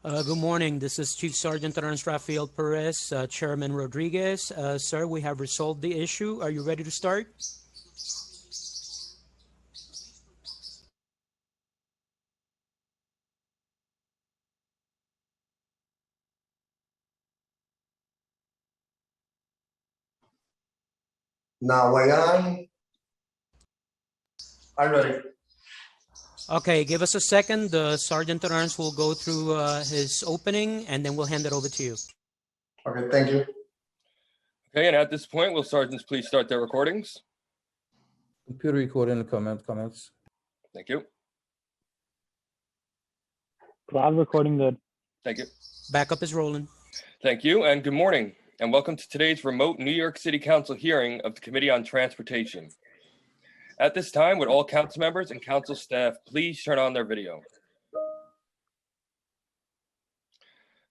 Good morning. This is Chief Sergeant Terence Rafael Perez, Chairman Rodriguez. Sir, we have resolved the issue. Are you ready to start? Now I'm ready. Okay, give us a second. The Sergeant Terence will go through his opening, and then we'll hand it over to you. Okay, thank you. Okay, and at this point, will sergeants please start their recordings? Computer recording comments. Thank you. Cloud recording good. Thank you. Backup is rolling. Thank you, and good morning, and welcome to today's remote New York City Council hearing of the Committee on Transportation. At this time, would all council members and council staff please turn on their video?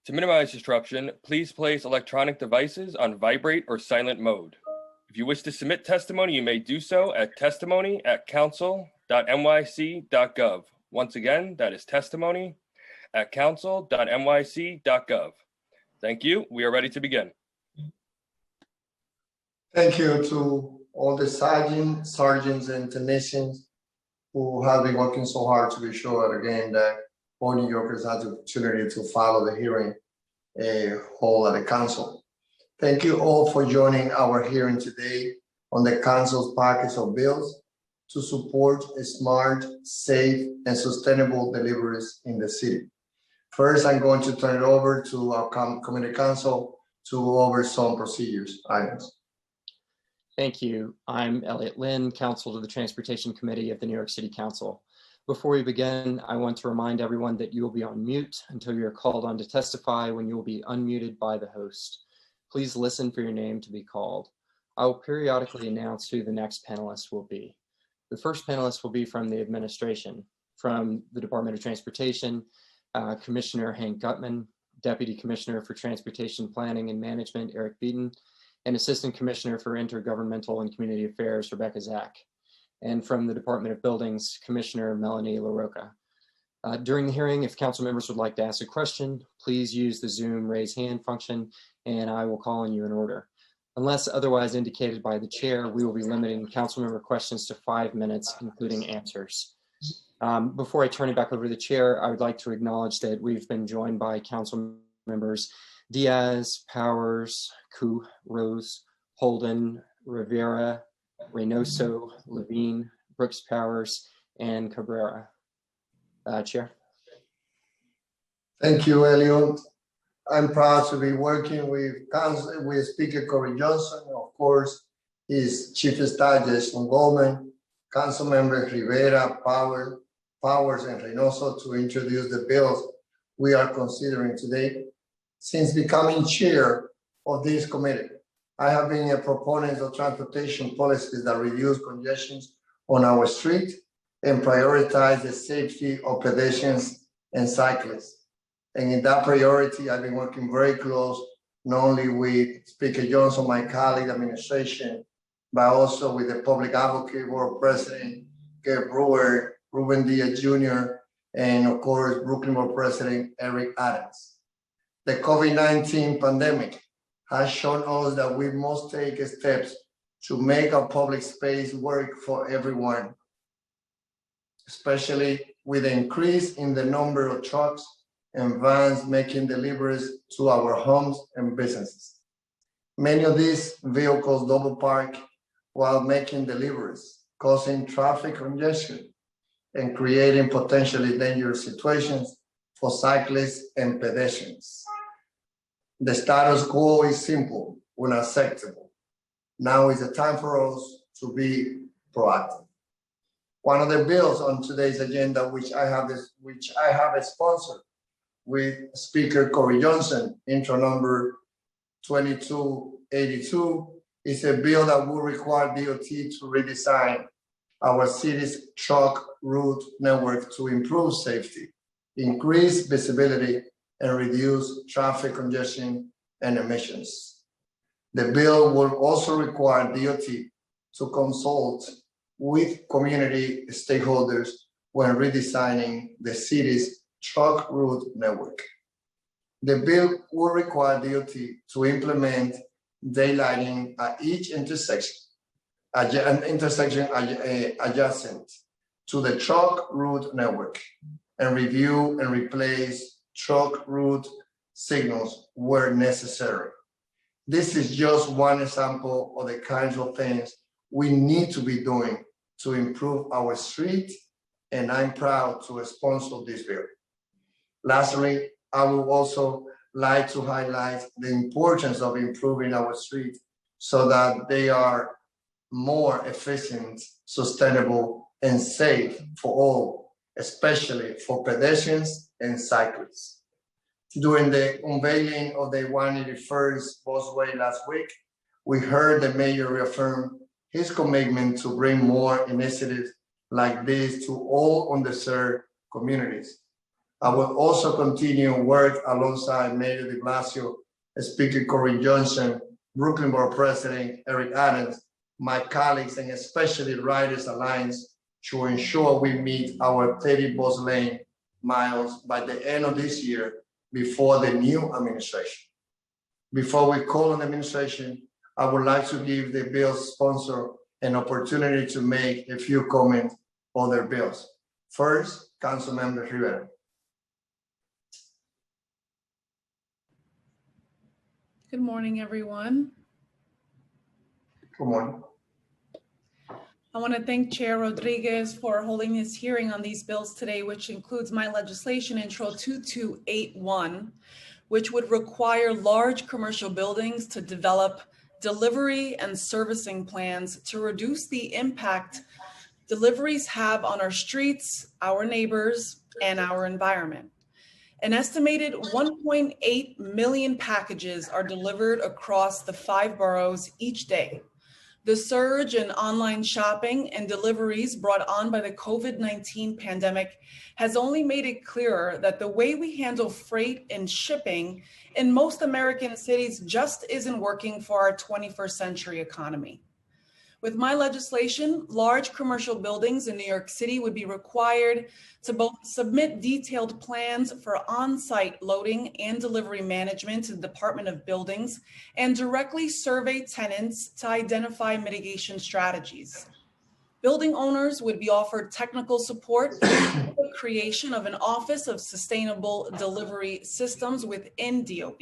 To minimize disruption, please place electronic devices on vibrate or silent mode. If you wish to submit testimony, you may do so at testimony@council.nyc.gov. Once again, that is testimony@council.nyc.gov. Thank you. We are ready to begin. Thank you to all the sergeants and technicians who have been working so hard to be sure again that all New Yorkers have the opportunity to follow the hearing held at the council. Thank you all for joining our hearing today on the council's package of bills to support smart, safe, and sustainable deliveries in the city. First, I'm going to turn it over to our committee council to go over some procedures items. Thank you. I'm Elliot Lynn, counsel to the Transportation Committee of the New York City Council. Before we begin, I want to remind everyone that you will be on mute until you are called on to testify, when you will be unmuted by the host. Please listen for your name to be called. I will periodically announce who the next panelist will be. The first panelist will be from the administration. From the Department of Transportation, Commissioner Hank Gutman, Deputy Commissioner for Transportation Planning and Management, Eric Beaton, and Assistant Commissioner for Intergovernmental and Community Affairs, Rebecca Zach. And from the Department of Buildings, Commissioner Melanie LaRocca. During the hearing, if council members would like to ask a question, please use the Zoom raise hand function, and I will call on you in order. Unless otherwise indicated by the chair, we will be limiting council member questions to 5 minutes, including answers. Before I turn it back over to the chair, I would like to acknowledge that we've been joined by council members Diaz, Powers, Koo, Rose, Holden, Rivera, Reynoso, Levine, Brooks Powers, and Cabrera. Chair. Thank you, Elliot. I'm proud to be working with Speaker Corey Johnson, of course, his Chief of Staff, Jason Goldman, Council Members Rivera, Powers, and Reynoso to introduce the bills we are considering today. Since becoming chair of this committee, I have been a proponent of transportation policies that reduce congestions on our street and prioritize the safety of pedestrians and cyclists. And in that priority, I've been working very close, not only with Speaker Johnson, my colleague administration, but also with the Public Advocate Board President, Gabe Brewer, Ruben Diaz Jr., and of course, Brooklyn Board President, Eric Adams. The COVID-19 pandemic has shown us that we must take steps to make our public space work for everyone, especially with the increase in the number of trucks and vans making deliveries to our homes and businesses. Many of these vehicles double park while making deliveries, causing traffic congestion and creating potentially dangerous situations for cyclists and pedestrians. The status quo is simple, unacceptable. Now is the time for us to be proactive. One of the bills on today's agenda, which I have sponsored with Speaker Corey Johnson, intro number 2282, is a bill that will require DOT to redesign our city's truck route network to improve safety, increase visibility, and reduce traffic congestion and emissions. The bill will also require DOT to consult with community stakeholders when redesigning the city's truck route network. The bill will require DOT to implement daylighting at each intersection adjacent to the truck route network, and review and replace truck route signals where necessary. This is just one example of the kinds of things we need to be doing to improve our street, and I'm proud to sponsor this bill. Lastly, I would also like to highlight the importance of improving our street so that they are more efficient, sustainable, and safe for all, especially for pedestrians and cyclists. During the unveiling of the 181st Busway last week, we heard the mayor reaffirm his commitment to bring more initiatives like this to all underserved communities. I will also continue work alongside Mayor de Blasio, Speaker Corey Johnson, Brooklyn Borough President Eric Adams, my colleagues, and especially Riders Alliance to ensure we meet our 30 bus lane miles by the end of this year before the new administration. Before we call on the administration, I would like to give the bill's sponsor an opportunity to make a few comments on their bills. First, Councilmember Rivera. Good morning, everyone. Good morning. I want to thank Chair Rodriguez for holding this hearing on these bills today, which includes my legislation intro 2281, which would require large commercial buildings to develop delivery and servicing plans to reduce the impact deliveries have on our streets, our neighbors, and our environment. An estimated 1.8 million packages are delivered across the 5 boroughs each day. The surge in online shopping and deliveries brought on by the COVID-19 pandemic has only made it clearer that the way we handle freight and shipping in most American cities just isn't working for our 21st century economy. With my legislation, large commercial buildings in New York City would be required to both submit detailed plans for on-site loading and delivery management to the Department of Buildings and directly survey tenants to identify mitigation strategies. Building owners would be offered technical support for the creation of an Office of Sustainable Delivery Systems within DOB.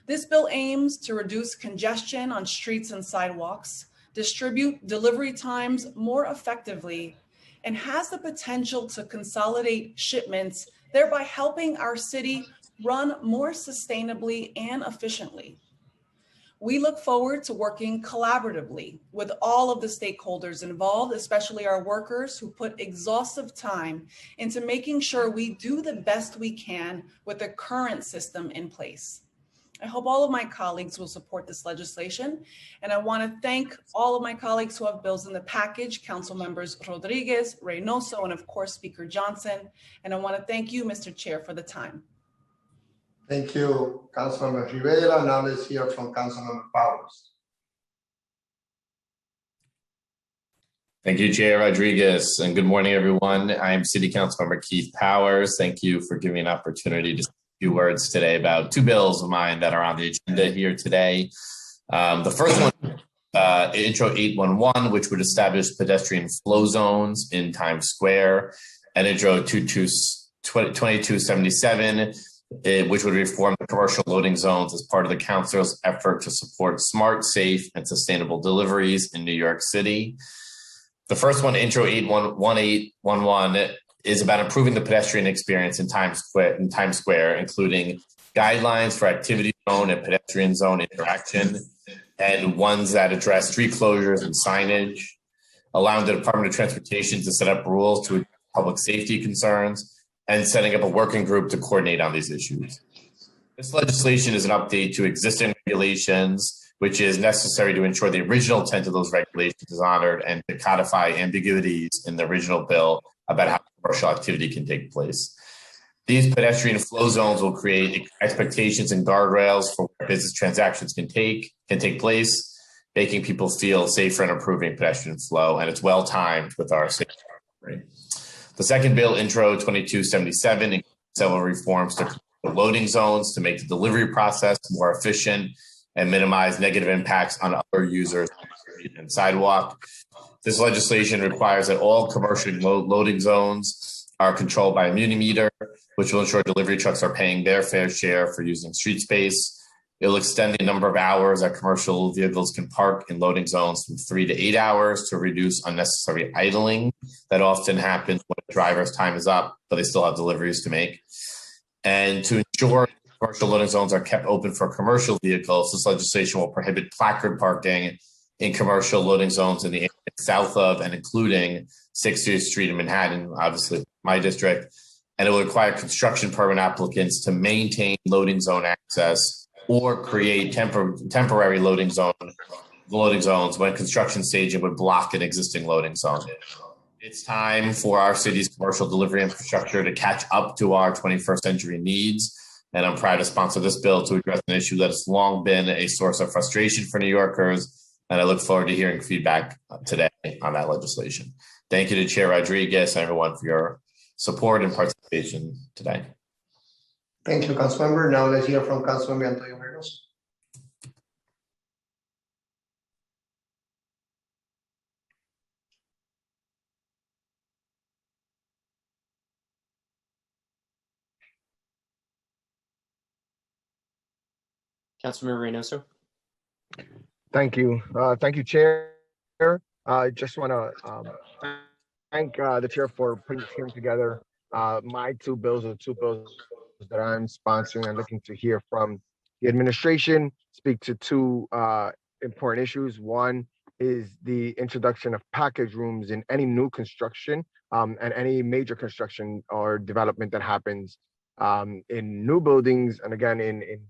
This bill aims to reduce congestion on streets and sidewalks, distribute delivery times more effectively, and has the potential to consolidate shipments, thereby helping our city run more sustainably and efficiently. We look forward to working collaboratively with all of the stakeholders involved, especially our workers who put exhaustive time into making sure we do the best we can with the current system in place. I hope all of my colleagues will support this legislation, and I want to thank all of my colleagues who have bills in the package, Council Members Rodriguez, Reynoso, and of course, Speaker Johnson. And I want to thank you, Mr. Chair, for the time. Thank you, Councilmember Rivera. Now let's hear from Councilmember Powers. Thank you, Chair Rodriguez, and good morning, everyone. I'm City Councilmember Keith Powers. Thank you for giving me an opportunity to few words today about 2 bills of mine that are on the agenda here today. The first one, Intro 811, which would establish pedestrian flow zones in Times Square, and Intro 2277, which would reform the commercial loading zones as part of the council's effort to support smart, safe, and sustainable deliveries in New York City. The first one, Intro 1811, is about improving the pedestrian experience in Times Square, including guidelines for activity zone and pedestrian zone interaction, and ones that address street closures and signage, allowing the Department of Transportation to set up rules to address public safety concerns, and setting up a working group to coordinate on these issues. This legislation is an update to existing regulations, which is necessary to ensure the original intent of those regulations is honored and to codify ambiguities in the original bill about how commercial activity can take place. These pedestrian flow zones will create expectations and guardrails for where business transactions can take place, making people feel safer and improving pedestrian flow, and it's well timed with our safety. The second bill, Intro 2277, includes several reforms to loading zones to make the delivery process more efficient and minimize negative impacts on other users on the street and sidewalk. This legislation requires that all commercial loading zones are controlled by a Muni-meter, which will ensure delivery trucks are paying their fair share for using street space. It'll extend the number of hours that commercial vehicles can park in loading zones from 3 to 8 hours to reduce unnecessary idling that often happens when a driver's time is up, but they still have deliveries to make. And to ensure commercial loading zones are kept open for commercial vehicles, this legislation will prohibit placard parking in commercial loading zones in the area south of and including 60th Street in Manhattan, obviously my district. And it will require construction permit applicants to maintain loading zone access or create temporary loading zones when construction staging would block an existing loading zone. It's time for our city's commercial delivery infrastructure to catch up to our 21st century needs. And I'm proud to sponsor this bill to address an issue that has long been a source of frustration for New Yorkers. And I look forward to hearing feedback today on that legislation. Thank you to Chair Rodriguez and everyone for your support and participation today. Thank you, Councilmember. Now let's hear from Councilmember Antonio Reynoso. Councilmember Reynoso. Thank you. Thank you, Chair. I just want to thank the Chair for putting this hearing together. My two bills are the two bills that I'm sponsoring and looking to hear from the administration speak to two important issues. One is the introduction of package rooms in any new construction and any major construction or development that happens in new buildings and again in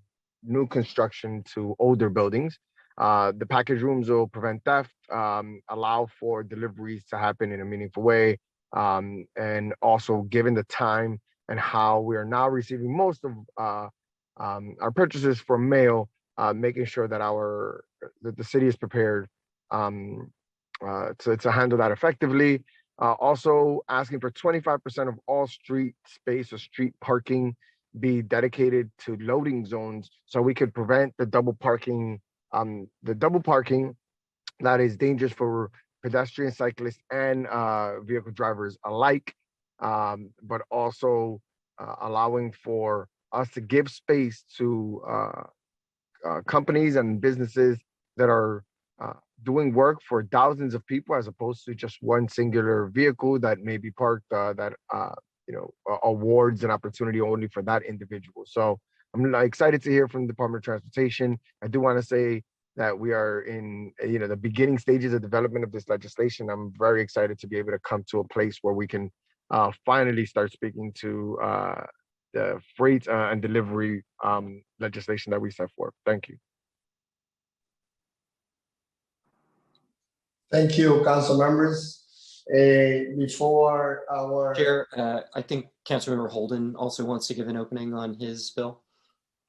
new construction to older buildings. The package rooms will prevent theft, allow for deliveries to happen in a meaningful way, and also given the time and how we are now receiving most of our purchases from mail, making sure that the city is prepared to handle that effectively. Also asking for 25% of all street space or street parking be dedicated to loading zones so we could prevent the double parking that is dangerous for pedestrians, cyclists, and vehicle drivers alike, but also allowing for us to give space to companies and businesses that are doing work for thousands of people as opposed to just one singular vehicle that may be parked that awards an opportunity only for that individual. So I'm excited to hear from the Department of Transportation. I do want to say that we are in the beginning stages of development of this legislation. I'm very excited to be able to come to a place where we can finally start speaking to the freight and delivery legislation that we set forth. Thank you. Thank you, council members. Before our Chair, I think Councilmember Holden also wants to give an opening on his bill.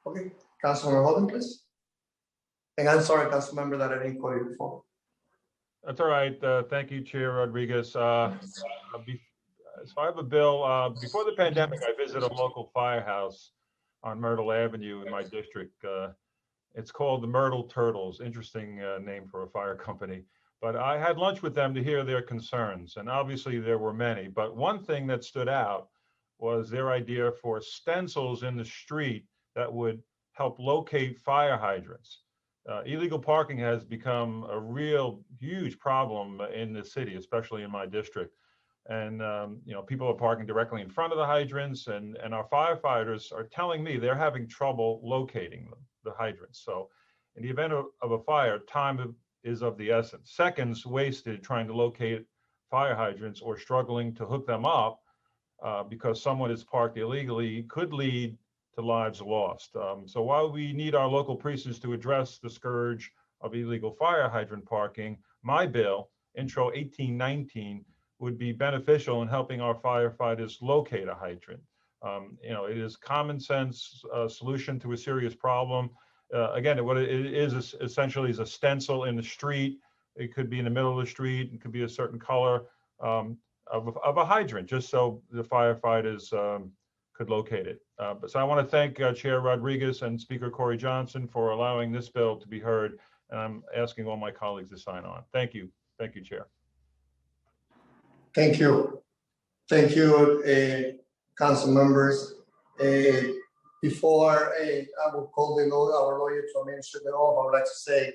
Okay, Councilmember Holden, please. And I'm sorry, council member, that I didn't call you before. That's all right. Thank you, Chair Rodriguez. So I have a bill. Before the pandemic, I visited a local firehouse on Myrtle Avenue in my district. It's called the Myrtle Turtles. Interesting name for a fire company. But I had lunch with them to hear their concerns, and obviously there were many. But one thing that stood out was their idea for stencils in the street that would help locate fire hydrants. Illegal parking has become a real huge problem in the city, especially in my district. And people are parking directly in front of the hydrants, and our firefighters are telling me they're having trouble locating the hydrants. So in the event of a fire, time is of the essence. Seconds wasted trying to locate fire hydrants or struggling to hook them up because someone is parked illegally could lead to lives lost. So while we need our local precincts to address the scourge of illegal fire hydrant parking, my bill, Intro 1819, would be beneficial in helping our firefighters locate a hydrant. It is common sense solution to a serious problem. Again, what it is essentially is a stencil in the street. It could be in the middle of the street. It could be a certain color of a hydrant, just so the firefighters could locate it. So I want to thank Chair Rodriguez and Speaker Corey Johnson for allowing this bill to be heard. And I'm asking all my colleagues to sign on. Thank you. Thank you, Chair. Thank you. Thank you, council members. Before I will call our lawyer to administer the oath, I would like to say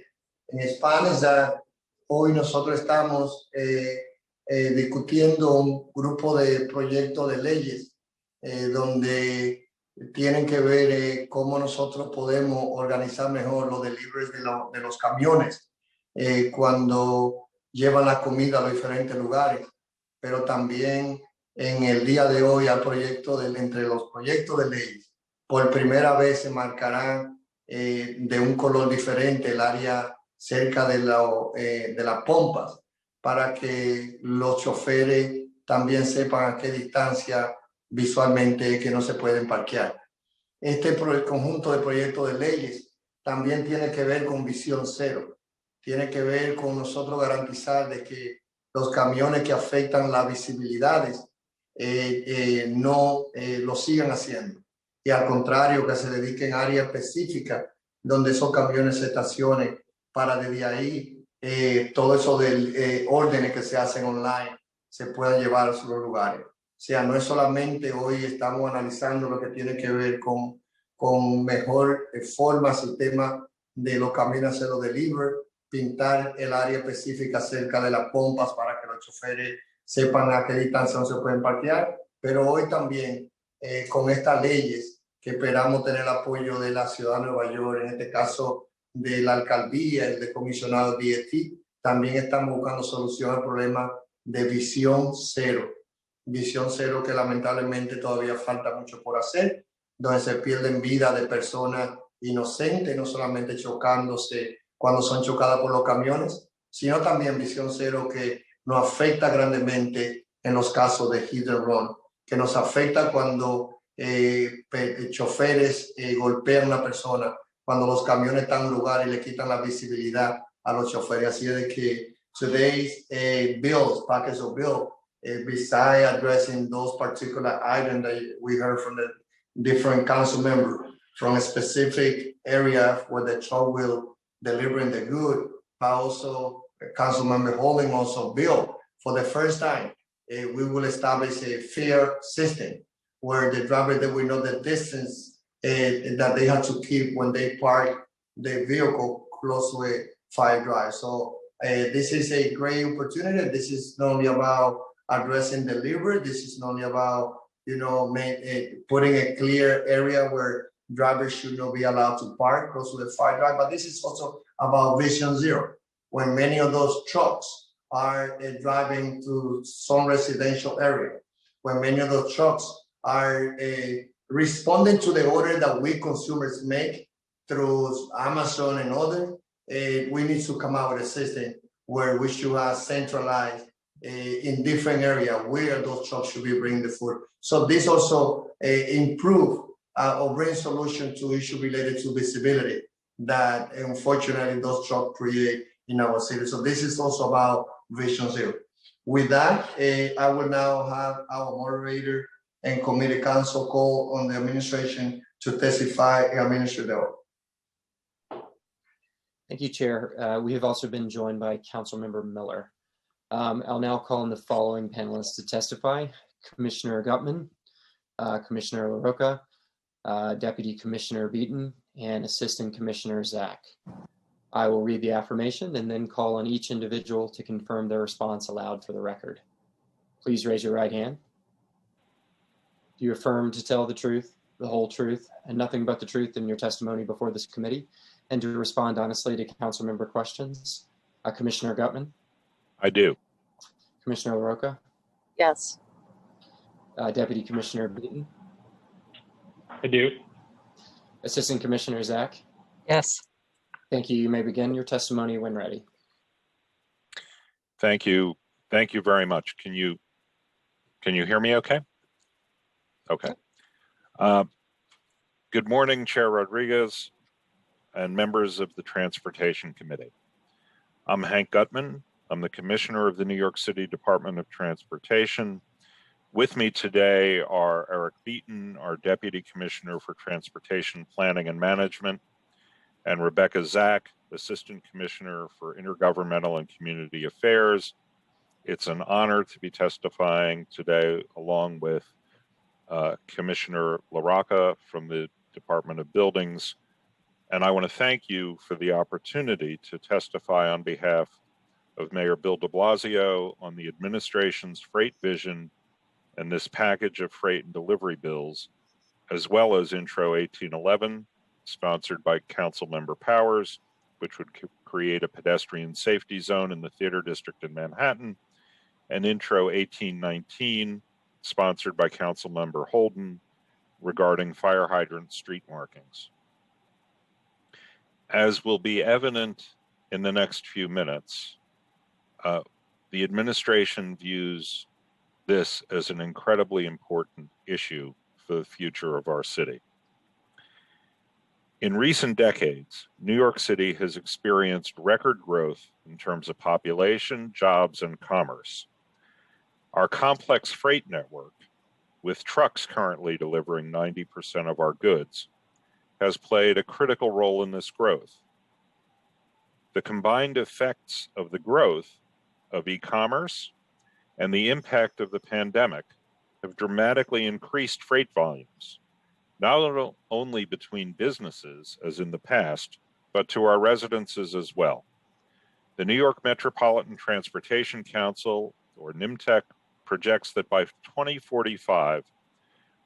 in Spanish that hoy nosotros estamos discutiendo un grupo de proyectos de leyes donde tienen que ver cómo nosotros podemos organizar mejor los deliveries de los camiones cuando llevan la comida a los diferentes lugares, pero también en el día de hoy entre los proyectos de leyes, por primera vez se marcarán de un color diferente el área cerca de las pompas para que los choferes también sepan a qué distancia visualmente que no se pueden parquear. Este conjunto de proyectos de leyes también tiene que ver con visión cero. Tiene que ver con nosotros garantizar de que los camiones que afectan las visibilidades no lo sigan haciendo. Y al contrario, que se dediquen a áreas específicas donde esos camiones se estacionen para desde ahí todo eso del órdenes que se hacen online se puedan llevar a sus lugares. O sea, no es solamente hoy estamos analizando lo que tiene que ver con mejor forma, sistema de los camiones hacerlo delivery, pintar el área específica cerca de las pompas para que los choferes sepan a qué distancia no se pueden parquear, pero hoy también con estas leyes que esperamos tener el apoyo de la ciudad de Nueva York, en este caso de la alcaldía, el de comisionado DST, también estamos buscando solución al problema de visión cero. Visión cero que lamentablemente todavía falta mucho por hacer, donde se pierden vidas de personas inocentes, no solamente chocándose cuando son chocadas por los camiones, sino también visión cero que nos afecta grandemente en los casos de hit and run, que nos afecta cuando choferes golpean a una persona, cuando los camiones están en un lugar y le quitan la visibilidad a los choferes. Así es de que today's package of bill, besides addressing those particular items that we heard from the different council members, from a specific area where the truck will delivering the good, but also council member Holding also bill for the first time. We will establish a fair system where the driver that we know the distance that they have to keep when they park the vehicle close to a fire drive. So this is a great opportunity. This is not only about addressing delivery. This is not only about, putting a clear area where drivers should not be allowed to park close to the fire drive, but this is also about vision zero. When many of those trucks are driving to some residential area, when many of those trucks are responding to the order that we consumers make through Amazon and others, we need to come out with a system where we should have centralized in different areas where those trucks should be bringing the food. So this also improve or bring solution to issues related to visibility that unfortunately those trucks create in our city. So this is also about Vision Zero. With that, I will now have our moderator and committee counsel call on the administration to testify and administer the oath. Thank you, Chair. We have also been joined by Councilmember Miller. I'll now call on the following panelists to testify: Commissioner Gutman, Commissioner LaRocca, Deputy Commissioner Beaton, and Assistant Commissioner Zach. I will read the affirmation and then call on each individual to confirm their response aloud for the record. Please raise your right hand. Do you affirm to tell the truth, the whole truth, and nothing but the truth in your testimony before this committee, and to respond honestly to council member questions? Commissioner Gutman? I do. Commissioner LaRocca? Yes. Deputy Commissioner Beaton? I do. Assistant Commissioner Zach? Yes. Thank you. You may begin your testimony when ready. Thank you. Thank you very much. Can you hear me okay? Okay. Good morning, Chair Rodriguez and members of the Transportation Committee. I'm Hank Gutman. I'm the Commissioner of the New York City Department of Transportation, With me today are Eric Beaton, our Deputy Commissioner for Transportation Planning and Management, and Rebecca Zach, Assistant Commissioner for Intergovernmental and Community Affairs. It's an honor to be testifying today along with Commissioner LaRocca from the Department of Buildings. And I want to thank you for the opportunity to testify on behalf of Mayor Bill de Blasio on the administration's freight vision and this package of freight and delivery bills, as well as Intro 1811, sponsored by Councilmember Powers, which would create a pedestrian safety zone in the Theater District in Manhattan, and Intro 1819, sponsored by Councilmember Holden, regarding fire hydrant street markings. As will be evident in the next few minutes, the administration views this as an incredibly important issue for the future of our city. In recent decades, New York City has experienced record growth in terms of population, jobs, and commerce. Our complex freight network, with trucks currently delivering 90% of our goods, has played a critical role in this growth. The combined effects of the growth of e-commerce and the impact of the pandemic have dramatically increased freight volumes, not only between businesses as in the past, but to our residences as well. The New York Metropolitan Transportation Council, or NYMTEC, projects that by 2045,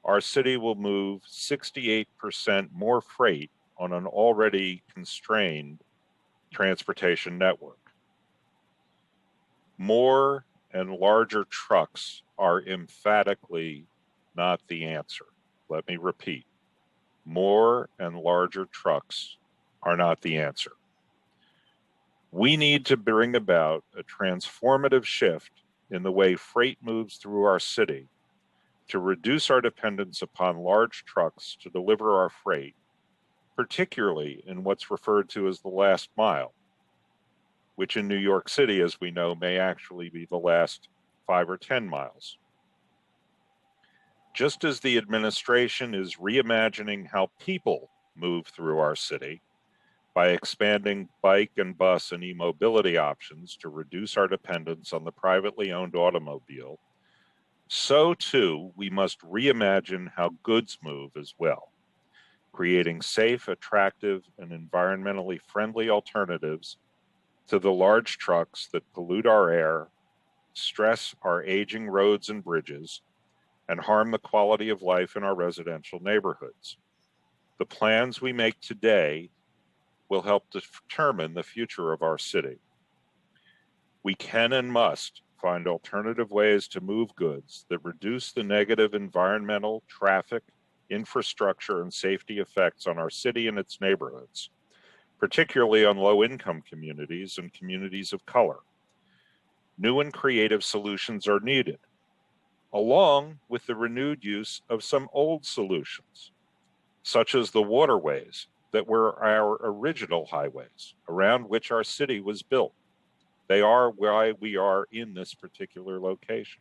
our city will move 68% more freight on an already constrained transportation network. More and larger trucks are emphatically not the answer. Let me repeat, more and larger trucks are not the answer. We need to bring about a transformative shift in the way freight moves through our city to reduce our dependence upon large trucks to deliver our freight, particularly in what's referred to as the last mile, which in New York City, as we know, may actually be the last 5 or 10 miles. Just as the administration is reimagining how people move through our city by expanding bike and bus and e-mobility options to reduce our dependence on the privately owned automobile, so too we must reimagine how goods move as well, creating safe, attractive, and environmentally friendly alternatives to the large trucks that pollute our air, stress our aging roads and bridges, and harm the quality of life in our residential neighborhoods. The plans we make today will help determine the future of our city. We can and must find alternative ways to move goods that reduce the negative environmental, traffic, infrastructure, and safety effects on our city and its neighborhoods, particularly on low-income communities and communities of color. New and creative solutions are needed, along with the renewed use of some old solutions, such as the waterways that were our original highways around which our city was built. They are why we are in this particular location.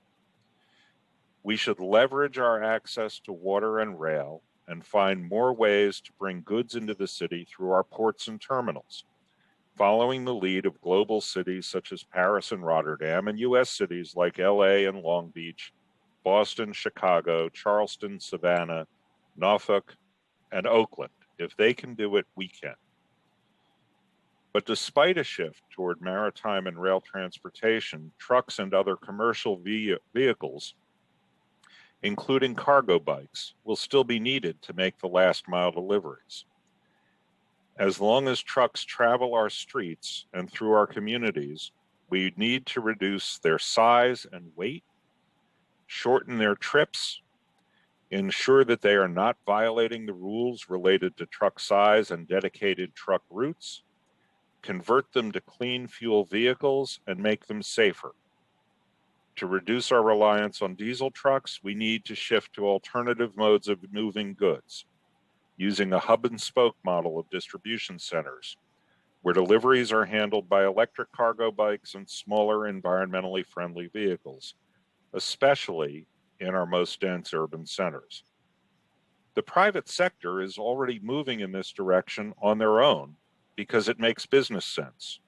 We should leverage our access to water and rail and find more ways to bring goods into the city through our ports and terminals, following the lead of global cities such as Paris and Rotterdam, and US cities like LA and Long Beach, Boston, Chicago, Charleston, Savannah, Norfolk, and Oakland. If they can do it, we can. But despite a shift toward maritime and rail transportation, trucks and other commercial vehicles, including cargo bikes, will still be needed to make the last mile deliveries. As long as trucks travel our streets and through our communities, we need to reduce their size and weight, shorten their trips, ensure that they are not violating the rules related to truck size and dedicated truck routes, convert them to clean fuel vehicles, and make them safer. To reduce our reliance on diesel trucks, we need to shift to alternative modes of moving goods, using a hub and spoke model of distribution centers, where deliveries are handled by electric cargo bikes and smaller environmentally friendly vehicles, especially in our most dense urban centers. The private sector is already moving in this direction on their own because it makes business sense.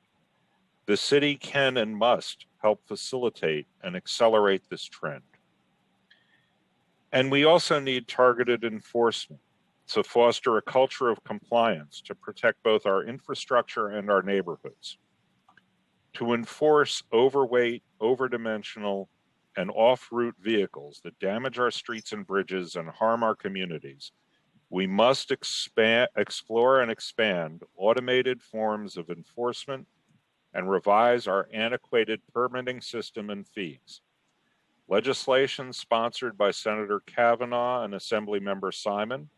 The city can and must help facilitate and accelerate this trend. And we also need targeted enforcement to foster a culture of compliance to protect both our infrastructure and our neighborhoods. To enforce overweight, overdimensional, and off-route vehicles that damage our streets and bridges and harm our communities, we must explore and expand automated forms of enforcement and revise our antiquated permitting system and fees. Legislation sponsored by Senator Kavanaugh and Assemblymember Simon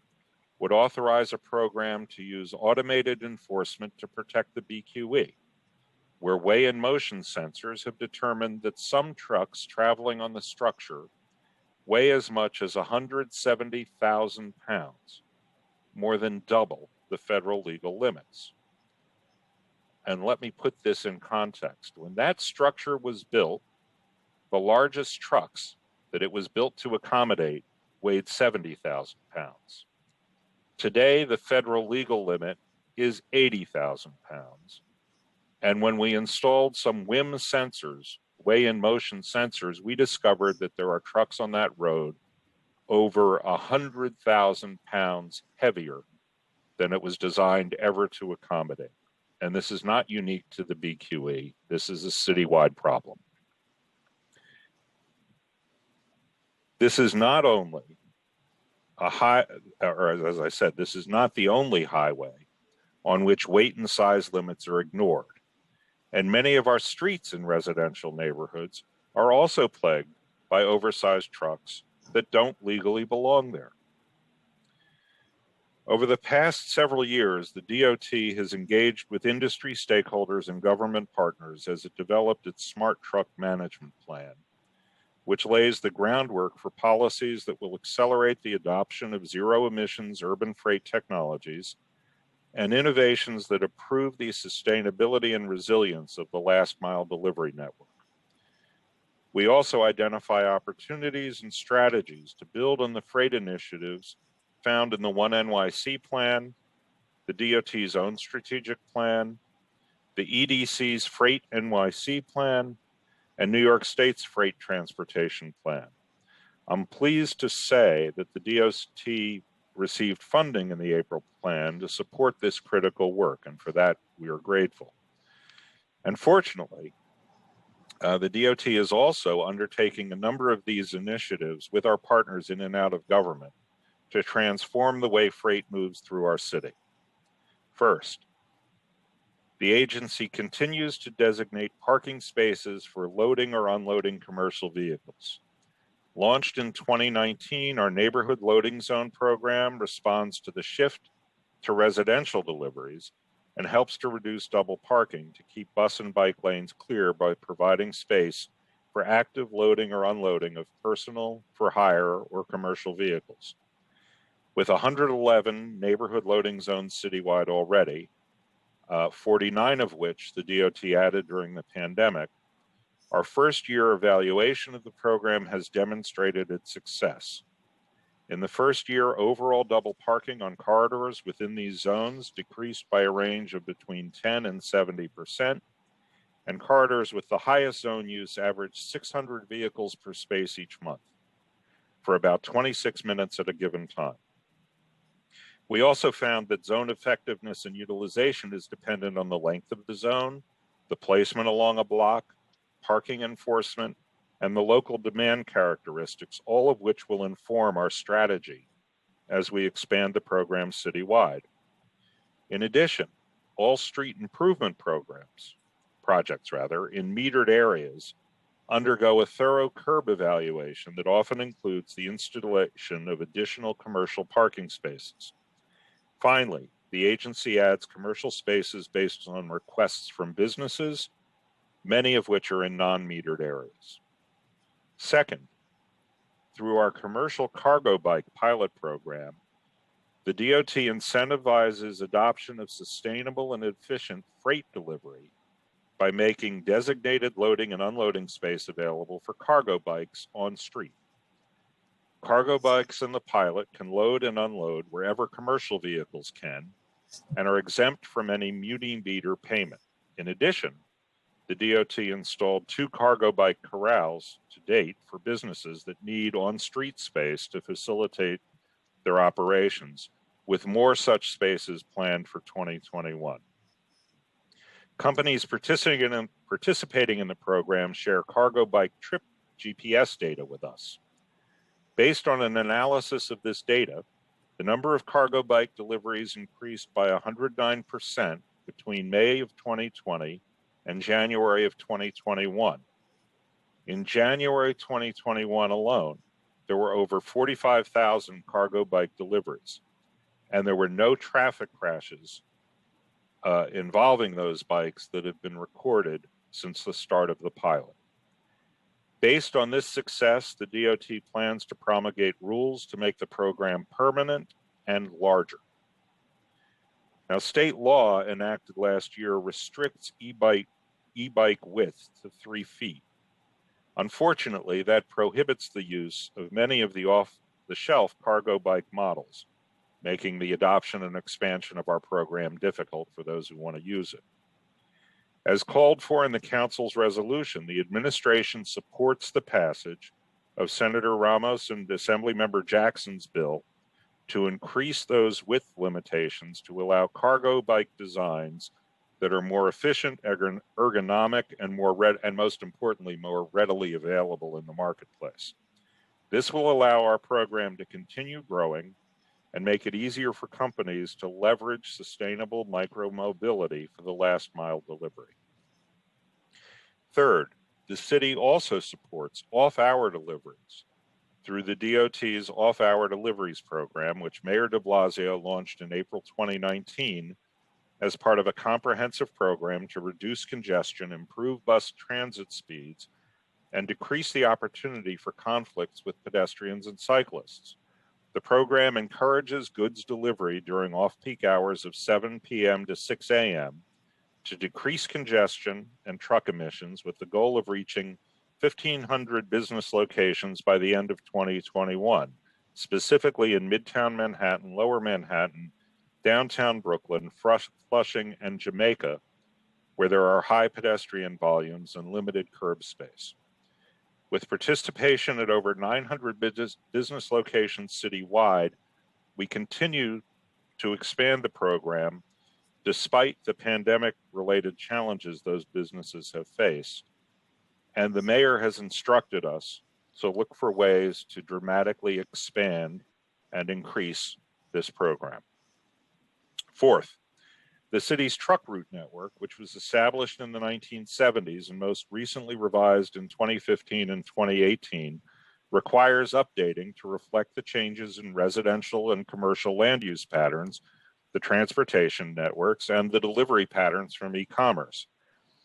would authorize a program to use automated enforcement to protect the BQE, where weigh and motion sensors have determined that some trucks traveling on the structure weigh as much as 170,000 pounds, more than double the federal legal limits. And let me put this in context. When that structure was built, the largest trucks that it was built to accommodate weighed 70,000 pounds. Today, the federal legal limit is 80,000 pounds. And when we installed some WIM sensors, weigh in motion sensors, we discovered that there are trucks on that road over 100,000 pounds heavier than it was designed ever to accommodate. And this is not unique to the BQE. This is a citywide problem. This is not only as I said, this is not the only highway on which weight and size limits are ignored. And many of our streets in residential neighborhoods are also plagued by oversized trucks that don't legally belong there. Over the past several years, the DOT has engaged with industry stakeholders and government partners as it developed its Smart Truck Management Plan, which lays the groundwork for policies that will accelerate the adoption of zero-emissions urban freight technologies and innovations that improve the sustainability and resilience of the last-mile delivery network. We also identify opportunities and strategies to build on the freight initiatives found in the One NYC plan, the DOT's own strategic plan, the EDC's Freight NYC plan, and New York State's Freight Transportation Plan. I'm pleased to say that the DOT received funding in the April plan to support this critical work, and for that we are grateful. And fortunately, the DOT is also undertaking a number of these initiatives with our partners in and out of government to transform the way freight moves through our city. First, the agency continues to designate parking spaces for loading or unloading commercial vehicles. Launched in 2019, our neighborhood loading zone program responds to the shift to residential deliveries and helps to reduce double parking to keep bus and bike lanes clear by providing space for active loading or unloading of personal, for hire, or commercial vehicles. With 111 neighborhood loading zones citywide already, 49 of which the DOT added during the pandemic, our first year evaluation of the program has demonstrated its success. In the first year, overall double parking on corridors within these zones decreased by a range of between 10 and 70%, and corridors with the highest zone use averaged 600 vehicles per space each month, for about 26 minutes at a given time. We also found that zone effectiveness and utilization is dependent on the length of the zone, the placement along a block, parking enforcement, and the local demand characteristics, all of which will inform our strategy as we expand the program citywide. In addition, all street improvement projects in metered areas undergo a thorough curb evaluation that often includes the installation of additional commercial parking spaces. Finally, the agency adds commercial spaces based on requests from businesses, many of which are in non-metered areas. Second, through our commercial cargo bike pilot program, the DOT incentivizes adoption of sustainable and efficient freight delivery by making designated loading and unloading space available for cargo bikes on street. cargo bikes in the pilot can load and unload wherever commercial vehicles can and are exempt from any muni meter payment. In addition, the DOT installed 2 cargo bike corrals to date for businesses that need on-street space to facilitate their operations, with more such spaces planned for 2021. Companies participating in the program share cargo bike trip GPS data with us. Based on an analysis of this data, the number of cargo bike deliveries increased by 109% between May of 2020 and January of 2021. In January 2021 alone, there were over 45,000 cargo bike deliveries, and there were no traffic crashes involving those bikes that have been recorded since the start of the pilot. Based on this success, the DOT plans to promulgate rules to make the program permanent and larger. Now, state law enacted last year restricts e-bike width to 3 feet. Unfortunately, that prohibits the use of many of the off-the-shelf cargo bike models, making the adoption and expansion of our program difficult for those who want to use it. As called for in the Council's resolution, the administration supports the passage of Senator Ramos and Assemblymember Jackson's bill to increase those width limitations to allow cargo bike designs that are more efficient, ergonomic, and most importantly, more readily available in the marketplace. This will allow our program to continue growing and make it easier for companies to leverage sustainable micromobility for the last mile delivery. Third, the city also supports off-hour deliveries through the DOT's off-hour deliveries program, which Mayor de Blasio launched in April 2019 as part of a comprehensive program to reduce congestion, improve bus transit speeds, and decrease the opportunity for conflicts with pedestrians and cyclists. The program encourages goods delivery during off-peak hours of 7 p.m. to 6 a.m. to decrease congestion and truck emissions, with the goal of reaching 1,500 business locations by the end of 2021, specifically in Midtown Manhattan, Lower Manhattan, downtown Brooklyn, Flushing, and Jamaica, where there are high pedestrian volumes and limited curb space. With participation at over 900 business locations citywide, we continue to expand the program despite the pandemic-related challenges those businesses have faced. And the mayor has instructed us to look for ways to dramatically expand and increase this program. Fourth, the city's truck route network, which was established in the 1970s and most recently revised in 2015 and 2018, requires updating to reflect the changes in residential and commercial land use patterns, the transportation networks, and the delivery patterns from e-commerce.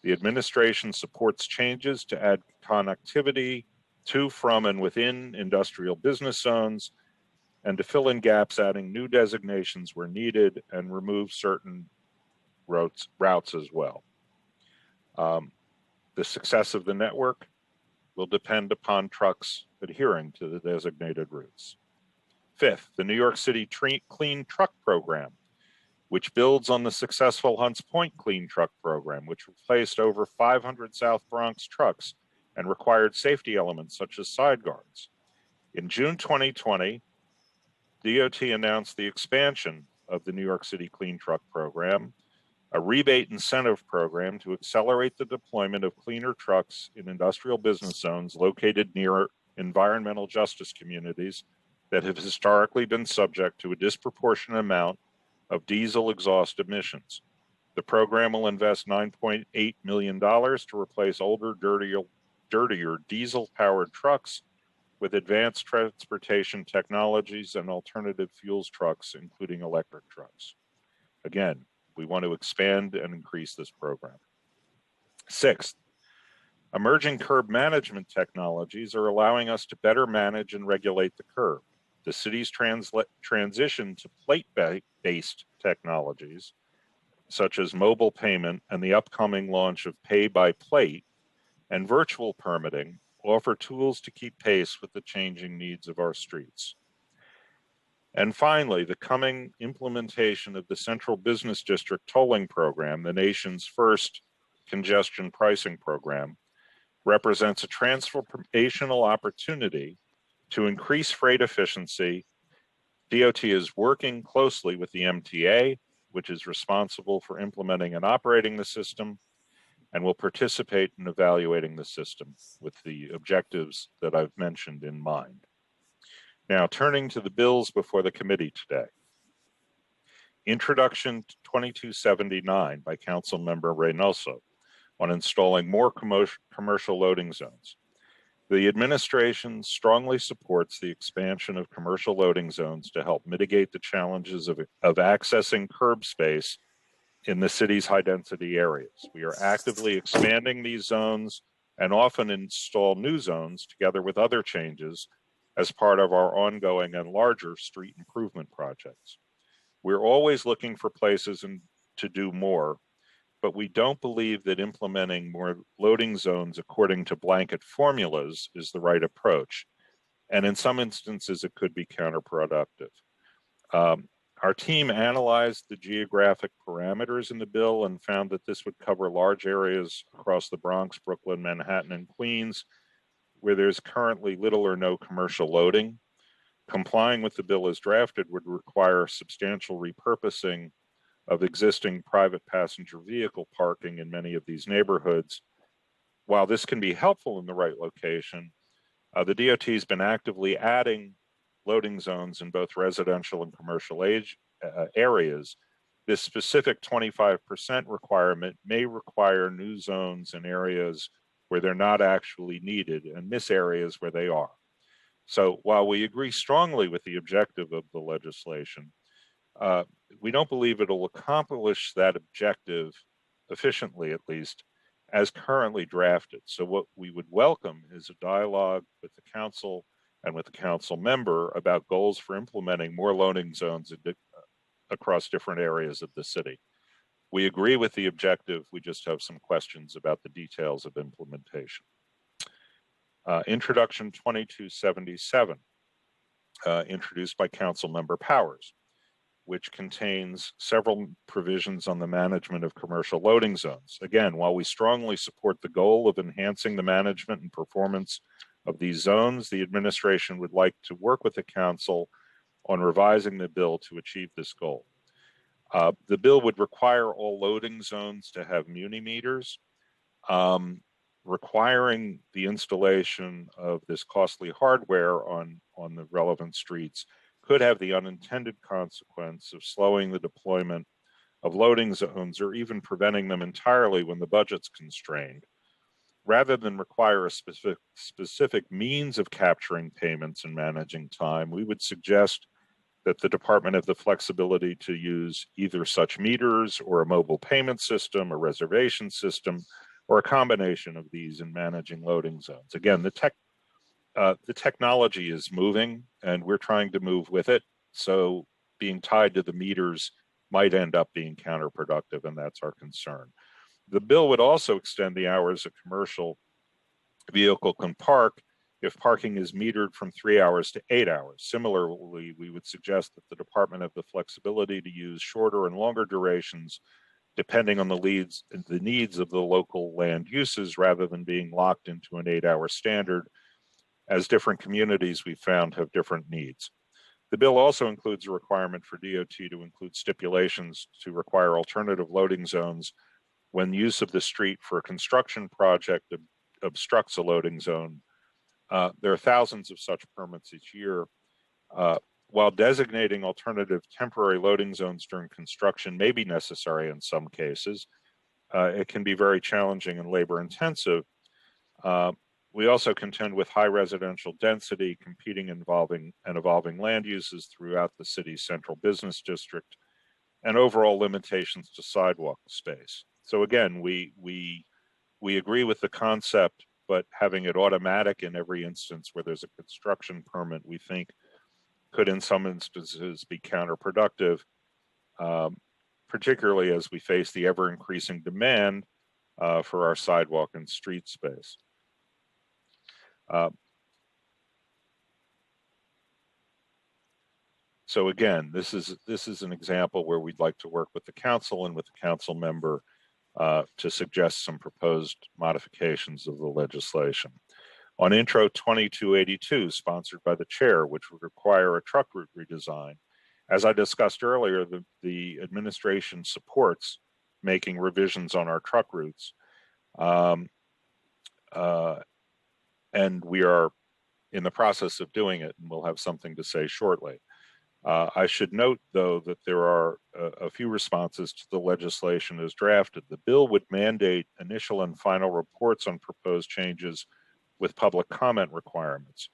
The administration supports changes to add connectivity to, from, and within industrial business zones, and to fill in gaps, adding new designations where needed and remove certain routes as well. The success of the network will depend upon trucks adhering to the designated routes. Fifth, the New York City Clean Truck Program, which builds on the successful Hunts Point Clean Truck Program, which replaced over 500 South Bronx trucks and required safety elements such as side guards. In June 2020, DOT announced the expansion of the New York City Clean Truck Program, a rebate incentive program to accelerate the deployment of cleaner trucks in industrial business zones located near environmental justice communities that have historically been subject to a disproportionate amount of diesel exhaust emissions. The program will invest $9.8 million to replace older, dirtier diesel-powered trucks with advanced transportation technologies and alternative fuels trucks, including electric trucks. Again, we want to expand and increase this program. Sixth, emerging curb management technologies are allowing us to better manage and regulate the curb. The city's transition to plate-based technologies, such as mobile payment and the upcoming launch of pay by plate and virtual permitting, offer tools to keep pace with the changing needs of our streets. And finally, the coming implementation of the Central Business District Tolling Program, the nation's first congestion pricing program, represents a transformational opportunity to increase freight efficiency. DOT is working closely with the MTA, which is responsible for implementing and operating the system, and will participate in evaluating the system with the objectives that I've mentioned in mind. Now, turning to the bills before the committee today. Introduction to 2279 by Councilmember Reynoso on installing more commercial loading zones. The administration strongly supports the expansion of commercial loading zones to help mitigate the challenges of accessing curb space in the city's high-density areas. We are actively expanding these zones and often install new zones together with other changes as part of our ongoing and larger street improvement projects. We're always looking for places to do more, but we don't believe that implementing more loading zones according to blanket formulas is the right approach. And in some instances, it could be counterproductive. Our team analyzed the geographic parameters in the bill and found that this would cover large areas across the Bronx, Brooklyn, Manhattan, and Queens, where there's currently little or no commercial loading. Complying with the bill as drafted would require substantial repurposing of existing private passenger vehicle parking in many of these neighborhoods. While this can be helpful in the right location, the DOT has been actively adding loading zones in both residential and commercial areas. This specific 25% requirement may require new zones in areas where they're not actually needed and miss areas where they are. So while we agree strongly with the objective of the legislation, we don't believe it'll accomplish that objective efficiently, at least, as currently drafted. So what we would welcome is a dialogue with the council and with the council member about goals for implementing more loading zones across different areas of the city. We agree with the objective. We just have some questions about the details of implementation. Introduction 2277, introduced by Councilmember Powers, which contains several provisions on the management of commercial loading zones. Again, while we strongly support the goal of enhancing the management and performance of these zones, the administration would like to work with the council on revising the bill to achieve this goal. The bill would require all loading zones to have muni meters, requiring the installation of this costly hardware on the relevant streets could have the unintended consequence of slowing the deployment of loading zones or even preventing them entirely when the budget's constrained. Rather than require a specific means of capturing payments and managing time, we would suggest that the department have the flexibility to use either such meters or a mobile payment system, a reservation system, or a combination of these in managing loading zones. Again, the technology is moving and we're trying to move with it. So being tied to the meters might end up being counterproductive, and that's our concern. The bill would also extend the hours a commercial vehicle can park if parking is metered from 3 hours to 8 hours. Similarly, we would suggest that the department have the flexibility to use shorter and longer durations depending on the needs of the local land uses rather than being locked into an 8-hour standard, as different communities we found have different needs. The bill also includes a requirement for DOT to include stipulations to require alternative loading zones when use of the street for a construction project obstructs a loading zone. There are thousands of such permits each year. While designating alternative temporary loading zones during construction may be necessary in some cases, it can be very challenging and labor intensive. We also contend with high residential density, competing and evolving land uses throughout the city's central business district, and overall limitations to sidewalk space. So again, we agree with the concept, but having it automatic in every instance where there's a construction permit, we think could in some instances be counterproductive, particularly as we face the ever increasing demand for our sidewalk and street space. So again, this is an example where we'd like to work with the council and with the council member to suggest some proposed modifications of the legislation. On Intro 2282, sponsored by the chair, which would require a truck route redesign, as I discussed earlier, the administration supports making revisions on our truck routes. And we are in the process of doing it, and we'll have something to say shortly. I should note, though, that there are a few responses to the legislation as drafted. The bill would mandate initial and final reports on proposed changes with public comment requirements.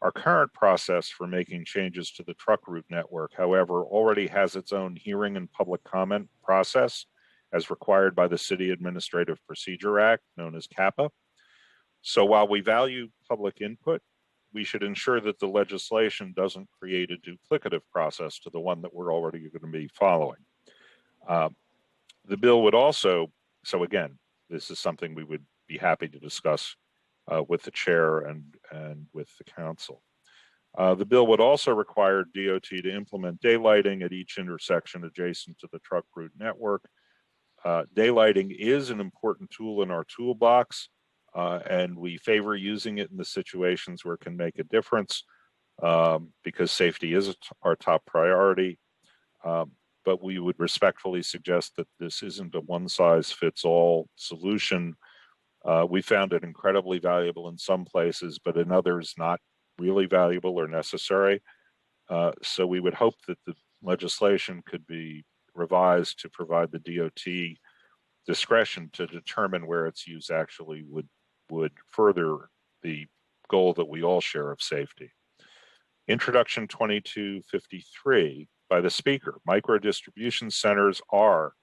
Our current process for making changes to the truck route network, however, already has its own hearing and public comment process as required by the City Administrative Procedure Act, known as CAPA. So while we value public input, we should ensure that the legislation doesn't create a duplicative process to the one that we're already going to be following. The bill would also, so again, this is something we would be happy to discuss with the chair and with the council. The bill would also require DOT to implement daylighting at each intersection adjacent to the truck route network. Daylighting is an important tool in our toolbox, and we favor using it in the situations where it can make a difference because safety is our top priority. But we would respectfully suggest that this isn't a one-size-fits-all solution. We found it incredibly valuable in some places, but in others not really valuable or necessary. So we would hope that the legislation could be revised to provide the DOT discretion to determine where its use actually would further the goal that we all share of safety. Introduction 2253 by the speaker. Micro distribution centers are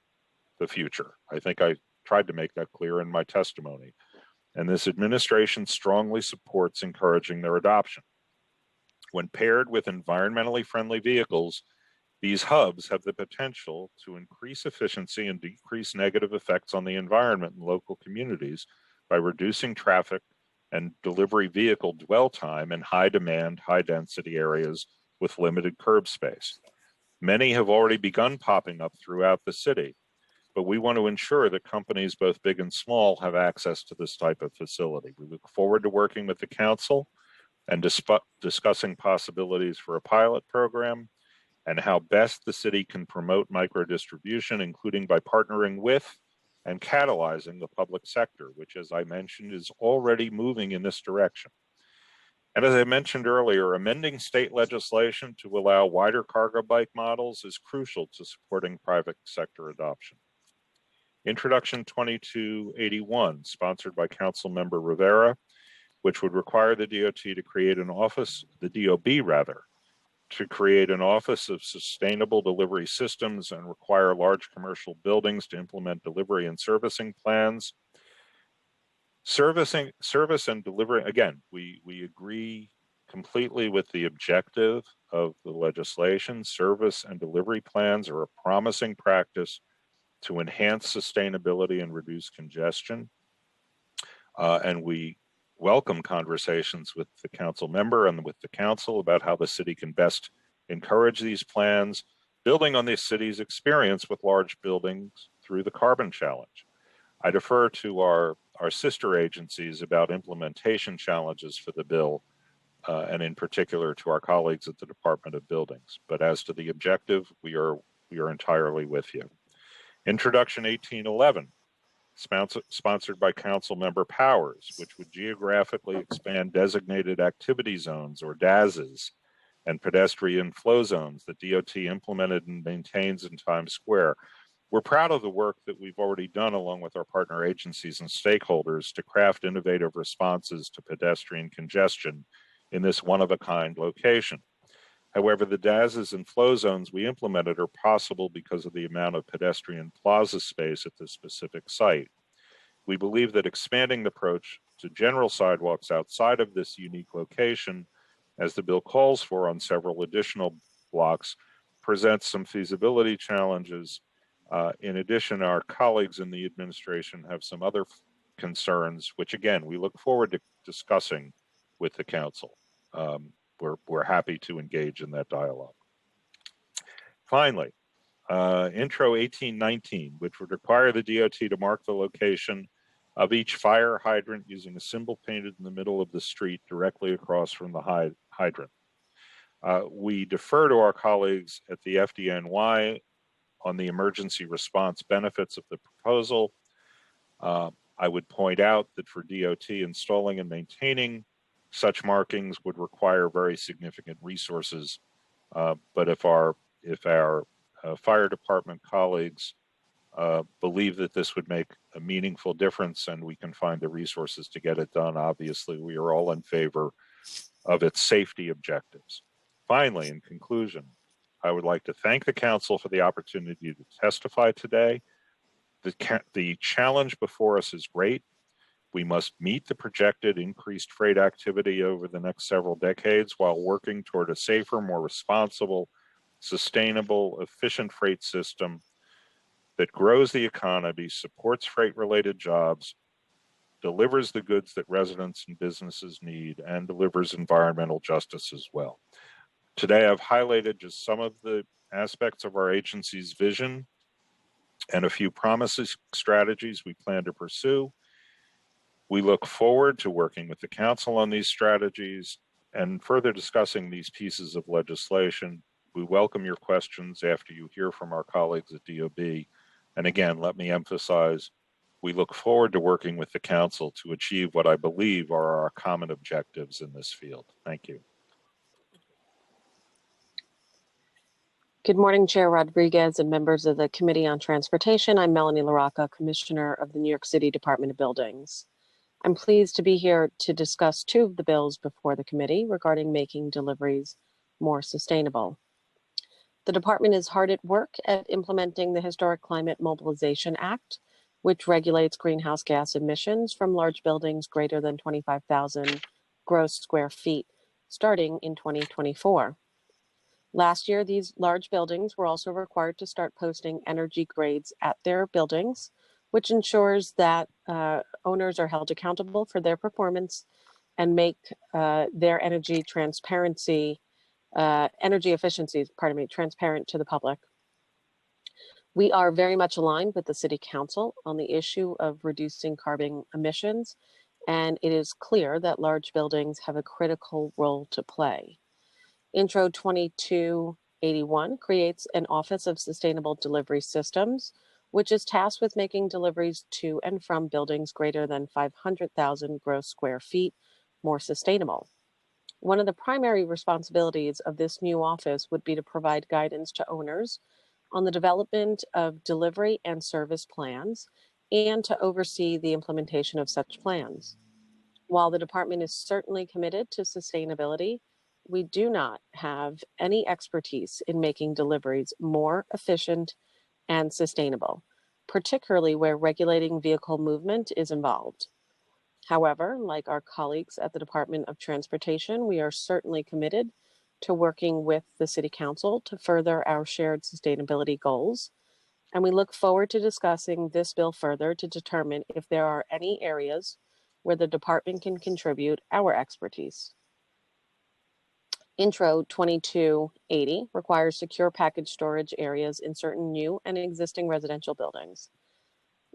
the future. I think I tried to make that clear in my testimony. And this administration strongly supports encouraging their adoption. When paired with environmentally friendly vehicles, these hubs have the potential to increase efficiency and decrease negative effects on the environment in local communities by reducing traffic and delivery vehicle dwell time in high demand, high density areas with limited curb space. Many have already begun popping up throughout the city, but we want to ensure that companies both big and small have access to this type of facility. We look forward to working with the council and discussing possibilities for a pilot program and how best the city can promote micro distribution, including by partnering with and catalyzing the public sector, which, as I mentioned, is already moving in this direction. And as I mentioned earlier, amending state legislation to allow wider cargo bike models is crucial to supporting private sector adoption. Introduction 2281, sponsored by Councilmember Rivera, which would require the DOT to create an office, the DOB rather, to create an office of sustainable delivery systems and require large commercial buildings to implement delivery and servicing plans. Service and delivery, again, we agree completely with the objective of the legislation. Service and delivery plans are a promising practice to enhance sustainability and reduce congestion. And we welcome conversations with the council member and with the council about how the city can best encourage these plans, building on the city's experience with large buildings through the Carbon Challenge. I defer to our sister agencies about implementation challenges for the bill, and in particular to our colleagues at the Department of Buildings. But as to the objective, we are entirely with you. Introduction 1811, sponsored by Councilmember Powers, which would geographically expand designated activity zones, or DAZs, and pedestrian flow zones that DOT implemented and maintains in Times Square. We're proud of the work that we've already done along with our partner agencies and stakeholders to craft innovative responses to pedestrian congestion in this one-of-a-kind location. However, the DAZs and flow zones we implemented are possible because of the amount of pedestrian plaza space at this specific site. We believe that expanding the approach to general sidewalks outside of this unique location, as the bill calls for on several additional blocks, presents some feasibility challenges. In addition, our colleagues in the administration have some other concerns, which again, we look forward to discussing with the council. We're happy to engage in that dialogue. Finally, Intro 1819, which would require the DOT to mark the location of each fire hydrant using a symbol painted in the middle of the street directly across from the hydrant. We defer to our colleagues at the FDNY on the emergency response benefits of the proposal. I would point out that for DOT, installing and maintaining such markings would require very significant resources. But if our fire department colleagues believe that this would make a meaningful difference and we can find the resources to get it done, obviously we are all in favor of its safety objectives. Finally, in conclusion, I would like to thank the council for the opportunity to testify today. The challenge before us is great. We must meet the projected increased freight activity over the next several decades while working toward a safer, more responsible, sustainable, efficient freight system that grows the economy, supports freight-related jobs, delivers the goods that residents and businesses need, and delivers environmental justice as well. Today, I've highlighted just some of the aspects of our agency's vision and a few promises, strategies we plan to pursue. We look forward to working with the council on these strategies and further discussing these pieces of legislation. We welcome your questions after you hear from our colleagues at DOB. And again, let me emphasize, we look forward to working with the council to achieve what I believe are our common objectives in this field. Thank you. Good morning, Chair Rodriguez and members of the Committee on Transportation. I'm Melanie LaRocca, Commissioner of the New York City Department of Buildings. I'm pleased to be here to discuss two of the bills before the committee regarding making deliveries more sustainable. The department is hard at work at implementing the Historic Climate Mobilization Act, which regulates greenhouse gas emissions from large buildings greater than 25,000 gross square feet, starting in 2024. Last year, these large buildings were also required to start posting energy grades at their buildings, which ensures that owners are held accountable for their performance and make their energy efficiencies, transparent to the public. We are very much aligned with the City Council on the issue of reducing carbon emissions, and it is clear that large buildings have a critical role to play. Intro 2281 creates an Office of Sustainable Delivery Systems, which is tasked with making deliveries to and from buildings greater than 500,000 gross square feet more sustainable. One of the primary responsibilities of this new office would be to provide guidance to owners on the development of delivery and service plans and to oversee the implementation of such plans. While the department is certainly committed to sustainability, we do not have any expertise in making deliveries more efficient and sustainable, particularly where regulating vehicle movement is involved. However, like our colleagues at the Department of Transportation, we are certainly committed to working with the City Council to further our shared sustainability goals, and we look forward to discussing this bill further to determine if there are any areas where the department can contribute our expertise. Intro 2280 requires secure package storage areas in certain new and existing residential buildings.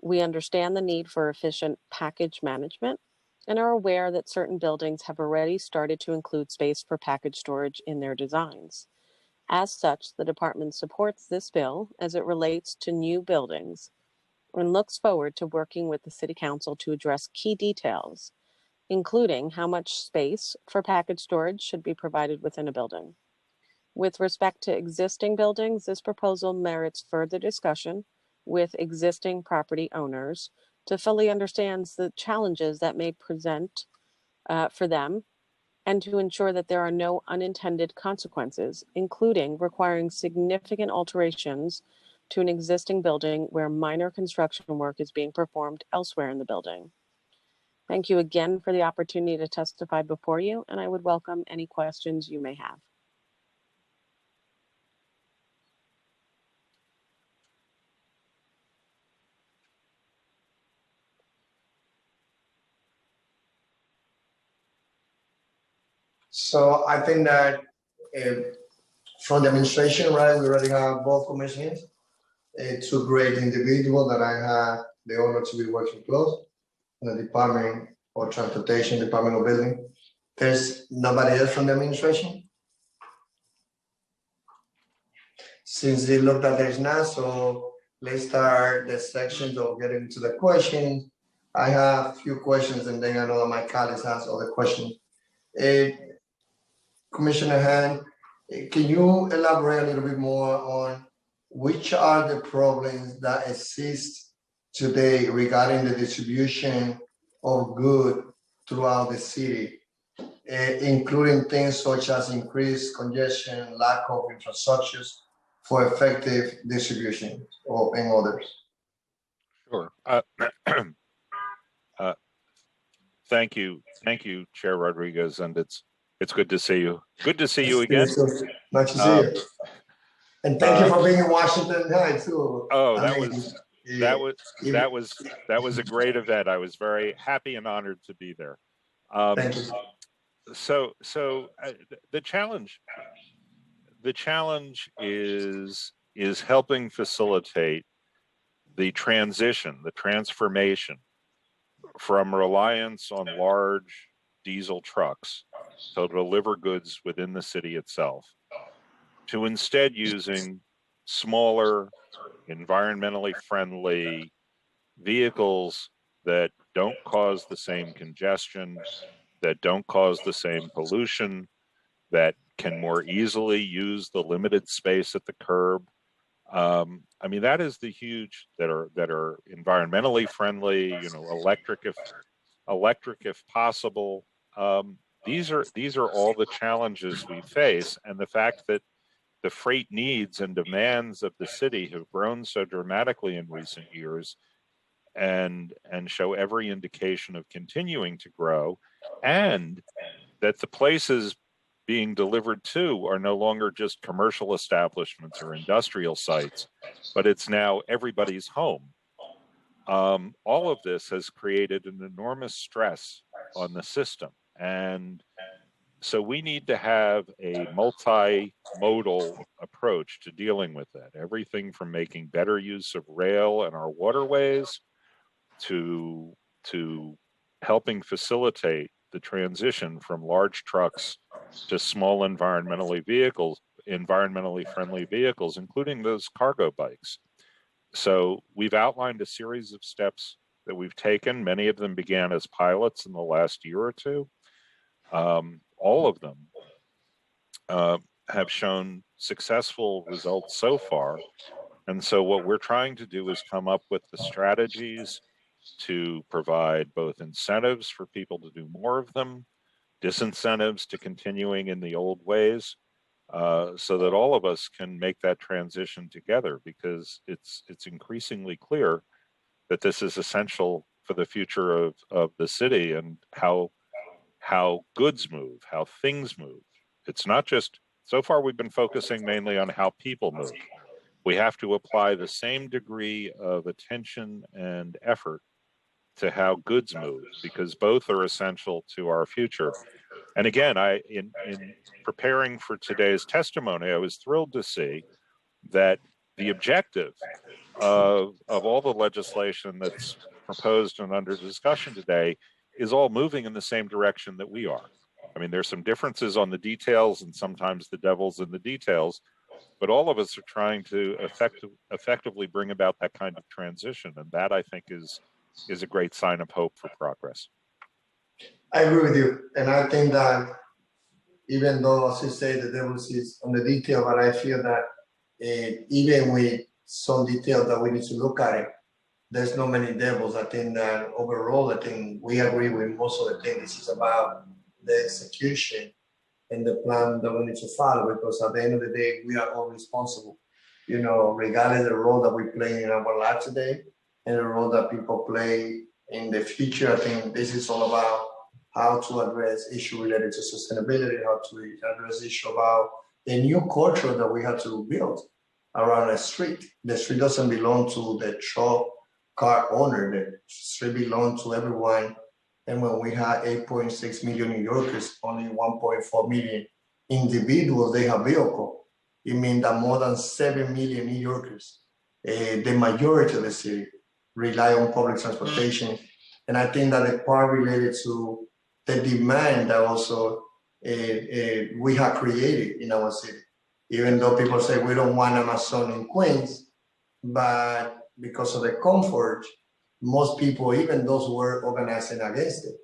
We understand the need for efficient package management and are aware that certain buildings have already started to include space for package storage in their designs. As such, the department supports this bill as it relates to new buildings and looks forward to working with the City Council to address key details, including how much space for package storage should be provided within a building. With respect to existing buildings, this proposal merits further discussion with existing property owners to fully understand the challenges that may present for them and to ensure that there are no unintended consequences, including requiring significant alterations to an existing building where minor construction work is being performed elsewhere in the building. Thank you again for the opportunity to testify before you, and I would welcome any questions you may have. So I think that from the administration, right, we already have both commissioners, two great individuals that I had the honor to be working close in the Department of Transportation, Department of Building. There's nobody else from the administration? Since they looked at there's not, so let's start the sections of getting into the questions. I have a few questions and then I know that my colleagues has other questions. Commissioner Han, can you elaborate a little bit more on which are the problems that exist today regarding the distribution of goods throughout the city, including things such as increased congestion, lack of infrastructures for effective distribution, and others? Sure. Thank you, Chair Rodriguez, and it's good to see you. Good to see you again. Nice to see you. And thank you for being in Washington tonight too. Oh, that was a great event. I was very happy and honored to be there. Thank you. So the challenge is helping facilitate the transition, the transformation from reliance on large diesel trucks to deliver goods within the city itself, to instead using smaller, environmentally friendly vehicles that don't cause the same congestion, that don't cause the same pollution, that can more easily use the limited space at the curb. I mean, that is the huge that are environmentally friendly, you know, electric if possible. These are all the challenges we face, and the fact that the freight needs and demands of the city have grown so dramatically in recent years, and show every indication of continuing to grow, and that the places being delivered to are no longer just commercial establishments or industrial sites, but it's now everybody's home. All of this has created an enormous stress on the system. And so we need to have a multimodal approach to dealing with that. Everything from making better use of rail and our waterways to helping facilitate the transition from large trucks to small environmentally friendly vehicles, including those cargo bikes. So we've outlined a series of steps that we've taken. Many of them began as pilots in the last year or two. All of them have shown successful results so far. And so what we're trying to do is come up with the strategies to provide both incentives for people to do more of them, disincentives to continuing in the old ways, so that all of us can make that transition together, because it's increasingly clear that this is essential for the future of the city and how goods move, how things move. It's not just, so far we've been focusing mainly on how people move. We have to apply the same degree of attention and effort to how goods move, because both are essential to our future. And again, in preparing for today's testimony, I was thrilled to see that the objective of all the legislation that's proposed and under discussion today is all moving in the same direction that we are. I mean, there's some differences on the details, and sometimes the devil's in the details, but all of us are trying to effectively bring about that kind of transition. And that, I think, is a great sign of hope for progress. I agree with you. And I think that even though, as you say, the devil is on the detail, but I feel that even with some detail that we need to look at it, there's not many devils. I think that overall, I think we agree with most of the things. This is about the execution and the plan that we need to follow, because at the end of the day, we are all responsible, you know, regardless of the role that we play in our life today and the role that people play in the future. I think this is all about how to address issues related to sustainability, how to address issue about a new culture that we have to build around a street. The street doesn't belong to the truck car owner. The street belongs to everyone And when we had 8.6 million New Yorkers, only 1.4 million individuals, they have vehicle. It means that more than 7 million New Yorkers, the majority of the city, rely on public transportation. And I think that the part related to the demand that also we have created in our city. Even though people say we don't want Amazon in Queens, but because of the comfort, most people, even those who were organizing against it,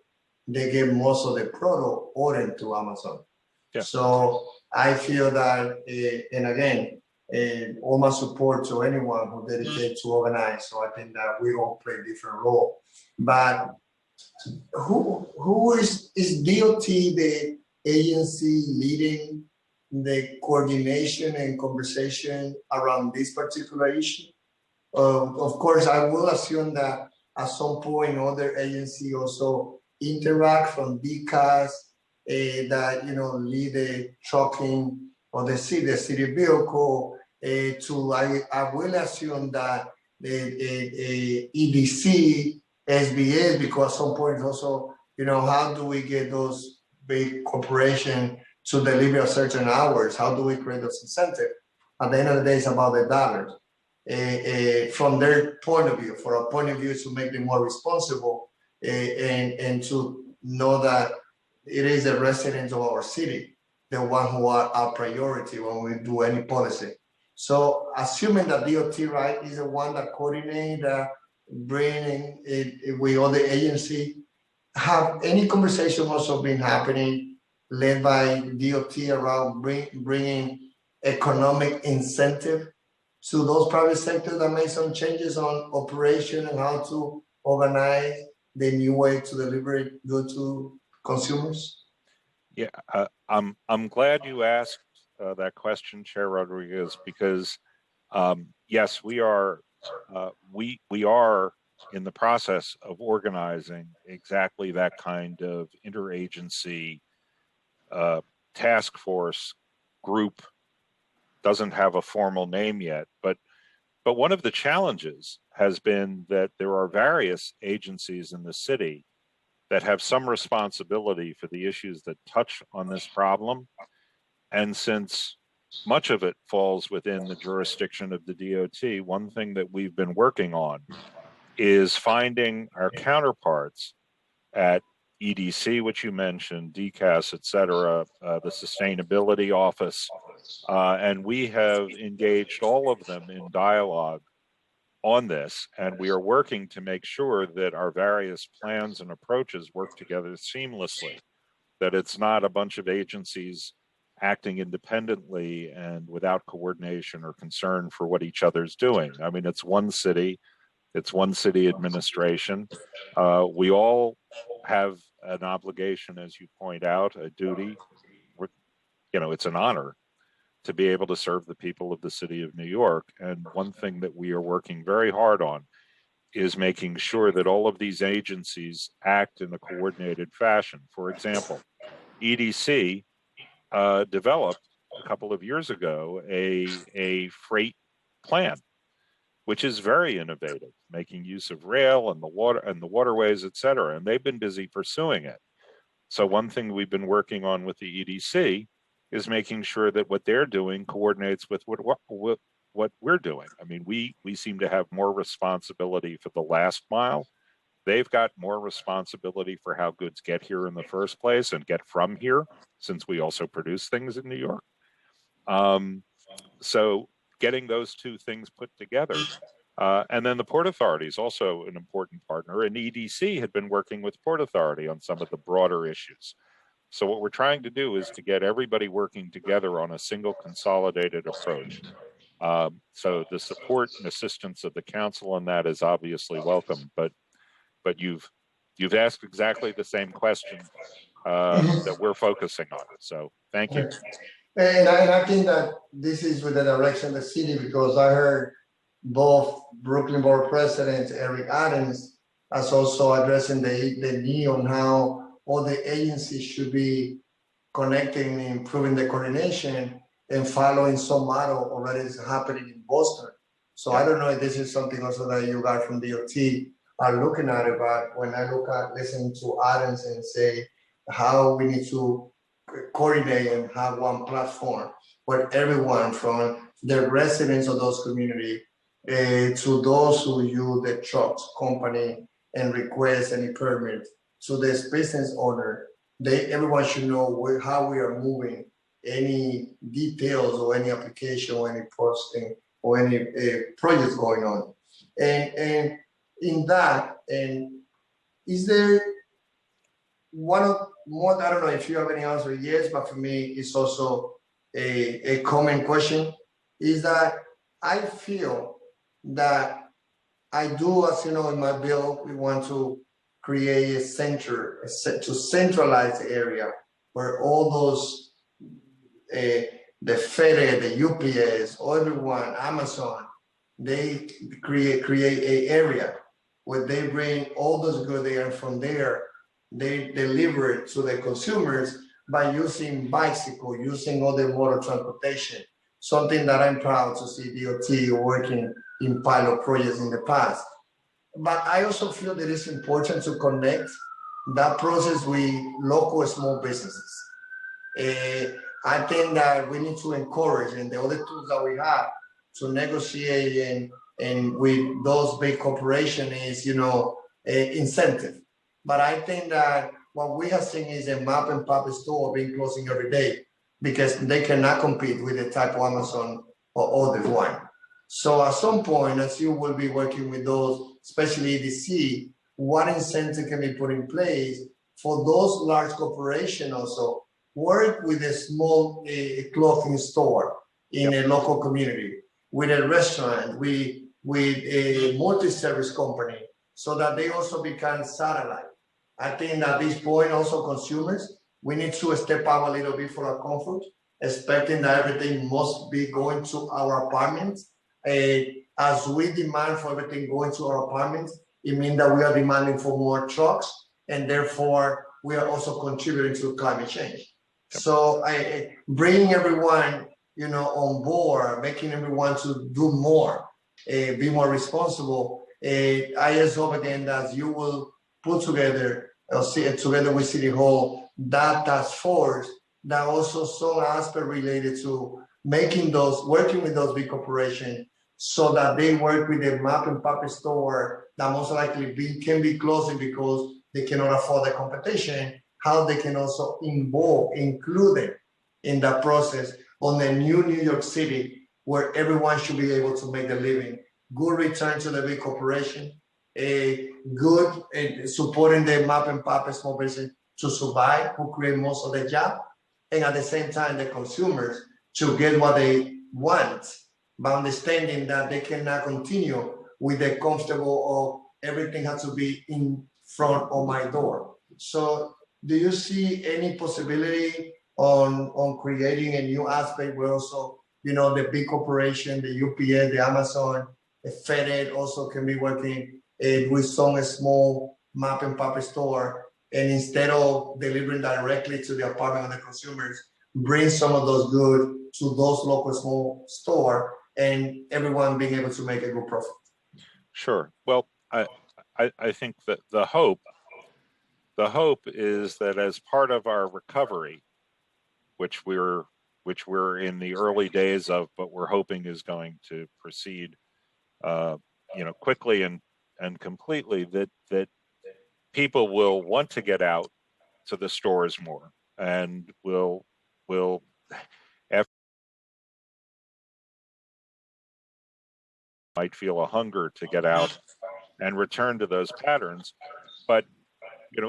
they give most of the product ordered to Amazon. Yeah. So I feel that, and again, all my support to anyone who dedicated to organize. So I think that we all play a different role. But who is DOT the agency leading the coordination and conversation around this particular issue? Of course, I will assume that at some point other agencies also interact from DCAS that lead the trucking or the city vehicle I will assume that the EDC, SBS, because at some point also, how do we get those big corporations to deliver at certain hours? How do we create those incentives? At the end of the day, it's about the dollars. From their point of view, for our point of view, to make them more responsible and to know that it is the residents of our city, the one who are our priority when we do any policy. So assuming that DOT, right, is the one that coordinates, bringing it with other agency, have any conversation also been happening led by DOT around bringing economic incentive to those private sectors that make some changes on operation and how to organize the new way to deliver it good to consumers? Yeah, I'm glad you asked that question, Chair Rodriguez, because yes, we are in the process of organizing exactly that kind of interagency task force group. Doesn't have a formal name yet, but one of the challenges has been that there are various agencies in the city that have some responsibility for the issues that touch on this problem. And since much of it falls within the jurisdiction of the DOT, one thing that we've been working on is finding our counterparts at EDC, which you mentioned, DCAS, et cetera, the Sustainability Office, and we have engaged all of them in dialogue on this, and we are working to make sure that our various plans and approaches work together seamlessly, that it's not a bunch of agencies acting independently and without coordination or concern for what each other's doing. I mean, it's one city administration. We all have an obligation, as you point out, a duty. It's an honor to be able to serve the people of the city of New York. And one thing that we are working very hard on is making sure that all of these agencies act in a coordinated fashion. For example, EDC developed a couple of years ago a freight plan, which is very innovative, making use of rail and the waterways, et cetera. And they've been busy pursuing it. So one thing we've been working on with the EDC is making sure that what they're doing coordinates with what we're doing. I mean, we seem to have more responsibility for the last mile. They've got more responsibility for how goods get here in the first place and get from here, since we also produce things in New York. So getting those two things put together. And then the Port Authority is also an important partner, and EDC had been working with Port Authority on some of the broader issues. So what we're trying to do is to get everybody working together on a single consolidated approach. So the support and assistance of the council on that is obviously welcome, but you've asked exactly the same question that we're focusing on. So thank you. And I think that this is with the direction of the city, because I heard both Brooklyn Borough President Eric Adams as also addressing the need on how all the agencies should be connecting and improving the coordination and following some model already is happening in Boston. So I don't know if this is something also that you got from DOT are looking at it. But when I look at listening to Adams and say how we need to coordinate and have one platform where everyone from the residents of those communities to those who use the trucks company and request any permit to this business owner, everyone should know how we are moving any details or any application or any posting or any projects going on. And in that, and is there one of more, I don't know if you have any answer, yes, but for me, it's also a common question, is that I feel that I do, as you know, in my bill, we want to create a center, to centralize the area where all those, the FedEx, the UPS, everyone, Amazon, they create a area where they bring all those goods there, and from there, they deliver it to the consumers by using bicycle, using other motor transportation, something that I'm proud to see DOT working in pilot projects in the past. But I also feel that it's important to connect that process with local small businesses. I think that we need to encourage, and the other tools that we have to negotiate and with those big corporations is, incentive. But I think that what we have seen is a mom and pop store being closing every day because they cannot compete with the type of Amazon or other one. So at some point, as you will be working with those, especially EDC, what incentive can be put in place for those large corporations also work with a small clothing store in a local community, with a restaurant, with a multi-service company, so that they also become satellite. I think at this point also consumers, we need to step up a little bit for our comfort, expecting that everything must be going to our apartments. As we demand for everything going to our apartments, it means that we are demanding for more trucks, and therefore we are also contributing to climate change. So bringing everyone, on board, making everyone to do more, be more responsible. I just hope again that you will put together, together with City Hall, that task force that also some aspect related to working with those big corporations so that they work with the mom and pop store that most likely can be closing because they cannot afford the competition, how they can also include it in that process on the new New York City where everyone should be able to make a living. Good return to the big corporation, a good supporting the mom and pop small business to survive, who create most of the job, and at the same time the consumers to get what they want, by understanding that they cannot continue with the comfortable of everything has to be in front of my door. So do you see any possibility on creating a new aspect where also, the big corporation, the UPS, the Amazon, the FedEx also can be working with some small mom and pop store, and instead of delivering directly to the apartment of the consumers, bring some of those goods to those local small store, and everyone being able to make a good profit. Sure. Well, I think that the hope is that as part of our recovery, which we're in the early days of, but we're hoping is going to proceed, quickly and completely, that people will want to get out to the stores more, and will might feel a hunger to get out and return to those patterns. But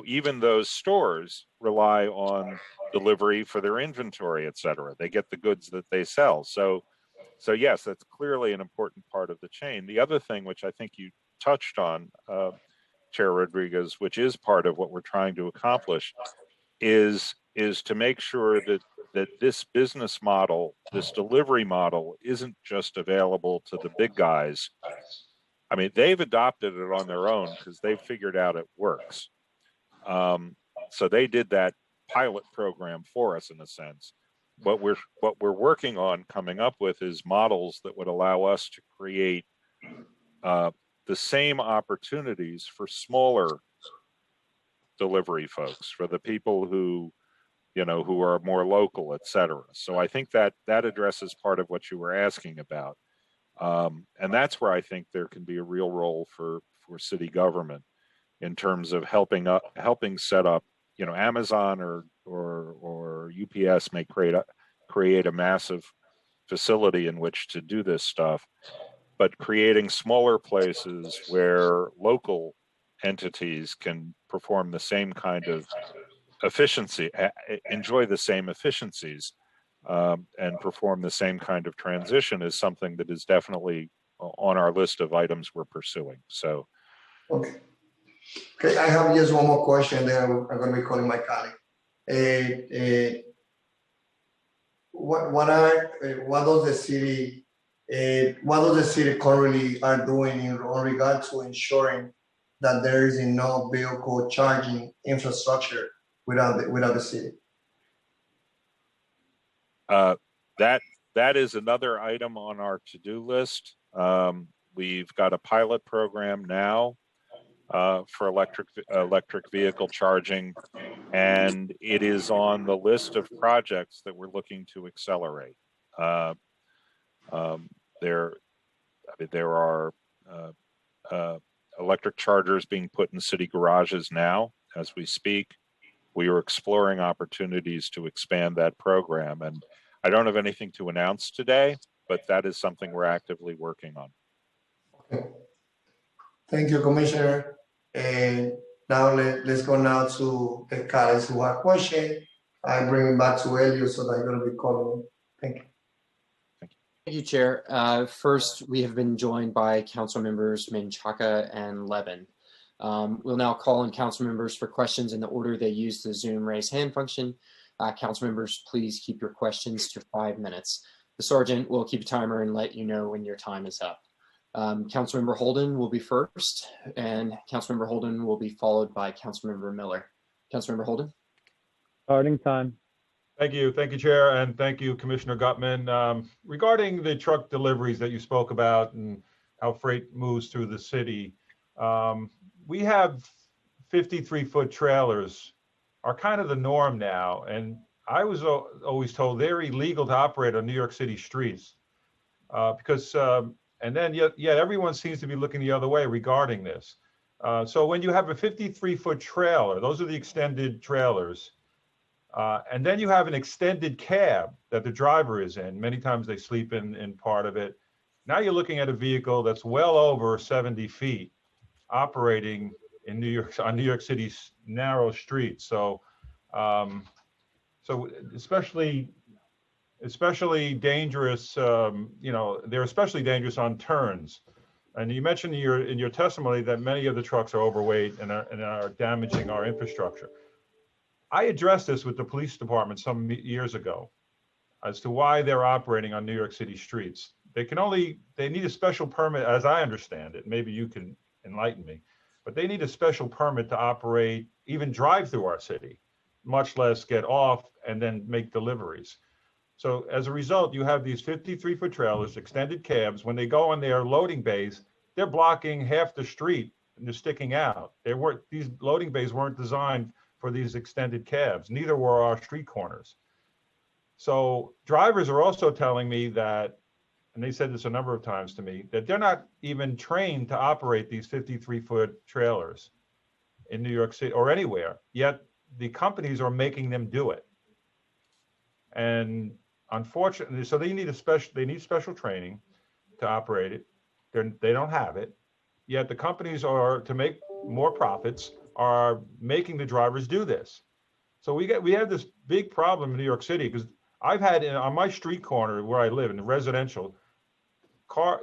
even those stores rely on delivery for their inventory, et cetera. They get the goods that they sell. So yes, that's clearly an important part of the chain. The other thing, which I think you touched on, Chair Rodriguez, which is part of what we're trying to accomplish, is to make sure that this business model, this delivery model, isn't just available to the big guys. I mean, they've adopted it on their own because they've figured out it works. So they did that pilot program for us in a sense. What we're working on coming up with is models that would allow us to create the same opportunities for smaller delivery folks, for the people who, you know, who are more local, et cetera. So I think that that addresses part of what you were asking about. And that's where I think there can be a real role for city government in terms of helping set up, you know, Amazon or UPS may create a massive facility in which to do this stuff, but creating smaller places where local entities can perform the same kind of efficiency, enjoy the same efficiencies, and perform the same kind of transition is something that is definitely on our list of items we're pursuing. So, Okay. Okay, I have just one more question. Then I'm going to be calling my colleague. What does the city currently are doing in regard to ensuring that there is enough vehicle charging infrastructure without the city? That is another item on our to-do list. We've got a pilot program now for electric vehicle charging, and it is on the list of projects that we're looking to accelerate. There are electric chargers being put in city garages now as we speak. We are exploring opportunities to expand that program, and I don't have anything to announce today, but that is something we're actively working on. Okay. Thank you, Commissioner. And now let's go now to the colleagues who have questions. I bring it back to Elio, so that I'm going to be calling him. Thank you. Thank you, Chair. First, we have been joined by Council members Menchaca and Levin. We'll now call on Council members for questions in the order they use the Zoom raise hand function. Council members, please keep your questions to 5 minutes. The Sergeant will keep a timer and let you know when your time is up. Councilmember Holden will be first, and Councilmember Holden will be followed by Councilmember Miller. Councilmember Holden. Starting time. Thank you, Chair, and thank you, Commissioner Gutman. Regarding the truck deliveries that you spoke about and how freight moves through the city, we have 53-foot trailers are kind of the norm now, and I was always told they're illegal to operate on New York City streets because, and then yet everyone seems to be looking the other way regarding this. So when you have a 53-foot trailer, those are the extended trailers, and then you have an extended cab that the driver is in. Many times they sleep in part of it. Now you're looking at a vehicle that's well over 70 feet operating in New York, on New York City's narrow streets. So, so especially dangerous, you know, they're especially dangerous on turns. And you mentioned in your testimony that many of the trucks are overweight and are damaging our infrastructure. I addressed this with the police department some years ago as to why they're operating on New York City streets. They need a special permit, as I understand it. Maybe you can enlighten me, but they need a special permit to operate, even drive through our city, much less get off and then make deliveries. So as a result, you have these 53-foot trailers, extended cabs. When they go in their loading bays, they're blocking half the street and they're sticking out. These loading bays weren't designed for these extended cabs. Neither were our street corners. So drivers are also telling me that, and they said this a number of times to me, that they're not even trained to operate these 53-foot trailers in New York City or anywhere, yet the companies are making them do it. And unfortunately, so they need special training to operate it. They don't have it, yet the companies are, to make more profits, are making the drivers do this. So we have this big problem in New York City, because I've had on my street corner where I live in the residential,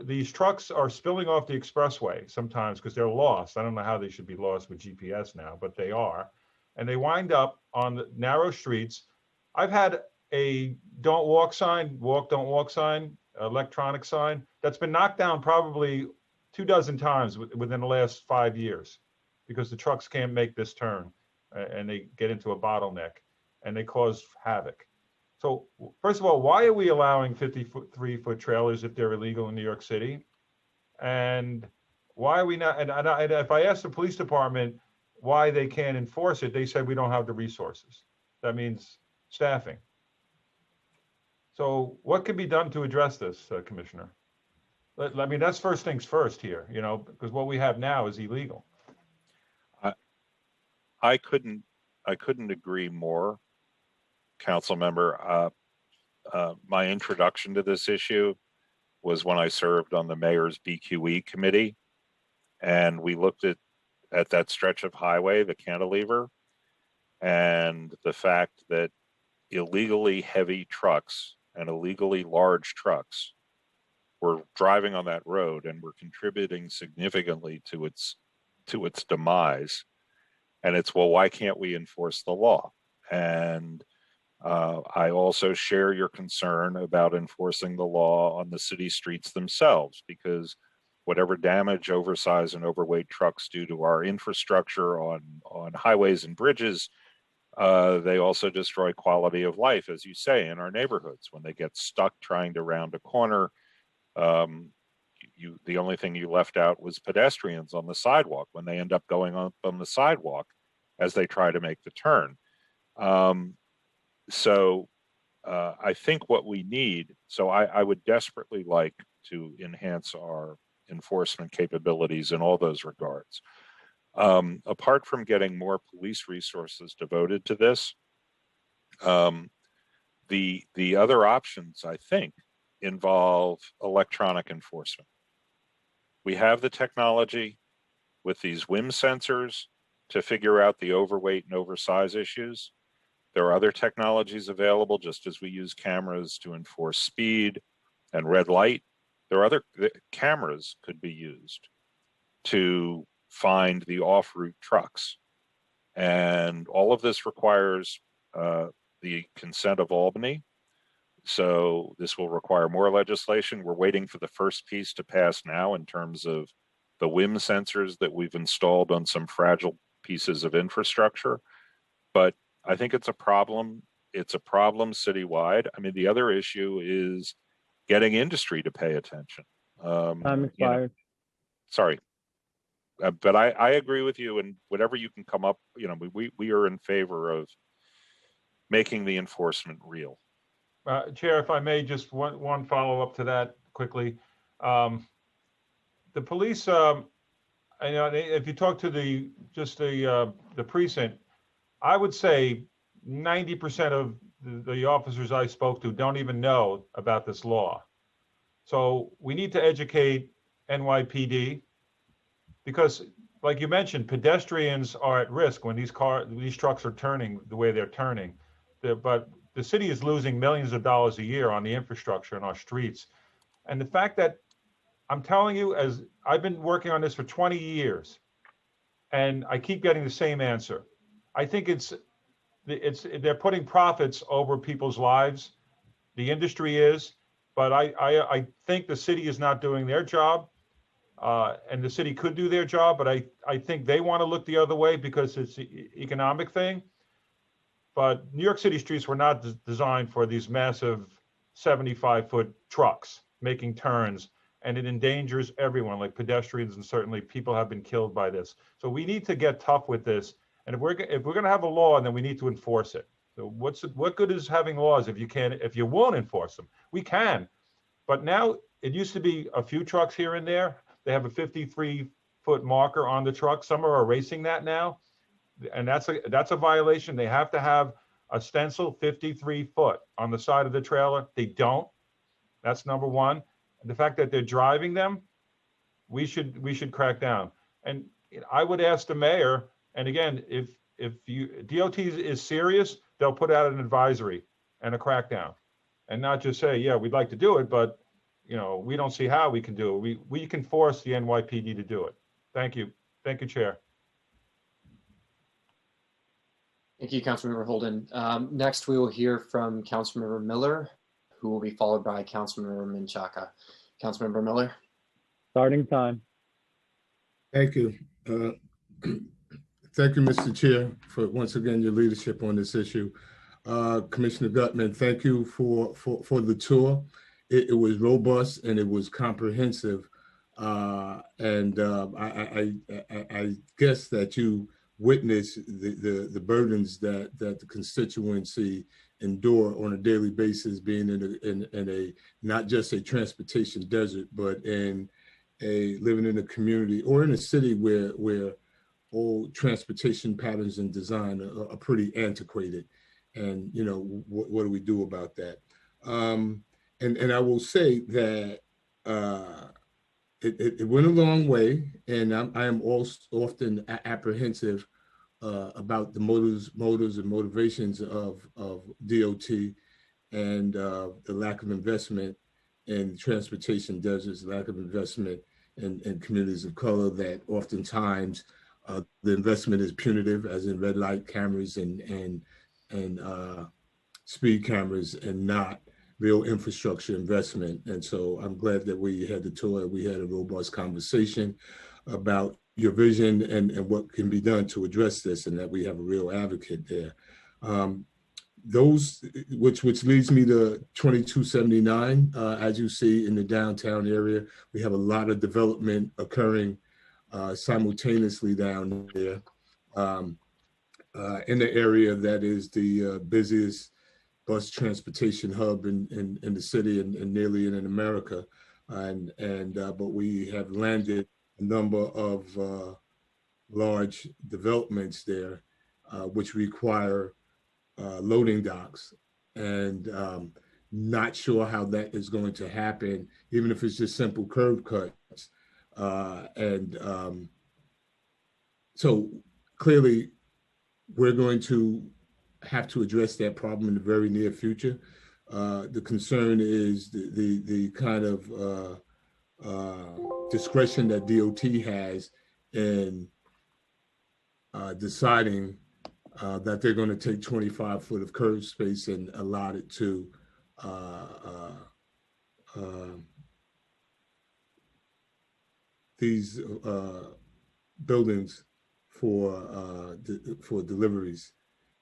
these trucks are spilling off the expressway sometimes because they're lost. I don't know how they should be lost with GPS now, but they are. And they wind up on the narrow streets. I've had a don't walk sign, don't walk sign, electronic sign that's been knocked down probably 24 times within the last 5 years because the trucks can't make this turn and they get into a bottleneck and they cause havoc. So first of all, why are we allowing 53-foot trailers if they're illegal in New York City? And Why are we not, and if I ask the police department why they can't enforce it, they said we don't have the resources. That means staffing. So what can be done to address this, Commissioner? I mean, that's first things first here, you know, because what we have now is illegal. I couldn't agree more, council member. My introduction to this issue was when I served on the mayor's BQE committee, and we looked at that stretch of highway, the cantilever, and the fact that illegally heavy trucks and illegally large trucks were driving on that road and were contributing significantly to its demise. And it's, well, why can't we enforce the law? And I also share your concern about enforcing the law on the city streets themselves, because whatever damage oversized and overweight trucks do to our infrastructure on highways and bridges, they also destroy quality of life, as you say, in our neighborhoods. When they get stuck trying to round a corner, the only thing you left out was pedestrians on the sidewalk when they end up going on the sidewalk as they try to make the turn. So I think what we need, so I would desperately like to enhance our enforcement capabilities in all those regards. Apart from getting more police resources devoted to this, the other options, I think, involve electronic enforcement. We have the technology with these WIM sensors to figure out the overweight and oversize issues. There are other technologies available, just as we use cameras to enforce speed and red light. There are other cameras could be used to find the off-route trucks. And all of this requires the consent of Albany. So this will require more legislation. We're waiting for the first piece to pass now in terms of the WIM sensors that we've installed on some fragile pieces of infrastructure. But I think it's a problem. It's a problem citywide. I mean, the other issue is getting industry to pay attention. Time expired. Sorry. But I agree with you, and whatever you can come up, you know, we are in favor of making the enforcement real. Chair, if I may, just one follow up to that quickly. The police, I know if you talk to the precinct, I would say 90% of the officers I spoke to don't even know about this law. So we need to educate NYPD, because like you mentioned, pedestrians are at risk when these trucks are turning the way they're turning. But the city is losing millions of dollars a year on the infrastructure in our streets. And the fact that, I'm telling you, as I've been working on this for 20 years, and I keep getting the same answer. I think they're putting profits over people's lives. The industry is, but I think the city is not doing their job, and the city could do their job, but I think they want to look the other way because it's an economic thing. But New York City streets were not designed for these massive 75-foot trucks making turns, and it endangers everyone, like pedestrians, and certainly people have been killed by this. So we need to get tough with this. And if we're going to have a law, then we need to enforce it. So what good is having laws if you won't enforce them? We can, but now it used to be a few trucks here and there. They have a 53-foot marker on the truck. Some are erasing that now, and that's a violation. They have to have a stencil 53 foot on the side of the trailer. They don't. That's number one. And the fact that they're driving them, we should crack down. And I would ask the mayor. And again, if DOT is serious, they'll put out an advisory and a crackdown, and not just say, yeah, we'd like to do it, but you know, we don't see how we can do it. We can force the NYPD to do it. Thank you. Thank you, Chair. Thank you, Councilmember Holden. Next, we will hear from Councilmember Miller, who will be followed by Councilmember Menchaca. Councilmember Miller. Starting time. Thank you. Thank you, Mr. Chair, for once again your leadership on this issue. Commissioner Gutman, thank you for the tour. It was robust and it was comprehensive. I guess that you witness the burdens that the constituency endure on a daily basis, being in a not just a transportation desert, but in living in a community or in a city where all transportation patterns and design are pretty antiquated. And what do we do about that? And I will say that it went a long way, and I am also often apprehensive about the motives and motivations of DOT and the lack of investment in transportation deserts, lack of investment in communities of color, that oftentimes the investment is punitive, as in red light cameras and speed cameras, and not real infrastructure investment. And so I'm glad that we had the tour. We had a robust conversation about your vision and what can be done to address this, and that we have a real advocate there. Which leads me to 2279. As you see in the downtown area, we have a lot of development occurring simultaneously down there in the area that is the busiest bus transportation hub in the city and nearly in America. But we have landed a number of large developments there, which require loading docks, and not sure how that is going to happen, even if it's just simple curb cuts. So clearly we're going to have to address that problem in the very near future. The concern is the kind of discretion that DOT has in deciding that they're going to take 25 foot of curb space and allot it to these buildings for deliveries,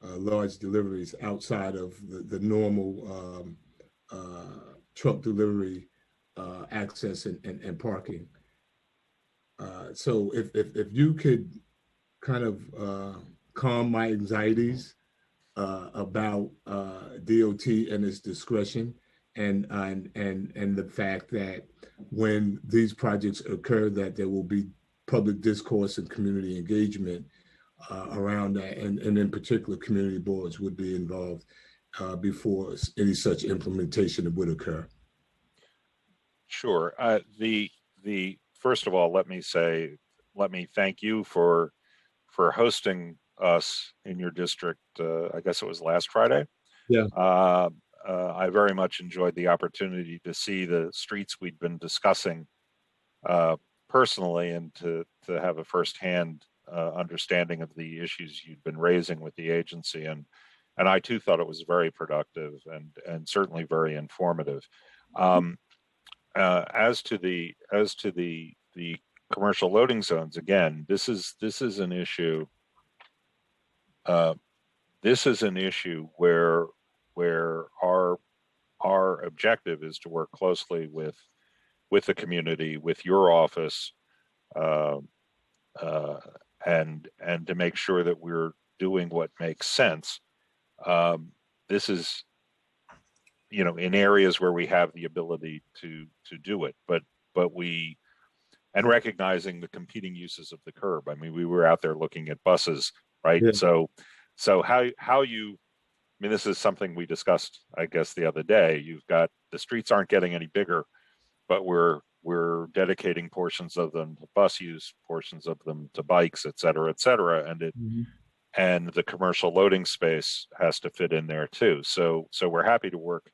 large deliveries outside of the normal truck delivery access and parking. So if you could kind of calm my anxieties about DOT and its discretion, and the fact that when these projects occur, that there will be public discourse and community engagement around that, and in particular community boards would be involved before any such implementation would occur. Sure. First of all, let me thank you for hosting us in your district. I guess it was last Friday. Yeah. I very much enjoyed the opportunity to see the streets we'd been discussing personally, and to have a firsthand understanding of the issues you'd been raising with the agency. And I too thought it was very productive and certainly very informative. As to the commercial loading zones, again, this is an issue. This is an issue where our objective is to work closely with the community, with your office, and to make sure that we're doing what makes sense. This is, in areas where we have the ability to do it, but we, and recognizing the competing uses of the curb. I mean, we were out there looking at buses, right? Yeah. So how you, I mean, this is something we discussed, I guess, the other day. You've got, the streets aren't getting any bigger, but we're dedicating portions of them to bus use, portions of them to bikes, et cetera, and the commercial loading space has to fit in there too. So we're happy to work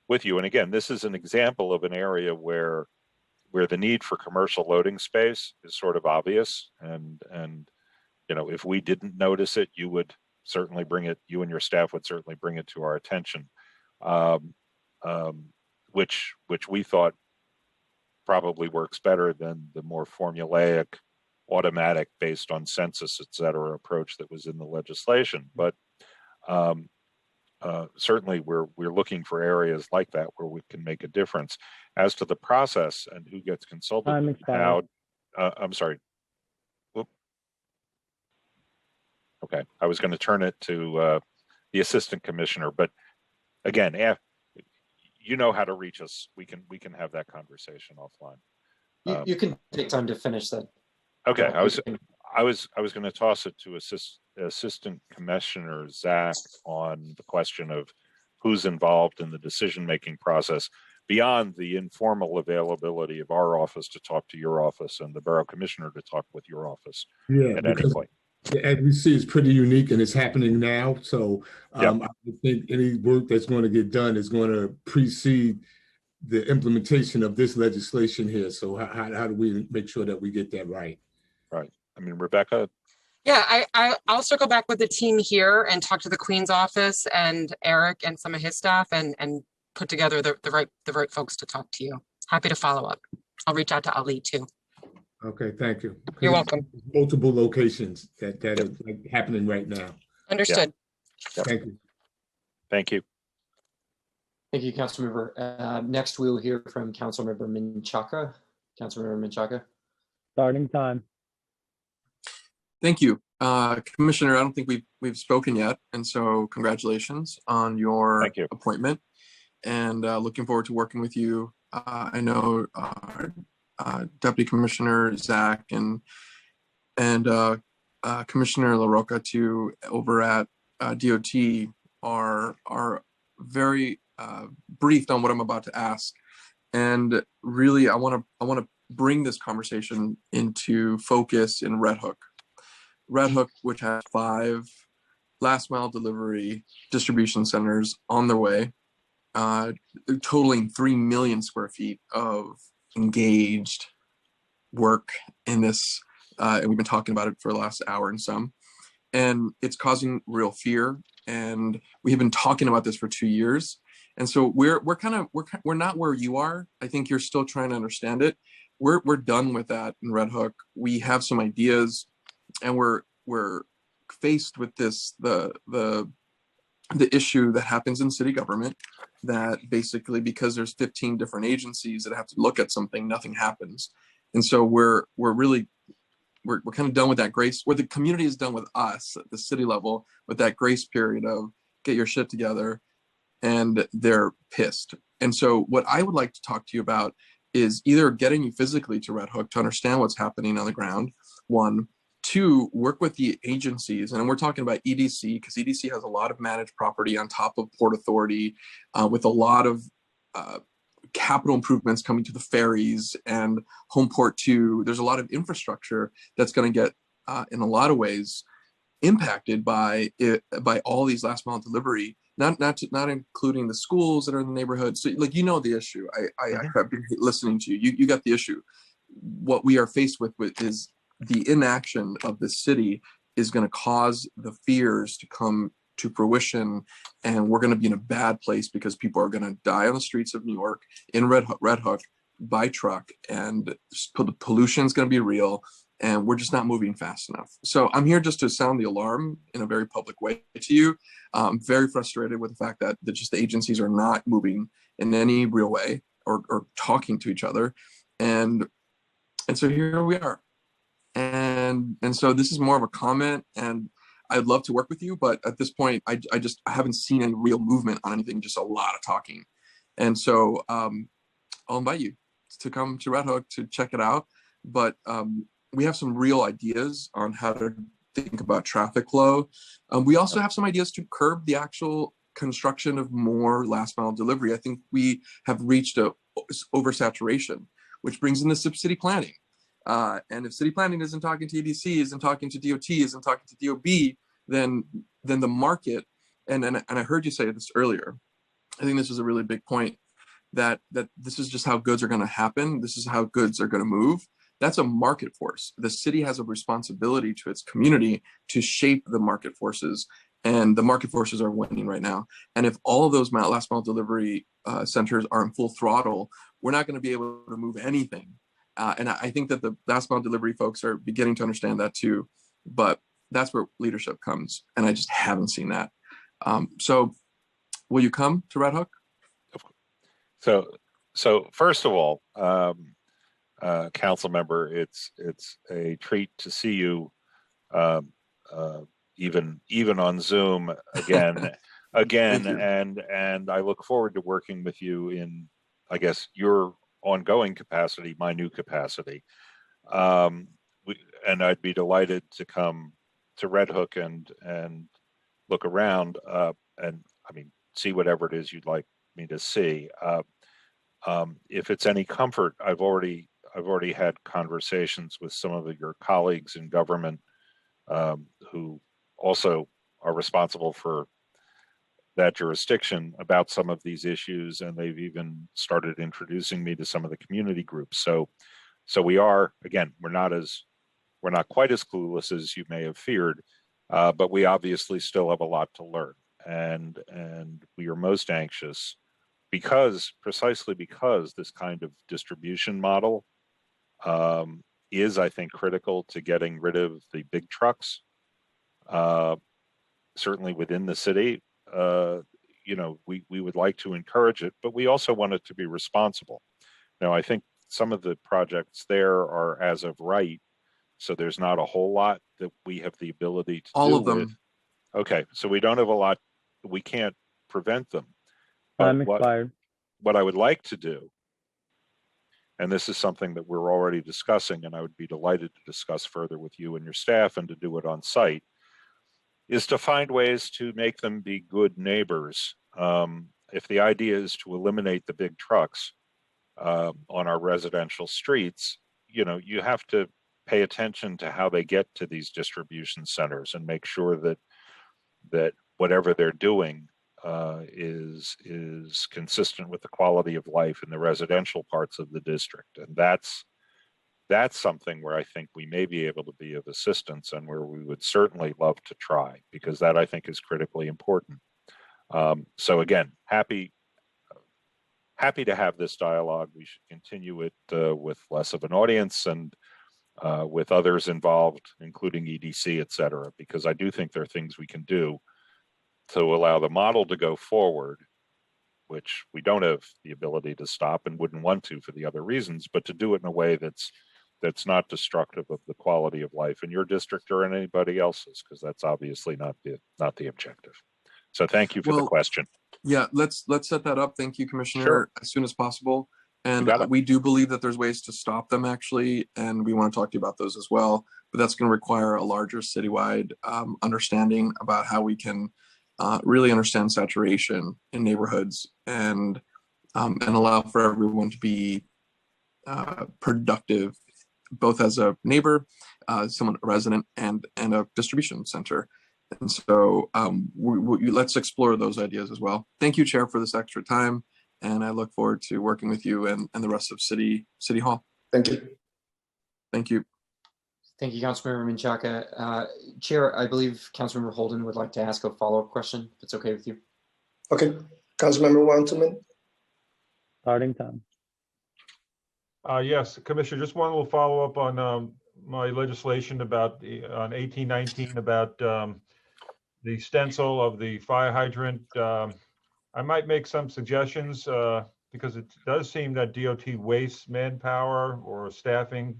with you. And again, this is an example of an area where the need for commercial loading space is sort of obvious, and if we didn't notice it, you would certainly bring it, you and your staff would certainly bring it to our attention, which we thought probably works better than the more formulaic, automatic, based on census, et cetera, approach that was in the legislation. But certainly we're looking for areas like that where we can make a difference. As to the process and who gets consulted, Time and expired. how, I'm sorry. Whoop. Okay, I was going to turn it to the assistant commissioner, but again, you know how to reach us. We can have that conversation offline. You can take time to finish that. Okay, I was going to toss it to Assistant Commissioner Zach on the question of who's involved in the decision-making process beyond the informal availability of our office to talk to your office and the Borough Commissioner to talk with your office at any point. As we see, it's pretty unique and it's happening now. So I think any work that's going to get done is going to precede the implementation of this legislation here. So how do we make sure that we get that right? Right. I mean, Rebecca. Yeah, I'll circle back with the team here and talk to the Queen's office and Eric and some of his staff and put together the right folks to talk to you. Happy to follow up. I'll reach out to Ali too. Okay, thank you. You're welcome. Multiple locations that are like happening right now. Understood. Yeah. Thank you. Thank you. Thank you, Councilmember. Next, we'll hear from Councilmember Menchaca. Councilmember Menchaca. Starting time. Thank you. Commissioner, I don't think we've spoken yet. And so congratulations on your appointment and looking forward to working with you. I know Deputy Commissioner Zach and Commissioner LaRocca too over at DOT are very briefed on what I'm about to ask. And really, I want to bring this conversation into focus in Red Hook. Red Hook, which has 5 last mile delivery distribution centers on their way, totaling 3 million square feet of engaged work in this. And we've been talking about it for the last hour and some, and it's causing real fear. And we have been talking about this for 2 years. And so we're not where you are. I think you're still trying to understand it. We're done with that in Red Hook. We have some ideas, and we're faced with this the issue that happens in city government, that basically because there's 15 different agencies that have to look at something, nothing happens. And so we're kind of done with that grace, where the community is done with us at the city level with that grace period of get your shit together, and they're pissed. And so what I would like to talk to you about is either getting you physically to Red Hook to understand what's happening on the ground, 1. 2, work with the agencies, and we're talking about EDC because EDC has a lot of managed property on top of Port Authority, with a lot of capital improvements coming to the ferries and Homeport 2. There's a lot of infrastructure that's going to get, in a lot of ways, impacted by all these last mile delivery. Not including the schools that are in the neighborhood. So, like, you know the issue. I have been listening to you. You got the issue. What we are faced with is the inaction of the city is going to cause the fears to come to fruition, and we're going to be in a bad place because people are going to die on the streets of New York in Red Hook by truck, and the pollution is going to be real, and we're just not moving fast enough. So I'm here just to sound the alarm in a very public way to you. I'm very frustrated with the fact that just the agencies are not moving in any real way or talking to each other, and so here we are. And so this is more of a comment, and I'd love to work with you, but at this point, I haven't seen any real movement on anything, just a lot of talking. And so I'll invite you to come to Red Hook to check it out. But we have some real ideas on how to think about traffic flow. We also have some ideas to curb the actual construction of more last mile delivery. I think we have reached a oversaturation, which brings in the city planning. And if city planning isn't talking to EDC, isn't talking to DOT, isn't talking to DOB, then the market, and I heard you say this earlier, I think this is a really big point, that this is just how goods are going to happen. This is how goods are going to move. That's a market force. The city has a responsibility to its community to shape the market forces, and the market forces are winning right now. And if all of those last mile delivery centers are in full throttle, we're not going to be able to move anything. And I think that the last mile delivery folks are beginning to understand that too, but that's where leadership comes. And I just haven't seen that. So will you come to Red Hook? So first of all, council member, it's a treat to see you, even on Zoom again, and I look forward to working with you in, I guess, your ongoing capacity, my new capacity. And I'd be delighted to come to Red Hook and look around, and I mean, see whatever it is you'd like me to see. If it's any comfort, I've already had conversations with some of your colleagues in government, who also are responsible for that jurisdiction about some of these issues, and they've even started introducing me to some of the community groups. So we are, again, we're not quite as clueless as you may have feared, but we obviously still have a lot to learn, and we are most anxious precisely because this kind of distribution model is, I think, critical to getting rid of the big trucks, certainly within the city. We would like to encourage it, but we also want it to be responsible. Now, I think some of the projects there are as of right, so there's not a whole lot that we have the ability to all do of them. with. Okay, so we don't have a lot, we can't prevent them. Time expired. What I would like to do, and this is something that we're already discussing, and I would be delighted to discuss further with you and your staff and to do it on site, is to find ways to make them be good neighbors. If the idea is to eliminate the big trucks on our residential streets, you have to pay attention to how they get to these distribution centers and make sure that whatever they're doing is consistent with the quality of life in the residential parts of the district. And that's something where I think we may be able to be of assistance, and where we would certainly love to try, because that, I think, is critically important. So again, happy to have this dialogue. We should continue it with less of an audience and with others involved, including EDC, et cetera, because I do think there are things we can do to allow the model to go forward, which we don't have the ability to stop and wouldn't want to for the other reasons, but to do it in a way that's not destructive of the quality of life in your district or in anybody else's, because that's obviously not the objective. So thank you for the question. Yeah, let's set that up. Thank you, Commissioner, Sure. as soon as possible. And got it. we do believe that there's ways to stop them, actually, and we want to talk to you about those as well. But that's going to require a larger citywide understanding about how we can really understand saturation in neighborhoods and allow for everyone to be productive, both as a neighbor, a resident, and a distribution center. And so let's explore those ideas as well. Thank you, Chair, for this extra time. And I look forward to working with you and the rest of City Hall. Thank you. Thank you. Thank you, Councilmember Menchaca. Chair, I believe Councilmember Holden would like to ask a follow-up question, if it's okay with you. Okay, Councilmember Wanselman. Starting time. Yes, Commissioner, just one little follow-up on my legislation about on 1819 about the stencil of the fire hydrant. I might make some suggestions because it does seem that DOT wastes manpower or staffing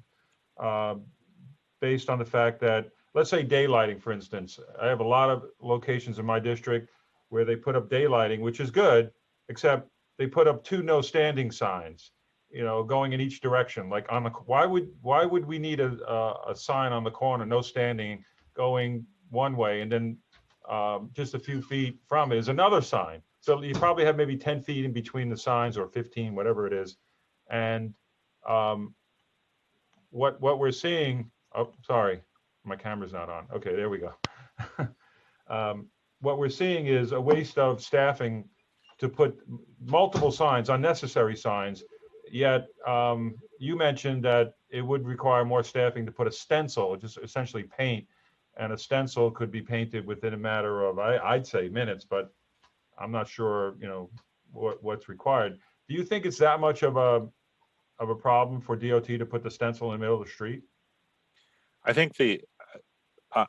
based on the fact that, let's say daylighting, for instance. I have a lot of locations in my district where they put up daylighting, which is good, except they put up 2 no standing signs, going in each direction. Like why would we need a sign on the corner, no standing, going one way, and then just a few feet from it is another sign. So you probably have maybe 10 feet in between the signs, or 15, whatever it is. And what we're seeing, oh, sorry, my camera's not on. Okay, there we go. What we're seeing is a waste of staffing to put multiple signs, unnecessary signs. Yet you mentioned that it would require more staffing to put a stencil, just essentially paint. And a stencil could be painted within a matter of, I'd say, minutes, but I'm not sure, what's required. Do you think it's that much of a problem for DOT to put the stencil in the middle of the street? I think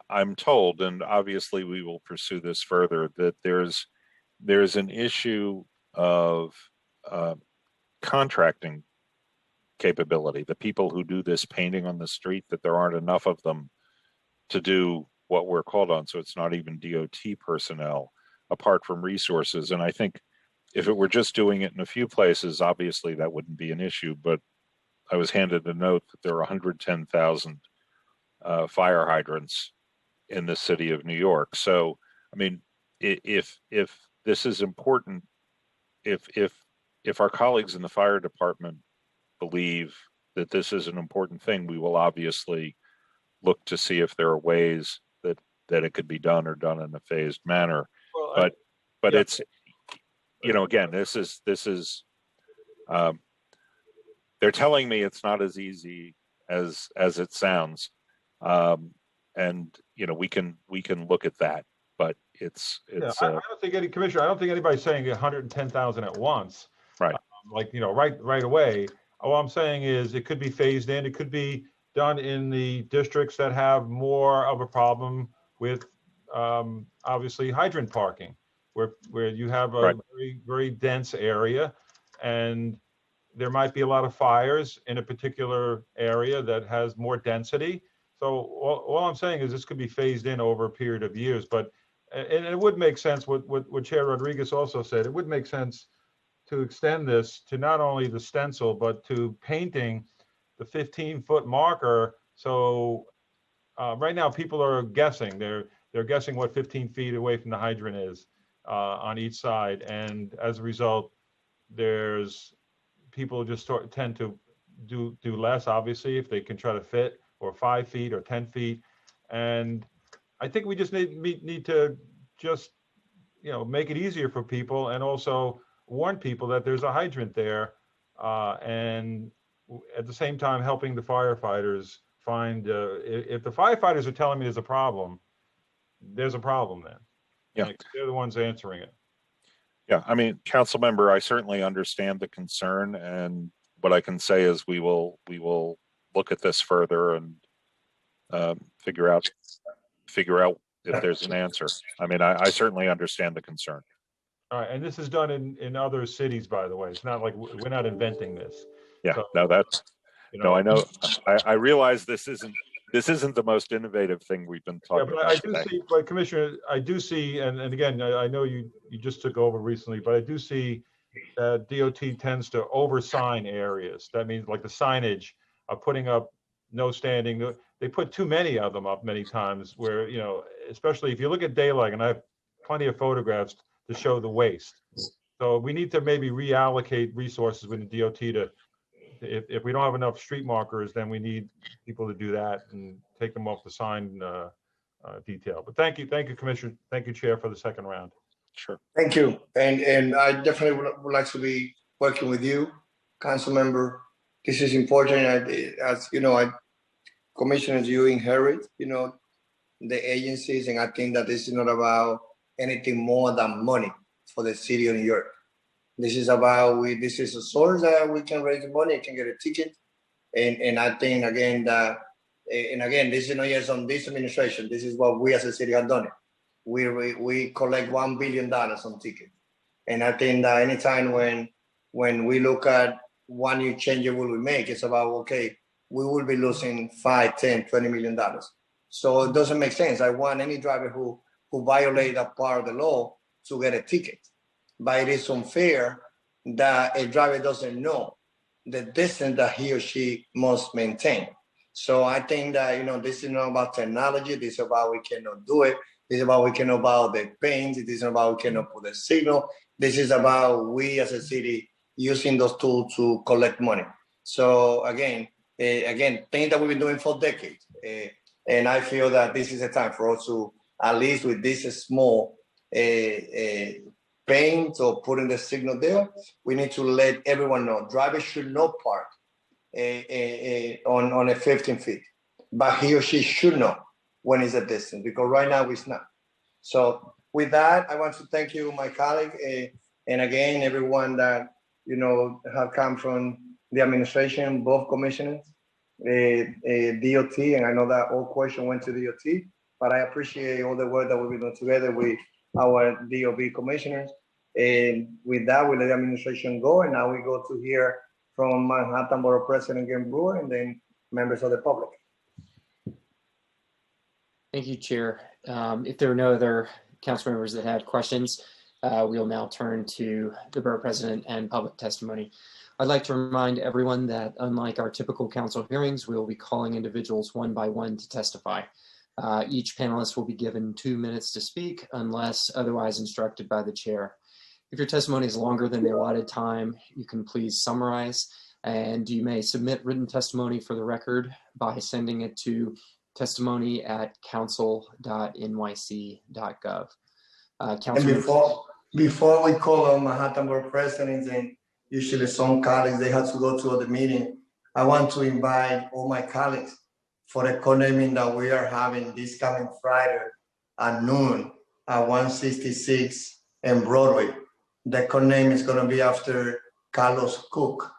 I'm told, and obviously we will pursue this further, that there's there's an issue of contracting capability. The people who do this painting on the street, that there aren't enough of them to do what we're called on. So it's not even DOT personnel apart from resources. And I think if it were just doing it in a few places, obviously that wouldn't be an issue. But I was handed a note that there are 110,000 fire hydrants in the city of New York. So, I mean, if this is important, if our colleagues in the fire department believe that this is an important thing, we will obviously look to see if there are ways that it could be done or done in a phased manner. Well, but yeah. it's, you know, again, this is they're telling me it's not as easy as it sounds. And you know, we can look at that, but it's yeah, I don't think any commissioner, I don't think anybody's saying 110,000 at once. Right. Like, you know, right away. All I'm saying is it could be phased in. It could be done in the districts that have more of a problem with obviously hydrant parking, where you have a Right. very, very dense area, and there might be a lot of fires in a particular area that has more density. So all I'm saying is this could be phased in over a period of years, but and it would make sense what Chair Rodriguez also said. It would make sense to extend this to not only the stencil, but to painting the 15-foot marker. So right now people are guessing. They're guessing what 15 feet away from the hydrant is on each side. And as a result, there's people just tend to do less, obviously, if they can try to fit, or 5 feet or 10 feet. And I think we just need to just, you know, make it easier for people, and also warn people that there's a hydrant there, and at the same time helping the firefighters find, if the firefighters are telling me there's a problem then. Yeah. Like, they're the ones answering it. Yeah, I mean, council member, I certainly understand the concern, and what I can say is we will look at this further and figure out if there's an answer. I mean, I certainly understand the concern. All right, and this is done in other cities, by the way. It's not like we're not inventing this. Yeah, So, no, that's, you no, I know, I realize this isn't the most innovative thing we've been Yeah, talking but I about do today. see, but Commissioner, I do see, and again, I know you just took over recently, but I do see DOT tends to oversign areas. That means like the signage of putting up no standing. They put too many of them up many times where, you know, especially if you look at daylight, and I have plenty of photographs to show the waste. So we need to maybe reallocate resources within DOT to, if we don't have enough street markers, then we need people to do that and take them off the sign detail. But thank you, Commissioner. Thank you, Chair, for the second round. Sure. Thank you. And I definitely would like to be working with you, council member. This is important. As you know, commissioners, you inherit, you know, the agencies, and I think that this is not about anything more than money for the city of New York. This is about, this is a source that we can raise money, can get a ticket. And I think again that, and again, this is not just on this administration, this is what we as a city have done it. We collect $1 billion on tickets. And I think that anytime when we look at what new change will we make, it's about, okay, we will be losing $5, $10, $20 million. So it doesn't make sense. I want any driver who violate that part of the law to get a ticket. But it is unfair that a driver doesn't know the distance that he or she must maintain. So I think that, you know, this is not about technology. This is about we cannot do it. This is about we cannot about the paint. This is about we cannot put the signal. This is about we as a city using those tools to collect money. So again, things that we've been doing for decades. And I feel that this is a time for us to, at least with this small paint or putting the signal there, we need to let everyone know drivers should not park on a 15 feet, but he or she should know when is the distance, because right now it's not. So with that, I want to thank you, my colleague, and again, everyone that, you know, have come from the administration, both commissioners, DOT, and I know that all question went to DOT, but I appreciate all the work that we've been doing together with our DOB commissioners. And with that, we let the administration go, and now we go to hear from Manhattan Borough President Glenn Brewer and then members of the public. Thank you, Chair. If there are no other council members that had questions, we'll now turn to the Borough President and public testimony. I'd like to remind everyone that unlike our typical council hearings, we will be calling individuals one by one to testify. Each panelist will be given 2 minutes to speak unless otherwise instructed by the chair. If your testimony is longer than the allotted time, you can please summarize, and you may submit written testimony for the record by sending it to testimony@council.nyc.gov. And before we call on Manhattan Borough Presidents, and usually some colleagues, they have to go to other meeting, I want to invite all my colleagues for the co-naming that we are having this coming Friday at noon at 166 and Broadway. The co-name is going to be after Carlos Cook,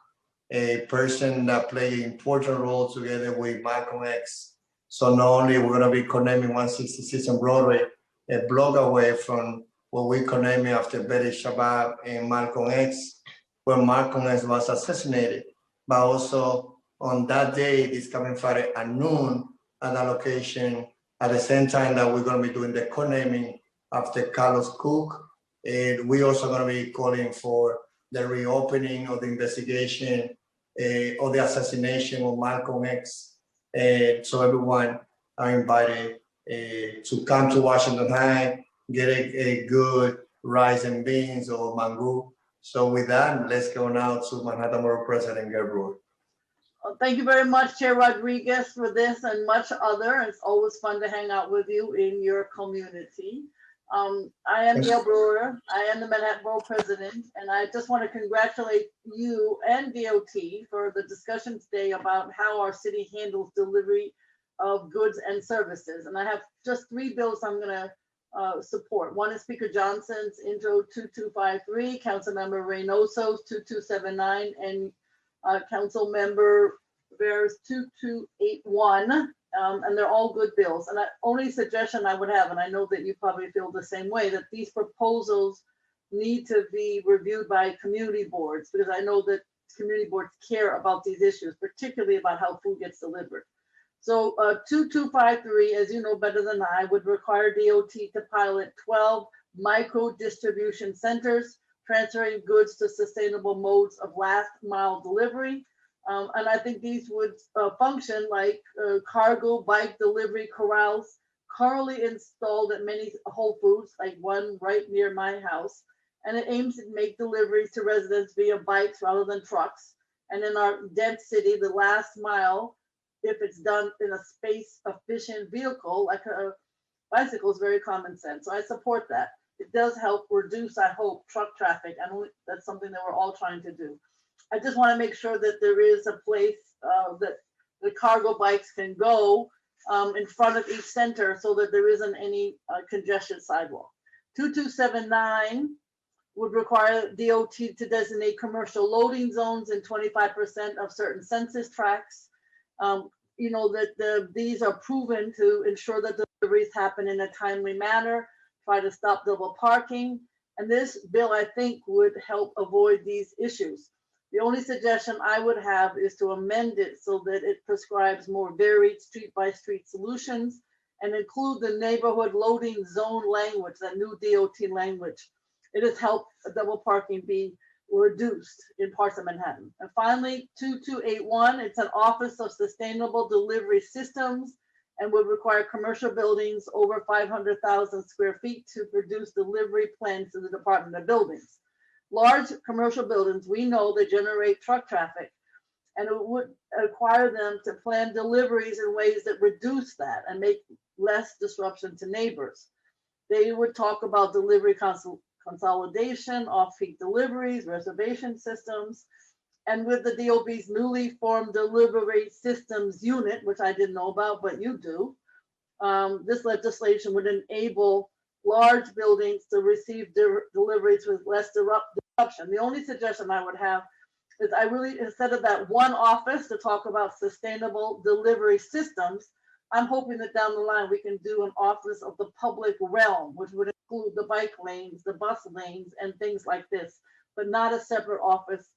a person that played an important role together with Malcolm X. So not only we're going to be co-naming 166 and Broadway, a block away from what we co-naming after Betty Shabab and Malcolm X, where Malcolm X was assassinated, but also on that day, this coming Friday at noon at that location, at the same time that we're going to be doing the co-naming after Carlos Cook. And we're also going to be calling for the reopening of the investigation of the assassination of Malcolm X. So everyone are invited to come to Washington High, get a good rice and beans or mango. So with that, let's go now to Manhattan Borough President Glenn Brewer. Thank you very much, Chair Rodriguez, for this and much other. It's always fun to hang out with you in your community. I am Gail Brewer. I am the Manhattan Borough President, and I just want to congratulate you and DOT for the discussion today about how our city handles delivery of goods and services. And I have just 3 bills I'm going to support. One is Speaker Johnson's Intro 2253, Councilmember Reynoso's 2279, and Council Member Vera's 2281, and they're all good bills. And the only suggestion I would have, and I know that you probably feel the same way, that these proposals need to be reviewed by community boards, because I know that community boards care about these issues, particularly about how food gets delivered. So 2253, as you know better than I, would require DOT to pilot 12 micro distribution centers, transferring goods to sustainable modes of last mile delivery. And I think these would function like cargo bike delivery corrals currently installed at many Whole Foods, like one right near my house. And it aims to make deliveries to residents via bikes rather than trucks. And in our dense city, the last mile, if it's done in a space efficient vehicle, like a bicycle, is very common sense. So I support that. It does help reduce, I hope, truck traffic. I know that's something that we're all trying to do. I just want to make sure that there is a place that the cargo bikes can go in front of each center so that there isn't any congested sidewalk. 2279 would require DOT to designate commercial loading zones in 25% of certain census tracts. You know that these are proven to ensure that deliveries happen in a timely manner, try to stop double parking. And this bill, I think, would help avoid these issues. The only suggestion I would have is to amend it so that it prescribes more varied street-by-street solutions and include the neighborhood loading zone language, that new DOT language. It has helped double parking be reduced in parts of Manhattan. And finally, 2281, it's an Office of Sustainable Delivery Systems and would require commercial buildings over 500,000 square feet to produce delivery plans to the Department of Buildings. Large commercial buildings, we know they generate truck traffic, and it would require them to plan deliveries in ways that reduce that and make less disruption to neighbors. They would talk about delivery consolidation, off-peak deliveries, reservation systems, and with the DOB's newly formed delivery systems unit, which I didn't know about, but you do, this legislation would enable large buildings to receive deliveries with less disruption. The only suggestion I would have is I really, instead of that one office to talk about sustainable delivery systems, I'm hoping that down the line we can do an office of the public realm, which would include the bike lanes, the bus lanes, and things like this, but not a separate office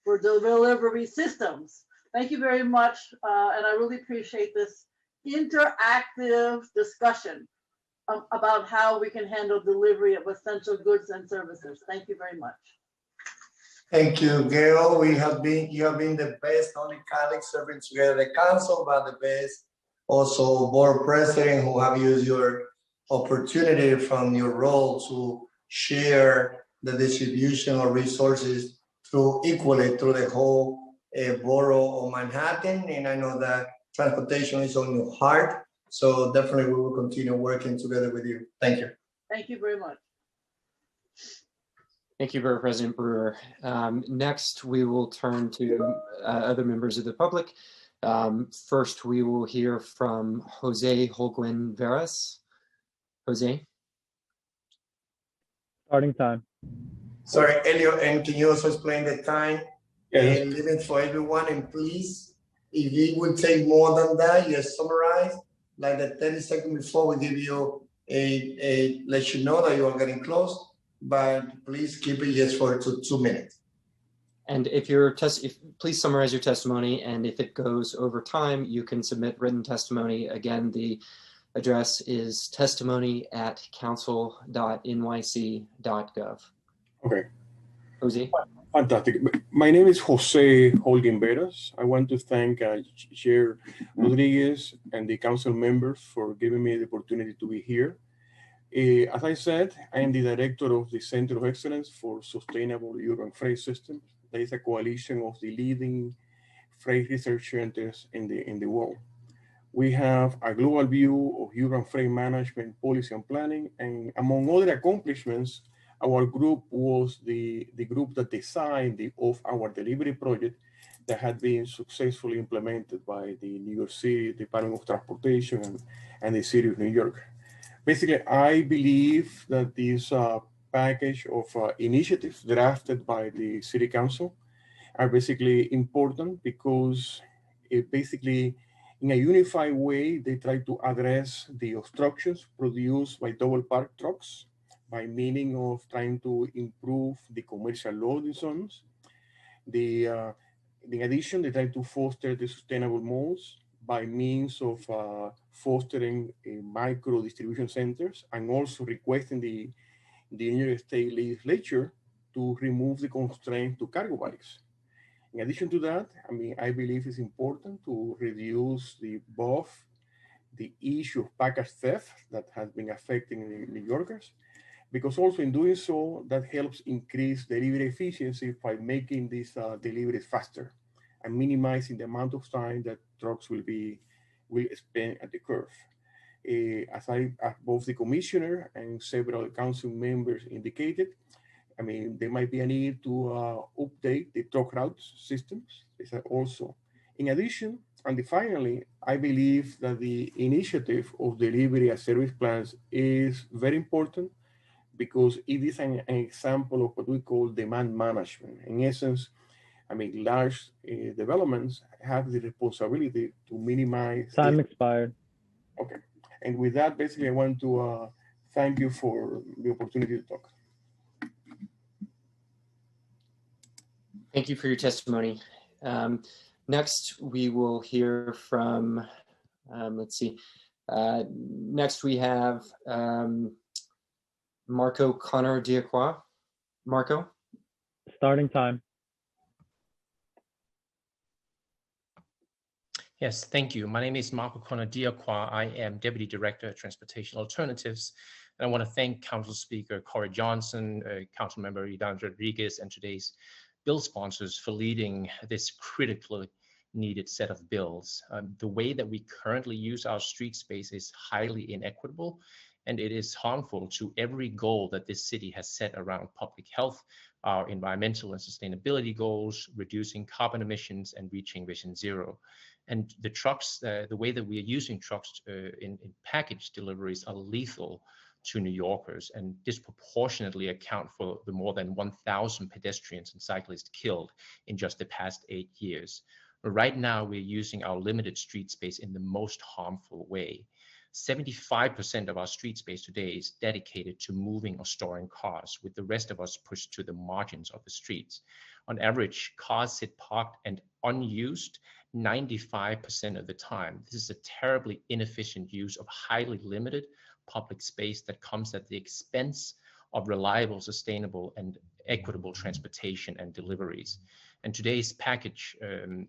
for delivery systems. Thank you very much, and I really appreciate this interactive discussion about how we can handle delivery of essential goods and services. Thank you very much. Thank you, Gail. You have been the best, only colleagues serving together the council, but the best also board president who have used your opportunity from your role to share the distribution of resources equally through the whole borough of Manhattan. And I know that transportation is on your heart. So definitely we will continue working together with you. Thank you. Thank you very much. Thank you, Borough President Brewer. Next, we will turn to other members of the public. First, we will hear from Jose Holguin Veras. Jose. Starting time. Sorry, Elliot, and can you also explain the time Yes. and limit for everyone? And please, if it would take more than that, just summarize, like the 30 seconds before we give you let you know that you are getting close, but please keep it just for 2 minutes. And if please summarize your testimony, and if it goes over time, you can submit written testimony. Again, the address is testimony@council.nyc.gov. Okay. Jose. Fantastic. My name is Jose Holguin Veras. I want to thank Chair Rodriguez and the council members for giving me the opportunity to be here. As I said, I am the director of the Center of Excellence for Sustainable Urban Freight Systems. That is a coalition of the leading freight research centers in the world. We have a global view of urban freight management, policy and planning, and among other accomplishments, our group was the group that designed our delivery project that had been successfully implemented by the New York City Department of Transportation and the City of New York. Basically, I believe that this package of initiatives drafted by the City Council are basically important because it basically, in a unified way, they try to address the obstructions produced by double park trucks by meaning of trying to improve the commercial loading zones. In addition, they try to foster the sustainable modes by means of fostering micro distribution centers and also requesting the New York State Legislature to remove the constraint to cargo bikes. In addition to that, I believe it's important to reduce both the issue of package theft that has been affecting the New Yorkers, because also in doing so, that helps increase delivery efficiency by making these deliveries faster and minimizing the amount of time that trucks will spend at the curve. As both the commissioner and several council members indicated, there might be a need to update the truck route systems. Also, in addition, and finally, I believe that the initiative of delivery as service plans is very important because it is an example of what we call demand management. In essence, large developments have the responsibility to minimize. Time expired. Okay. And with that, basically, I want to thank you for the opportunity to talk. Thank you for your testimony. Next, we will hear from, next we have Marco Connor Diacqua. Marco? Starting time. Yes, thank you. My name is Marco Connor Diacqua. I am Deputy Director of Transportation Alternatives. And I want to thank Council Speaker Corey Johnson, Council Member Idan Rodriguez, and today's bill sponsors for leading this critically needed set of bills. The way that we currently use our street space is highly inequitable, and it is harmful to every goal that this city has set around public health, our environmental and sustainability goals, reducing carbon emissions, and reaching Vision Zero. And the trucks, the way that we are using trucks in package deliveries are lethal to New Yorkers and disproportionately account for the more than 1,000 pedestrians and cyclists killed in just the past 8 years. Right now, we're using our limited street space in the most harmful way. 75% of our street space today is dedicated to moving or storing cars, with the rest of us pushed to the margins of the streets. On average, cars sit parked and unused 95% of the time. This is a terribly inefficient use of highly limited public space that comes at the expense of reliable, sustainable, and equitable transportation and deliveries. And today's package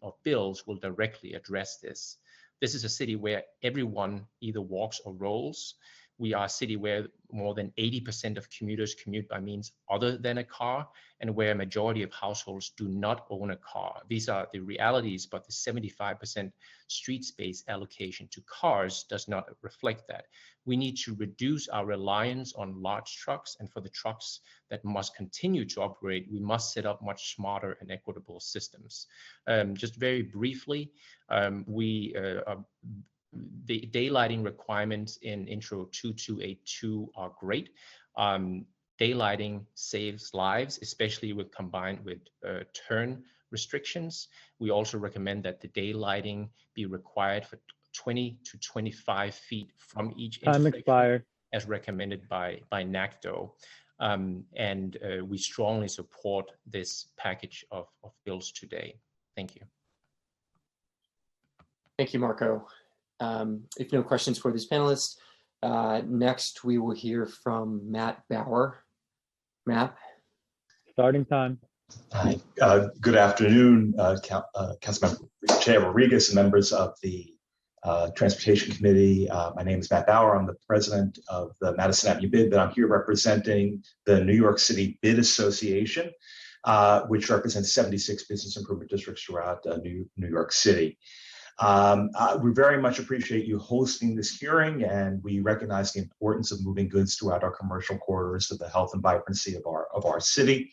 of bills will directly address this. This is a city where everyone either walks or rolls. We are a city where more than 80% of commuters commute by means other than a car, and where a majority of households do not own a car. These are the realities, but the 75% street space allocation to cars does not reflect that. We need to reduce our reliance on large trucks, and for the trucks that must continue to operate, we must set up much smarter and equitable systems. Just very briefly, the daylighting requirements in Intro 2282 are great. Daylighting saves lives, especially with combined with turn restrictions. We also recommend that the daylighting be required for 20 to 25 feet from each Time intersection, expired. as recommended by NACDO. We strongly support this package of bills today. Thank you. Thank you, Marco. If no questions for these panelists, next we will hear from Matt Bauer. Matt. Starting time. Hi, good afternoon, Councilmember Chair Rodriguez and members of the Transportation Committee. My name is Matt Bauer. I'm the president of the Madison Avenue BID, but I'm here representing the New York City BID Association, which represents 76 business improvement districts throughout New York City. We very much appreciate you hosting this hearing, and we recognize the importance of moving goods throughout our commercial corridors to the health and vibrancy of our city.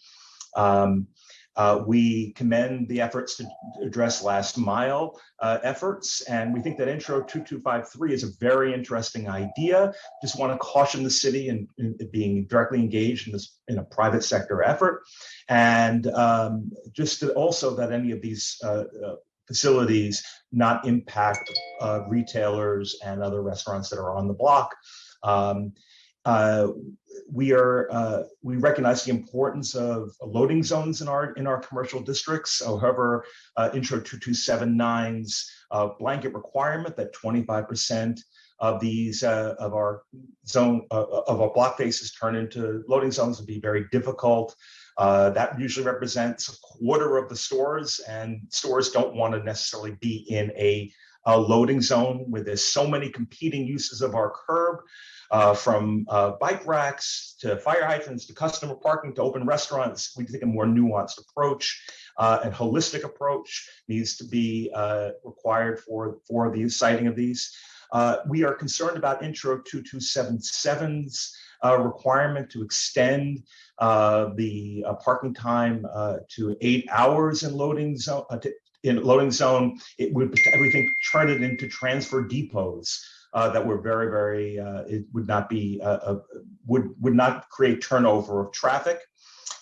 We commend the efforts to address last mile efforts, and we think that Intro 2253 is a very interesting idea. Just want to caution the city in being directly engaged in a private sector effort, and just also that any of these facilities not impact retailers and other restaurants that are on the block. We recognize the importance of loading zones in our commercial districts. However, Intro 2279's blanket requirement that 25% of these of our block faces turn into loading zones would be very difficult. That usually represents a quarter of the stores, and stores don't want to necessarily be in a loading zone where there's so many competing uses of our curb, from bike racks to fire hydrants to customer parking to open restaurants. We think a more nuanced approach and holistic approach needs to be required for the siting of these. We are concerned about Intro 2277's requirement to extend the parking time to 8 hours in loading zone. It would, we think, turn it into transfer depots that were very, it would not be would not create turnover of traffic.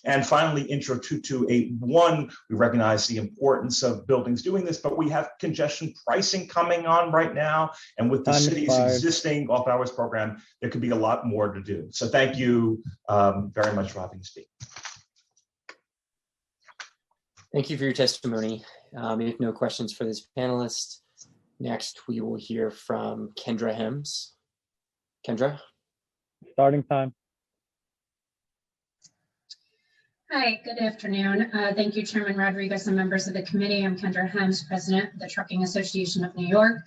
And finally, Intro 2281, we recognize the importance of buildings doing this, but we have congestion pricing coming on right now. And with the city's existing off-hours program, there could be a lot more to do. So thank you very much for having me speak. Thank you for your testimony. We have no questions for this panelist. Next, we will hear from Kendra Hems. Kendra? Starting time. Hi, good afternoon. Thank you, Chairman Rodriguez and members of the committee. I'm Kendra Hems, President of the Trucking Association of New York.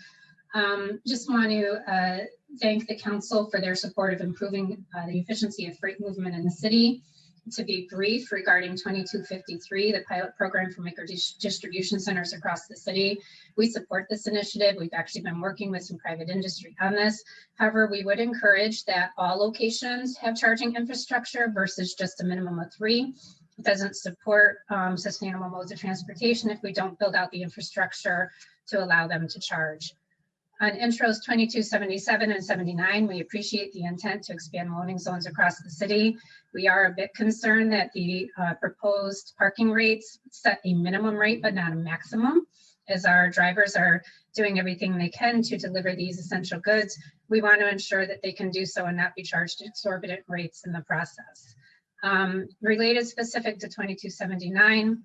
Just want to thank the council for their support of improving the efficiency of freight movement in the city. To be brief, regarding 2253, the pilot program for micro distribution centers across the city, we support this initiative. We've actually been working with some private industry on this. However, we would encourage that all locations have charging infrastructure versus just a minimum of 3. It doesn't support sustainable modes of transportation if we don't build out the infrastructure to allow them to charge. On intros 2277 and 79, we appreciate the intent to expand loading zones across the city. We are a bit concerned that the proposed parking rates set a minimum rate, but not a maximum. As our drivers are doing everything they can to deliver these essential goods, we want to ensure that they can do so and not be charged exorbitant rates in the process. Related specific to 2279,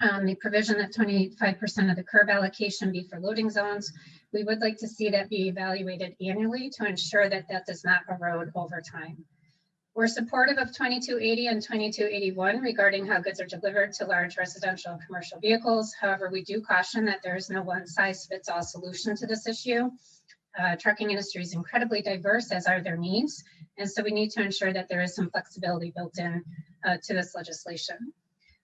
the provision that 25% of the curb allocation be for loading zones, we would like to see that be evaluated annually to ensure that that does not erode over time. We're supportive of 2280 and 2281 regarding how goods are delivered to large residential and commercial vehicles. However, we do caution that there is no one-size-fits-all solution to this issue. Trucking industry is incredibly diverse, as are their needs, and so we need to ensure that there is some flexibility built in to this legislation.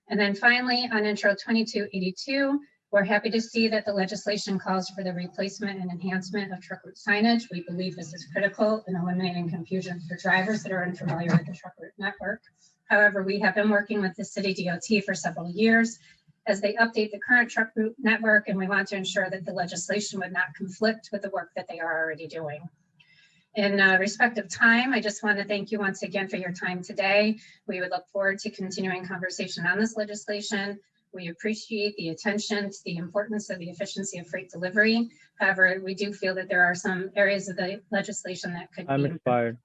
And then finally, on Intro 2282, we're happy to see that the legislation calls for the replacement and enhancement of truck route signage. We believe this is critical in eliminating confusion for drivers that are unfamiliar with the truck route network. However, we have been working with the city DOT for several years as they update the current truck route network, and we want to ensure that the legislation would not conflict with the work that they are already doing. In respect of time, I just want to thank you once again for your time today. We would look forward to continuing conversation on this legislation. We appreciate the attention to the importance of the efficiency of freight delivery. However, we do feel that there are some areas of the legislation that could be expired.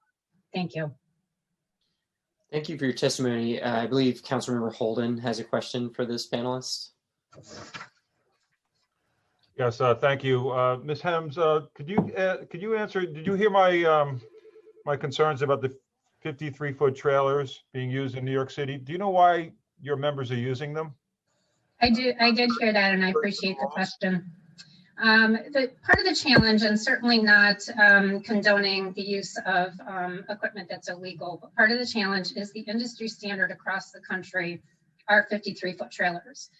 Thank you. Thank you for your testimony. I believe Councilmember Holden has a question for this panelist. Yes, thank you. Ms. Hems, could you answer, did you hear my my concerns about the 53-foot trailers being used in New York City? Do you know why your members are using them? I did hear that, and I appreciate the question. The part of the challenge, and certainly not condoning the use of equipment that's illegal, but part of the challenge is the industry standard across the country are 53-foot trailers.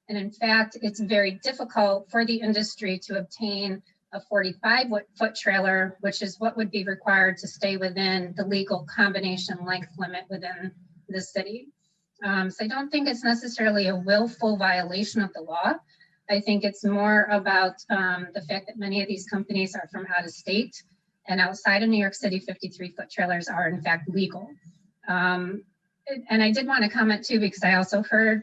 And in fact, it's very difficult for the industry to obtain a 45-foot trailer, which is what would be required to stay within the legal combination length limit within the city. So I don't think it's necessarily a willful violation of the law. I think it's more about the fact that many of these companies are from out of state, and outside of New York City, 53-foot trailers are in fact legal. And I did want to comment too, because I also heard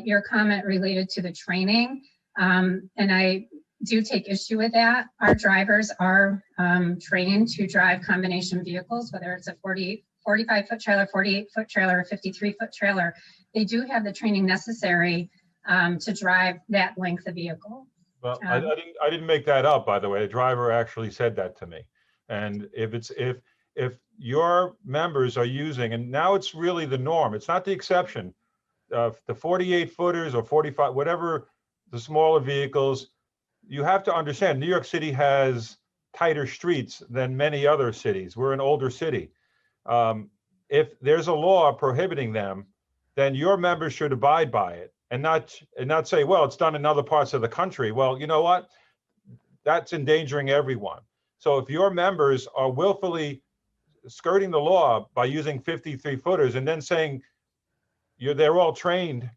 your comment related to the training, and I do take issue with that. Our drivers are trained to drive combination vehicles, whether it's a 45-foot trailer, 48-foot trailer, or 53-foot trailer. They do have the training necessary to drive that length of vehicle. Well, I didn't make that up, by the way. The driver actually said that to me. And if your members are using, and now it's really the norm, it's not the exception, the 48-footers or 45, whatever the smaller vehicles, you have to understand New York City has tighter streets than many other cities. We're an older city. If there's a law prohibiting them, then your members should abide by it and not say, well, it's done in other parts of the country. Well, you know what? That's endangering everyone. So if your members are willfully skirting the law by using 53-footers and then saying they're all trained,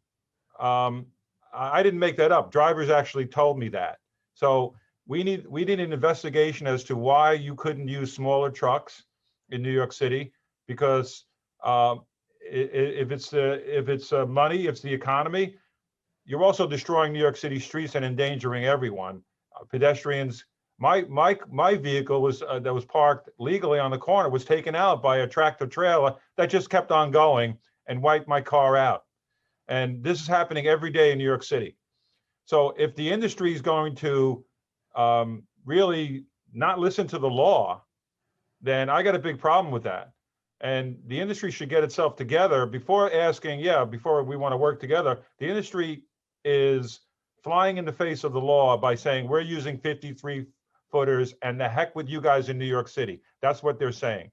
I didn't make that up. Drivers actually told me that. So we need an investigation as to why you couldn't use smaller trucks in New York City, because if it's money, it's the economy. You're also destroying New York City streets and endangering everyone. Pedestrians. My vehicle was that was parked legally on the corner was taken out by a tractor trailer that just kept on going and wiped my car out. And this is happening every day in New York City. So if the industry is going to really not listen to the law, then I got a big problem with that. And the industry should get itself together before asking, before we want to work together. The industry is flying in the face of the law by saying we're using 53-footers and the heck with you guys in New York City. That's what they're saying.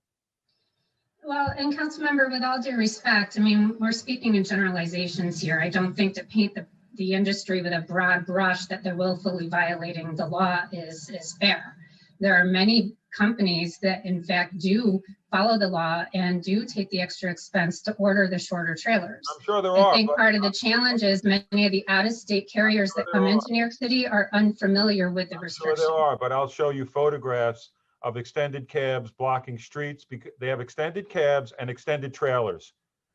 Well, and Councilmember, with all due respect, I mean, we're speaking in generalizations here. I don't think to paint the industry with a broad brush that they're willfully violating the law is fair. There are many companies that in fact do follow the law and do take the extra expense to order the shorter trailers. I'm sure there are. I think part of the challenge is many of the out-of-state carriers that come into New York City are unfamiliar with the restrictions. Sure there are, but I'll show you photographs of extended cabs blocking streets because they have extended cabs and extended trailers.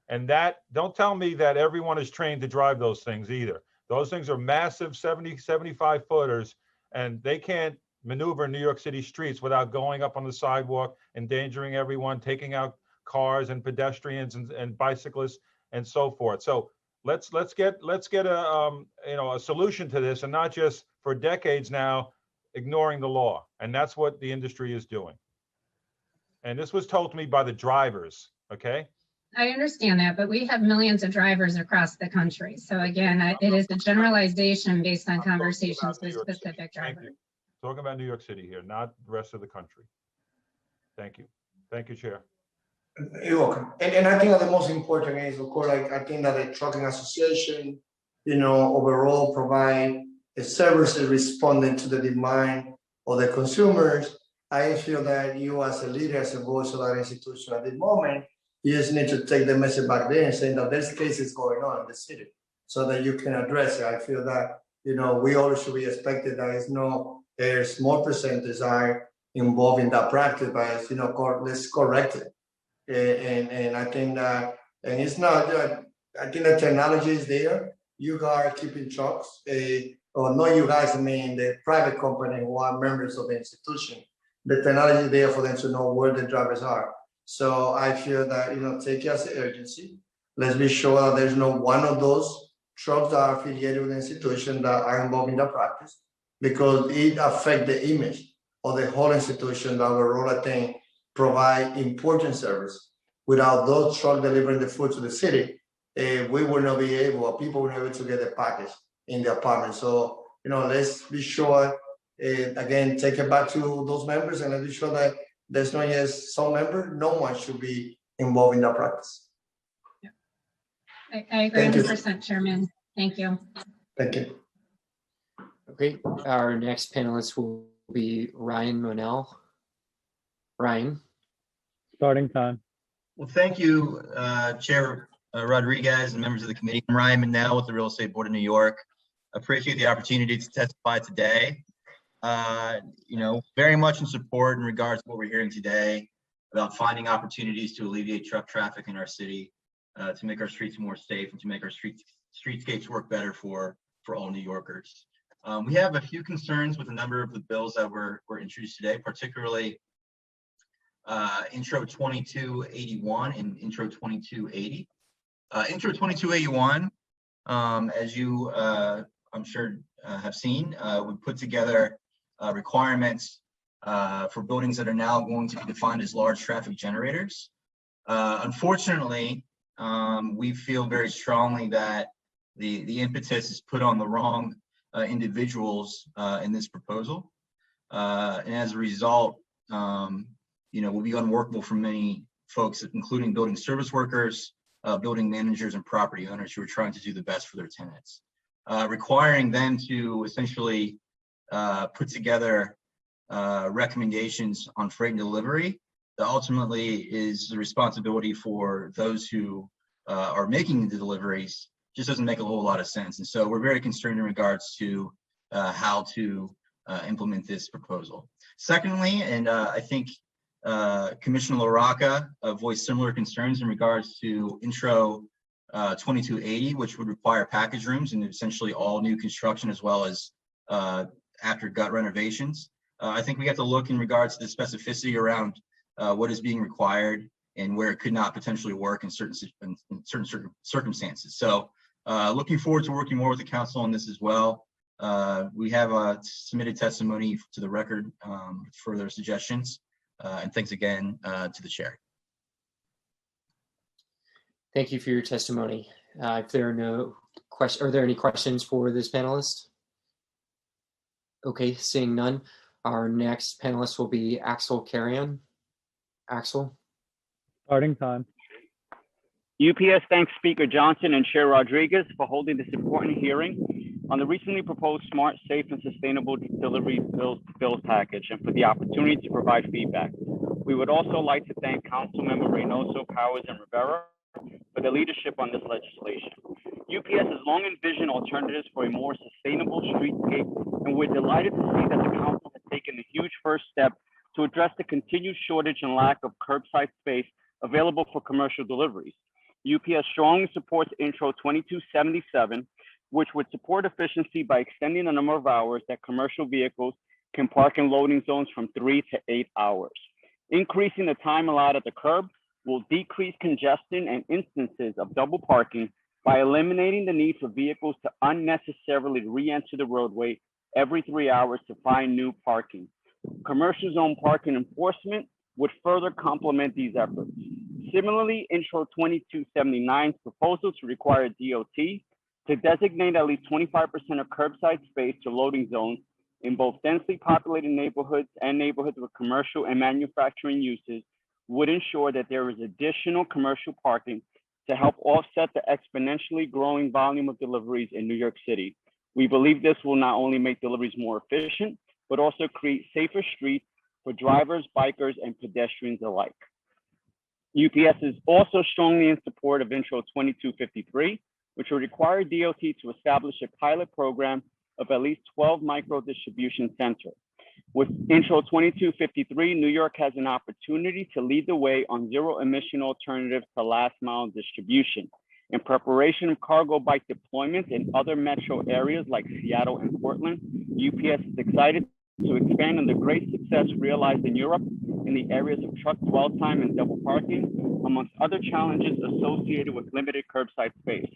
And that, don't tell me that everyone is trained to drive those things either. Those things are massive 70, 75 footers, and they can't maneuver New York City streets without going up on the sidewalk, endangering everyone, taking out cars and pedestrians and bicyclists and so forth. So let's get a a solution to this, and not just for decades now ignoring the law. And that's what the industry is doing. And this was told to me by the drivers. Okay. I understand that, but we have millions of drivers across the country. So again, it is a generalization based on conversations with specific drivers. Talking about New York City here, not the rest of the country. Thank you. Thank you, Chair. You're welcome. And I think that the most important is, of course, I think that the trucking association, overall provide a service responding to the demand of the consumers. I feel that you as a leader, as a voice of that institution at the moment, you just need to take the message back there and say that there's cases going on in the city so that you can address it. I feel that, we always should be expected that a small percentage are involved in that practice, but let's correct it. And I think that, and it's not, I think the technology is there. You guys are keeping trucks, or not you guys, I mean the private company who are members of the institution. The technology is there for them to know where the drivers are. So I feel that, take it as an urgency. Let's be sure that there's no one of those trucks that are affiliated with the institution that are involved in the practice, because it affects the image of the whole institution that overall, I think, provide important service. Without those trucks delivering the food to the city, we will not be able, or people will not be able to get the package in the apartment. So, let's be sure, again, take it back to those members, and let's be sure that there's not just some member, no one should be involved in that practice. I agree 100%, Chairman. Thank you. Thank you. Okay, our next panelist will be Ryan Monell. Ryan. Starting time. Well, thank you, Chair Rodriguez and members of the committee. I'm Ryan Monell with the Real Estate Board of New York. Appreciate the opportunity to testify today. Very much in support in regards to what we're hearing today about finding opportunities to alleviate truck traffic in our city, to make our streets more safe and to make our streetscapes work better for all New Yorkers. We have a few concerns with a number of the bills that were introduced today, particularly Intro 2281 and Intro 2280. Intro 2281, as you, I'm sure, have seen, we put together requirements for buildings that are now going to be defined as large traffic generators. Unfortunately, we feel very strongly that the impetus is put on the wrong individuals in this proposal. And as a result, will be unworkable for many folks, including building service workers, building managers, and property owners who are trying to do the best for their tenants. Requiring them to essentially put together recommendations on freight and delivery that ultimately is the responsibility for those who are making the deliveries just doesn't make a whole lot of sense. And so we're very concerned in regards to how to implement this proposal. Secondly, and I think Commissioner LaRocca voiced similar concerns in regards to Intro 2280, which would require package rooms and essentially all new construction as well as after gut renovations. I think we have to look in regards to the specificity around what is being required and where it could not potentially work in certain circumstances. So looking forward to working more with the council on this as well. We have submitted testimony to the record for their suggestions. And thanks again to the chair. Thank you for your testimony. If there are no questions, are there any questions for this panelist? Okay, seeing none, our next panelist will be Axel Carrion. Axel. Starting time. UPS thanks Speaker Johnson and Chair Rodriguez for holding this important hearing on the recently proposed Smart, Safe, and Sustainable Delivery Bills package and for the opportunity to provide feedback. We would also like to thank Councilmember Reynoso, Powers, and Rivera for their leadership on this legislation. UPS has long envisioned alternatives for a more sustainable streetscape, and we're delighted to see that the council has taken a huge first step to address the continued shortage and lack of curbside space available for commercial deliveries. UPS strongly supports Intro 2277, which would support efficiency by extending the number of hours that commercial vehicles can park in loading zones from 3 to 8 hours. Increasing the time allowed at the curb will decrease congestion and instances of double parking by eliminating the need for vehicles to unnecessarily re-enter the roadway every 3 hours to find new parking. Commercial zone parking enforcement would further complement these efforts. Similarly, Intro 2279's proposal to require DOT to designate at least 25% of curbside space to loading zones in both densely populated neighborhoods and neighborhoods with commercial and manufacturing uses would ensure that there is additional commercial parking to help offset the exponentially growing volume of deliveries in New York City. We believe this will not only make deliveries more efficient, but also create safer streets for drivers, bikers, and pedestrians alike. UPS is also strongly in support of Intro 2253, which will require DOT to establish a pilot program of at least 12 micro distribution centers. With Intro 2253, New York has an opportunity to lead the way on zero emission alternatives to last mile distribution. In preparation of cargo bike deployments in other metro areas like Seattle and Portland, UPS is excited to expand on the great success realized in Europe in the areas of truck dwell time and double parking, amongst other challenges associated with limited curbside space.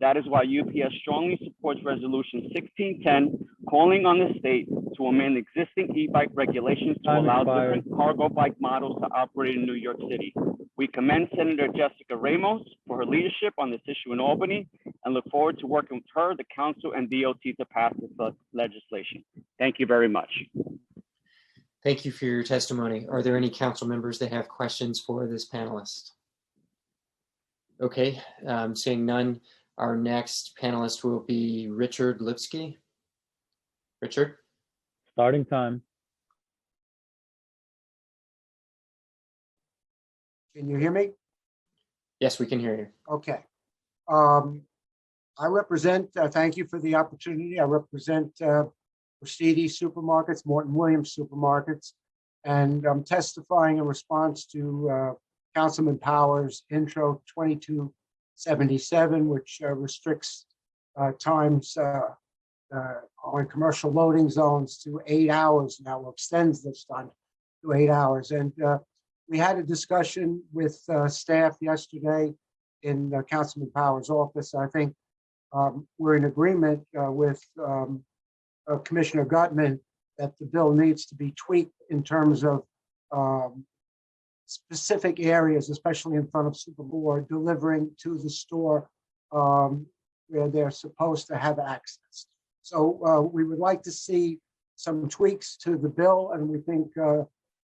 That is why UPS strongly supports Resolution 1610, calling on the state to amend existing e-bike regulations to allow different cargo bike models to operate in New York City. We commend Senator Jessica Ramos for her leadership on this issue in Albany and look forward to working with her, the council, and DOT to pass this legislation. Thank you very much. Thank you for your testimony. Are there any council members that have questions for this panelist? Okay, seeing none, our next panelist will be Richard Lipsky. Richard? Starting time. Can you hear me? Yes, we can hear you. Okay. I represent, thank you for the opportunity. I represent Mercedes Supermarkets, Morton Williams Supermarkets, and I'm testifying in response to Councilman Powers' Intro 2277, which restricts times on commercial loading zones to 8 hours now, or extends this time to 8 hours. And we had a discussion with staff yesterday in Councilman Powers' office. I think we're in agreement with Commissioner Gutman that the bill needs to be tweaked in terms of specific areas, especially in front of Superboard, delivering to the store where they're supposed to have access. So we would like to see some tweaks to the bill, and we think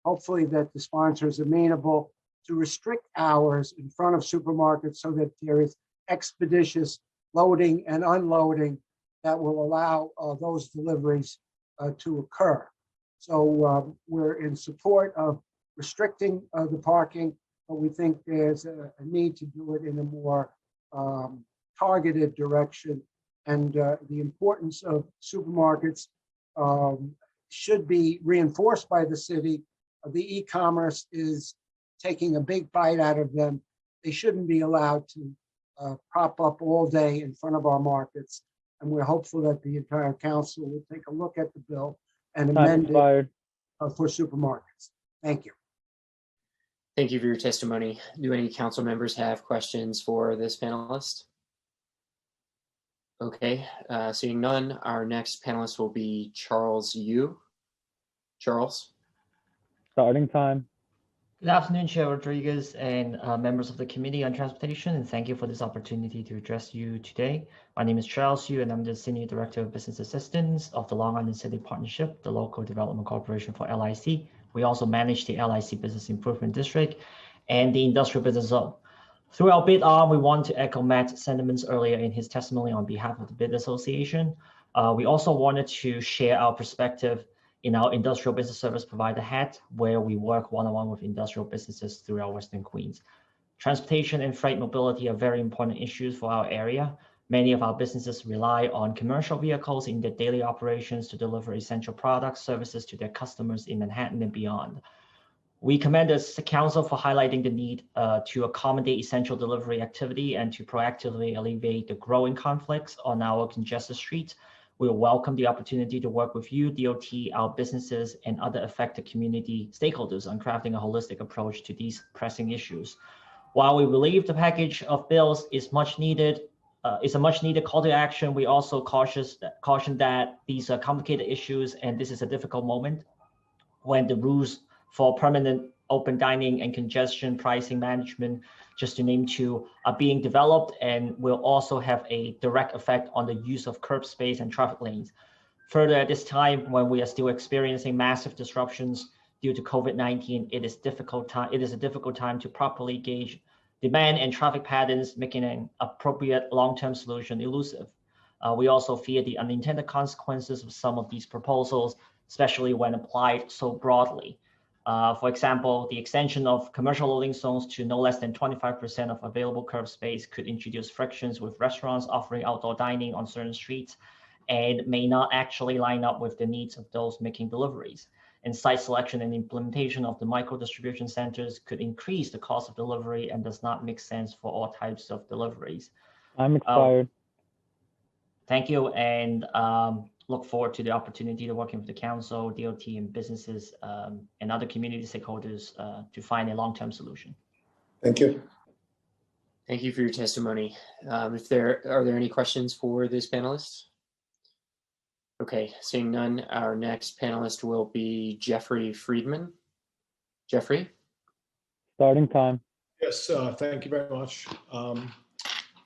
hopefully that the sponsor is amenable to restrict hours in front of supermarkets so that there is expeditious loading and unloading that will allow those deliveries to occur. So we're in support of restricting the parking, but we think there's a need to do it in a more targeted direction. And the importance of supermarkets should be reinforced by the city. The e-commerce is taking a big bite out of them. They shouldn't be allowed to prop up all day in front of our markets. And we're hopeful that the entire council will take a look at the bill and amend it for supermarkets. Thank you. Thank you for your testimony. Do any council members have questions for this panelist? Okay, seeing none, our next panelist will be Charles Yu. Charles? Starting time. Good afternoon, Chair Rodriguez and members of the Committee on Transportation, and thank you for this opportunity to address you today. My name is Charles Yu, and I'm the Senior Director of Business Assistance of the Long Island City Partnership, the local development corporation for LIC. We also manage the LIC Business Improvement District and the Industrial Business Zone. Through our bid arm, we want to echo Matt's sentiments earlier in his testimony on behalf of the Bid Association. We also wanted to share our perspective in our industrial business service provider hat, where we work one-on-one with industrial businesses throughout Western Queens. Transportation and freight mobility are very important issues for our area. Many of our businesses rely on commercial vehicles in their daily operations to deliver essential products, services to their customers in Manhattan and beyond. We commend the council for highlighting the need to accommodate essential delivery activity and to proactively alleviate the growing conflicts on our congested streets. We welcome the opportunity to work with you, DOT, our businesses, and other affected community stakeholders on crafting a holistic approach to these pressing issues. While we believe the package of bills is a much needed call to action, we also caution that these are complicated issues, and this is a difficult moment when the rules for permanent open dining and congestion pricing management, just to name two, are being developed and will also have a direct effect on the use of curb space and traffic lanes. Further, at this time, when we are still experiencing massive disruptions due to COVID-19, it is a difficult time to properly gauge demand and traffic patterns, making an appropriate long-term solution elusive. We also fear the unintended consequences of some of these proposals, especially when applied so broadly. For example, the extension of commercial loading zones to no less than 25% of available curb space could introduce frictions with restaurants offering outdoor dining on certain streets and may not actually line up with the needs of those making deliveries. And site selection and implementation of the micro distribution centers could increase the cost of delivery and does not make sense for all types of deliveries. I'm expired. Thank you, and look forward to the opportunity to working with the council, DOT, and businesses and other community stakeholders to find a long-term solution. Thank you. Thank you for your testimony. Are there any questions for this panelist? Okay, seeing none, our next panelist will be Jeffrey Friedman. Jeffrey? Starting time. Yes, thank you very much.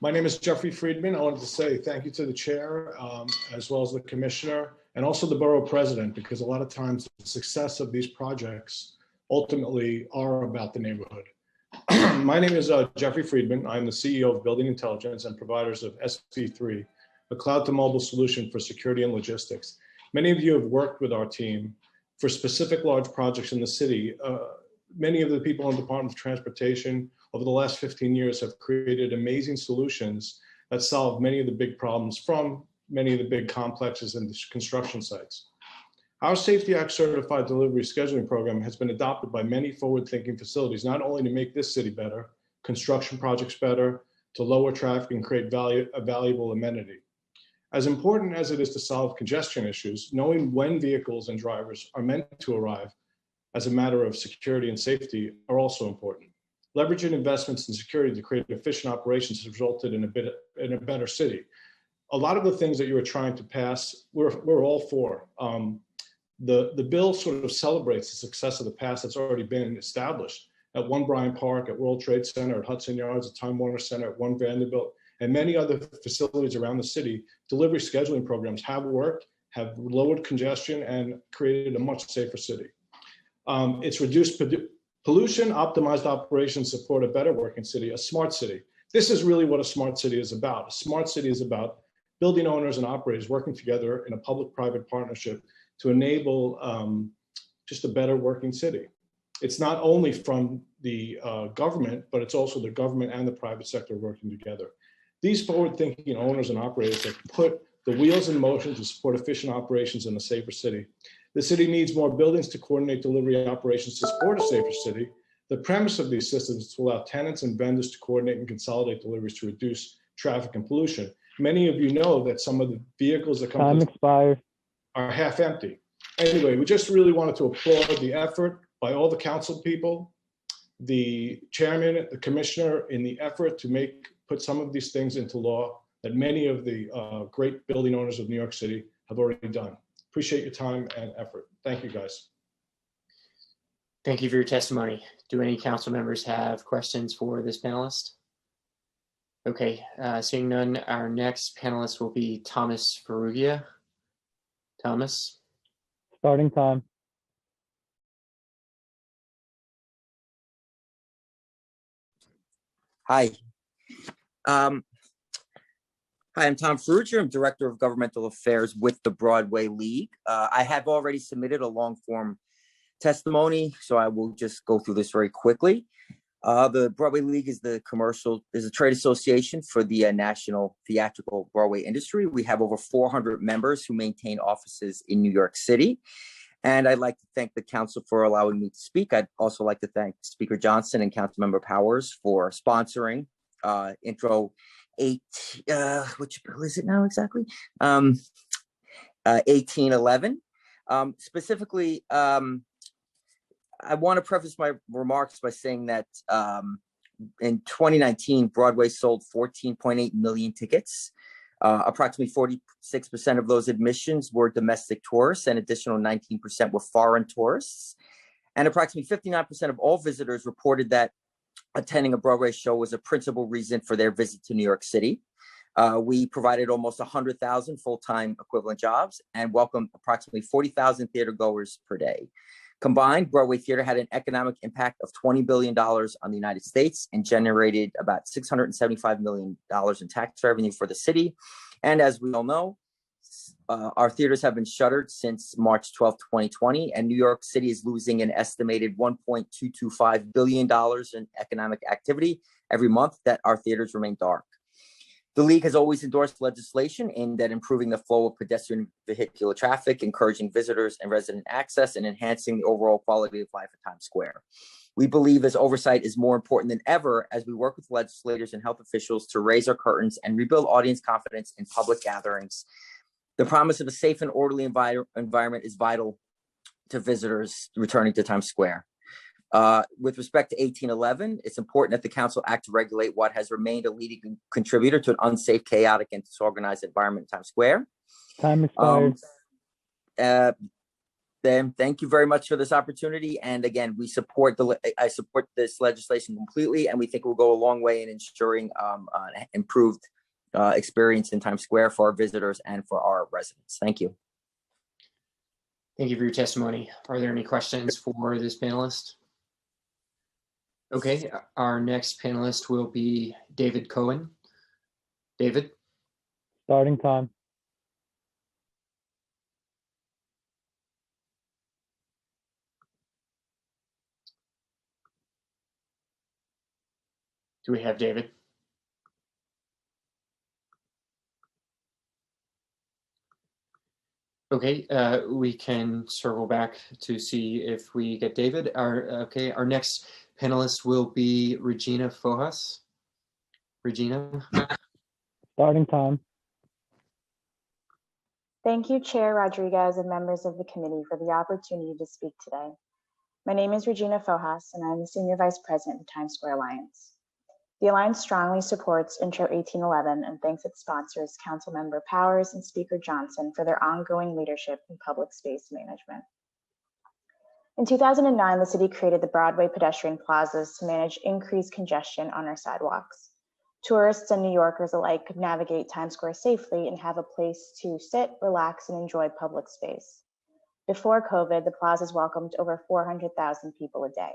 My name is Jeffrey Friedman. I wanted to say thank you to the chair, as well as the commissioner, and also the borough president, because a lot of times the success of these projects ultimately are about the neighborhood. My name is Jeffrey Friedman. I'm the CEO of Building Intelligence and providers of SV3, a cloud to mobile solution for security and logistics. Many of you have worked with our team for specific large projects in the city. Many of the people in the Department of Transportation over the last 15 years have created amazing solutions that solve many of the big problems from many of the big complexes and construction sites. Our Safety Act certified delivery scheduling program has been adopted by many forward-thinking facilities, not only to make this city better, construction projects better, to lower traffic and create a valuable amenity. As important as it is to solve congestion issues, knowing when vehicles and drivers are meant to arrive as a matter of security and safety are also important. Leveraging investments in security to create efficient operations has resulted in a better city. A lot of the things that you were trying to pass, we're all for. The bill sort of celebrates the success of the past that's already been established at One Bryant Park, at World Trade Center, at Hudson Yards, at Time Warner Center, at One Vanderbilt, and many other facilities around the city. Delivery scheduling programs have worked, have lowered congestion, and created a much safer city. It's reduced pollution, optimized operations, support a better working city, a smart city. This is really what a smart city is about. A smart city is about building owners and operators working together in a public-private partnership to enable just a better working city. It's not only from the government, but it's also the government and the private sector working together. These forward-thinking owners and operators have put the wheels in motion to support efficient operations in a safer city. The city needs more buildings to coordinate delivery operations to support a safer city. The premise of these systems is to allow tenants and vendors to coordinate and consolidate deliveries to reduce traffic and pollution. Many of you know that some of the vehicles that come are half empty. Anyway, we just really wanted to applaud the effort by all the council people, the chairman, the commissioner, in the effort to put some of these things into law that many of the great building owners of New York City have already done. Appreciate your time and effort. Thank you, guys. Thank you for your testimony. Do any council members have questions for this panelist? Okay, seeing none, our next panelist will be Thomas Ferrugia. Thomas? Starting time. Hi. Hi, I'm Tom Ferrugia. I'm Director of Governmental Affairs with the Broadway League. I have already submitted a long form testimony, so I will just go through this very quickly. The Broadway League is a trade association for the national theatrical Broadway industry. We have over 400 members who maintain offices in New York City. And I'd like to thank the council for allowing me to speak. I'd also like to thank Speaker Johnson and Councilmember Powers for sponsoring Intro 8, which bill is it now exactly? 1811. Specifically, I want to preface my remarks by saying that in 2019, Broadway sold 14.8 million tickets. Approximately 46% of those admissions were domestic tourists, and additional 19% were foreign tourists. And approximately 59% of all visitors reported that attending a Broadway show was a principal reason for their visit to New York City. We provided almost 100,000 full-time equivalent jobs and welcomed approximately 40,000 theater goers per day. Combined, Broadway Theater had an economic impact of $20 billion on the United States and generated about $675 million in tax revenue for the city. And as we all know, our theaters have been shuttered since March 12, 2020, and New York City is losing an estimated $1.225 billion in economic activity every month that our theaters remain dark. The League has always endorsed legislation aimed at improving the flow of pedestrian vehicular traffic, encouraging visitors and resident access, and enhancing the overall quality of life at Times Square. We believe this oversight is more important than ever as we work with legislators and health officials to raise our curtains and rebuild audience confidence in public gatherings. The promise of a safe and orderly environment is vital to visitors returning to Times Square. With respect to 1811, it's important that the council act to regulate what has remained a leading contributor to an unsafe, chaotic, and disorganized environment in Times Square. Time expired. Then thank you very much for this opportunity. And again, I support this legislation completely, and we think it will go a long way in ensuring an improved experience in Times Square for our visitors and for our residents. Thank you. Thank you for your testimony. Are there any questions for this panelist? Okay, our next panelist will be David Cohen. David? Starting time. Do we have David? Okay, we can circle back to see if we get David. Our next panelist will be Regina Fojas. Regina? Starting time. Thank you, Chair Rodriguez and members of the committee for the opportunity to speak today. My name is Regina Fojas, and I'm the Senior Vice President of the Times Square Alliance. The Alliance strongly supports Intro 1811 and thanks its sponsors, Councilmember Powers and Speaker Johnson, for their ongoing leadership in public space management. In 2009, the city created the Broadway pedestrian plazas to manage increased congestion on our sidewalks. Tourists and New Yorkers alike could navigate Times Square safely and have a place to sit, relax, and enjoy public space. Before COVID, the plazas welcomed over 400,000 people a day.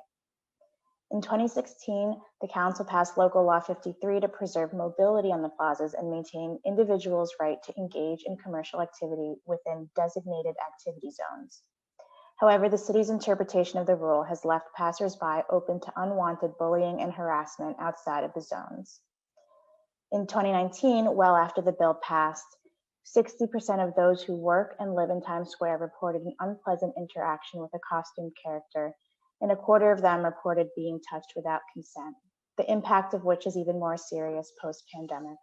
In 2016, the council passed Local Law 53 to preserve mobility on the plazas and maintain individuals' right to engage in commercial activity within designated activity zones. However, the city's interpretation of the rule has left passersby open to unwanted bullying and harassment outside of the zones. In 2019, well after the bill passed, 60% of those who work and live in Times Square reported an unpleasant interaction with a costumed character, and a quarter of them reported being touched without consent, the impact of which is even more serious post-pandemic.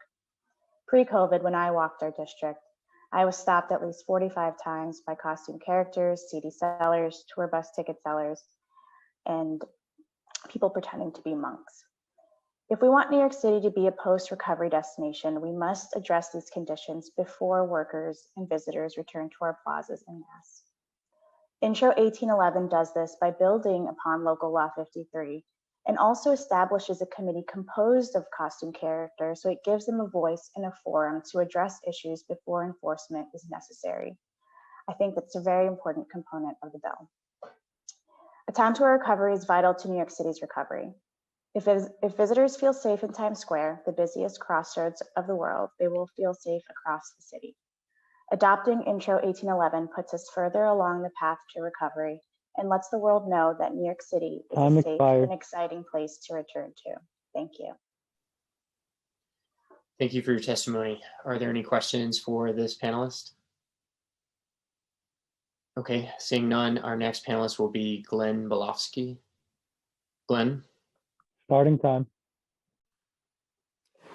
Pre-COVID, when I walked our district, I was stopped at least 45 times by costume characters, CD sellers, tour bus ticket sellers, and people pretending to be monks. If we want New York City to be a post-recovery destination, we must address these conditions before workers and visitors return to our plazas en masse. Intro 1811 does this by building upon Local Law 53 and also establishes a committee composed of costume characters, so it gives them a voice and a forum to address issues before enforcement is necessary. I think that's a very important component of the bill. A time to recovery is vital to New York City's recovery. If visitors feel safe in Times Square, the busiest crossroads of the world, they will feel safe across the city. Adopting Intro 1811 puts us further along the path to recovery and lets the world know that New York City is a safe and exciting place to return to. Thank you. Thank you for your testimony. Are there any questions for this panelist? Okay, seeing none, our next panelist will be Glenn Belofsky. Glenn? Starting time.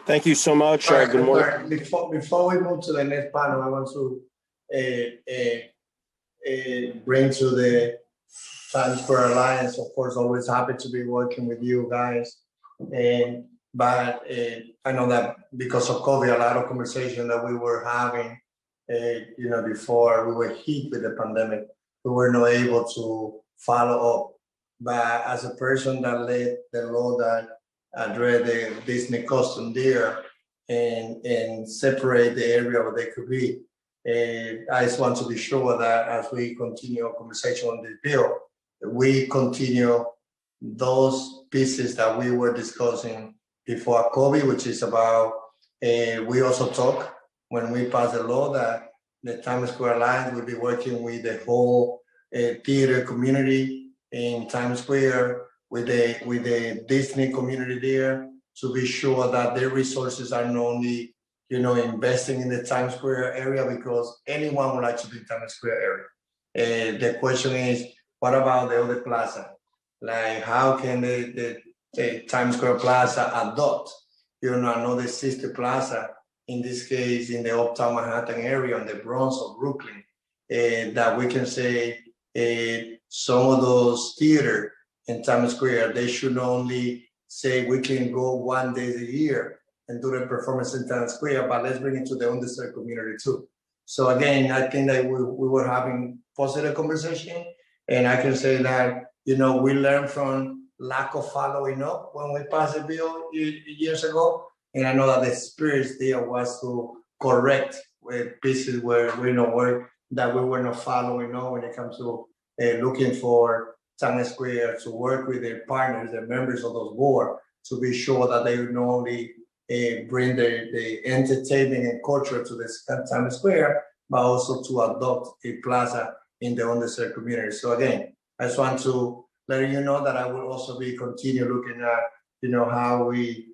Thank you so much. All right, Good morning. before we move to the next panel, I want to bring to the Times Square Alliance. Of course, always happy to be working with you guys. But I know that because of COVID, a lot of conversation that we were having, before we were hit with the pandemic, we were not able to follow up. But as a person that led the law that addressed the Disney custom there and separate the area where they could be, I just want to be sure that as we continue our conversation on this bill, we continue those pieces that we were discussing before COVID, which is about, we also talk when we pass the law that the Times Square Alliance will be working with the whole theater community in Times Square, with the Disney community there, to be sure that their resources are not only investing in the Times Square area, because anyone would like to be in Times Square area. The question is, what about the other plaza? Like, how can the Times Square Plaza adopt, another sister plaza, in this case, in the Uptown Manhattan area, in the Bronx or Brooklyn, that we can say some of those theaters in Times Square, they should only say we can go 1 day a year and do the performance in Times Square, but let's bring it to the underserved community too. So again, I think that we were having positive conversation, and I can say that, we learned from lack of following up when we passed the bill years ago. And I know that the spirit there was to correct pieces where that we were not following up when it comes to looking for Times Square to work with their partners, the members of those boards, to be sure that they not only bring the entertainment and culture to this Times Square, but also to adopt a plaza in the underserved community. So again, I just want to let you know that I will also be continue looking at, how we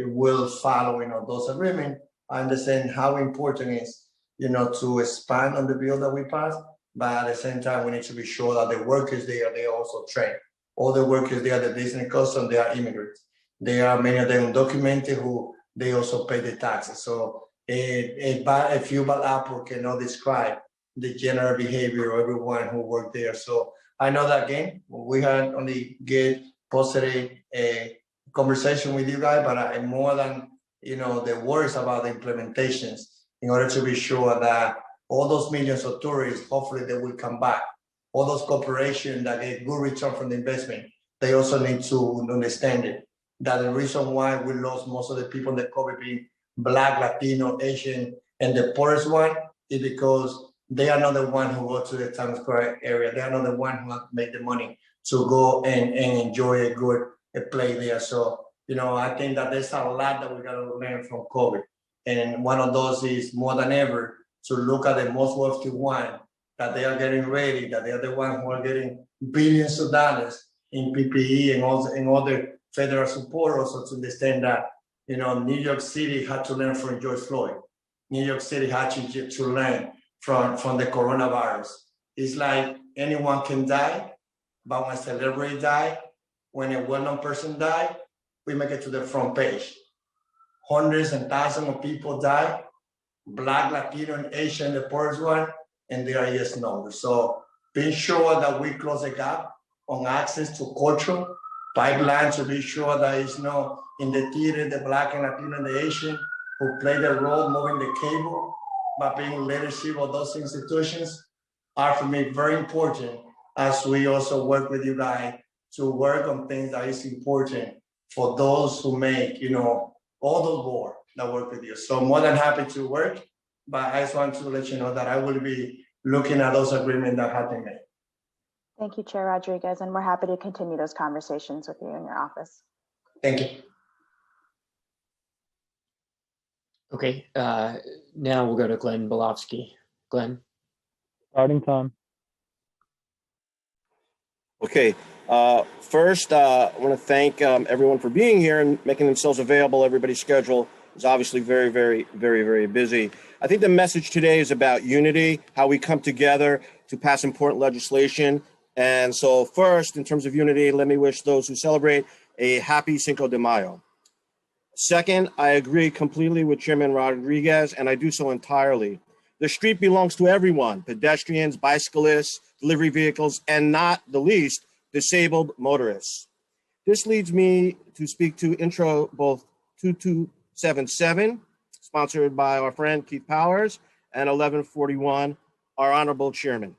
will follow, those agreements. I understand how important it is, to expand on the bill that we passed, but at the same time, we need to be sure that the workers there, they are also trained. All the workers there, the Disney custom, they are immigrants. There are many of them undocumented who they also pay the taxes. So a few bad apple cannot describe the general behavior of everyone who worked there. So I know that again, we had only get positive conversation with you guys, but I'm more than the worries about the implementations, in order to be sure that all those millions of tourists, hopefully they will come back. All those corporations that get good return from the investment, they also need to understand it. That the reason why we lost most of the people in the COVID being Black, Latino, Asian, and the poorest one is because they are not the one who go to the Times Square area. They are not the one who have to make the money to go and enjoy a good play there. So, I think that there's a lot that we got to learn from COVID. And one of those is more than ever to look at the most wealthy one, that they are getting ready, that they are the ones who are getting billions of dollars in PPE and also in other federal support, also to understand that, New York City had to learn from George Floyd. New York City had to learn from the coronavirus. It's like anyone can die, but when a celebrity die, when a well-known person die, we make it to the front page. Hundreds and thousands of people die, Black, Latino, and Asian, the poorest one, and they are just numbers. So being sure that we close the gap on access to culture, pipeline, to be sure that it's not in the theater, the Black and Latino and the Asian who play the role moving the cable, but being leadership of those institutions are for me very important, as we also work with you guys to work on things that is important for those who make, all those boards that work with you. So more than happy to work, but I just want to let you know that I will be looking at those agreements that have been made. Thank you, Chair Rodriguez, and we're happy to continue those conversations with you in your office. Thank you. Okay, now we'll go to Glenn Belofsky. Glenn. Starting time. Okay. First, I want to thank everyone for being here and making themselves available. Everybody's schedule is obviously very, very, very, very busy. I think the message today is about unity, how we come together to pass important legislation. And so first, in terms of unity, let me wish those who celebrate a happy Cinco de Mayo. Second, I agree completely with Chairman Rodriguez, and I do so entirely. The street belongs to everyone, pedestrians, bicyclists, delivery vehicles, and not the least, disabled motorists. This leads me to speak to Intro both 2277, sponsored by our friend Keith Powers, and 1141, our honorable chairman.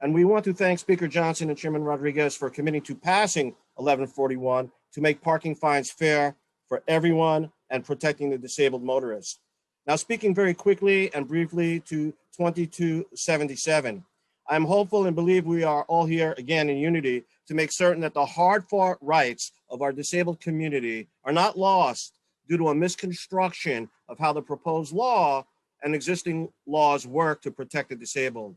And we want to thank Speaker Johnson and Chairman Rodriguez for committing to passing 1141 to make parking fines fair for everyone and protecting the disabled motorists. Now, speaking very quickly and briefly to 2277, I'm hopeful and believe we are all here again in unity to make certain that the hard-fought rights of our disabled community are not lost due to a misconstruction of how the proposed law and existing laws work to protect the disabled.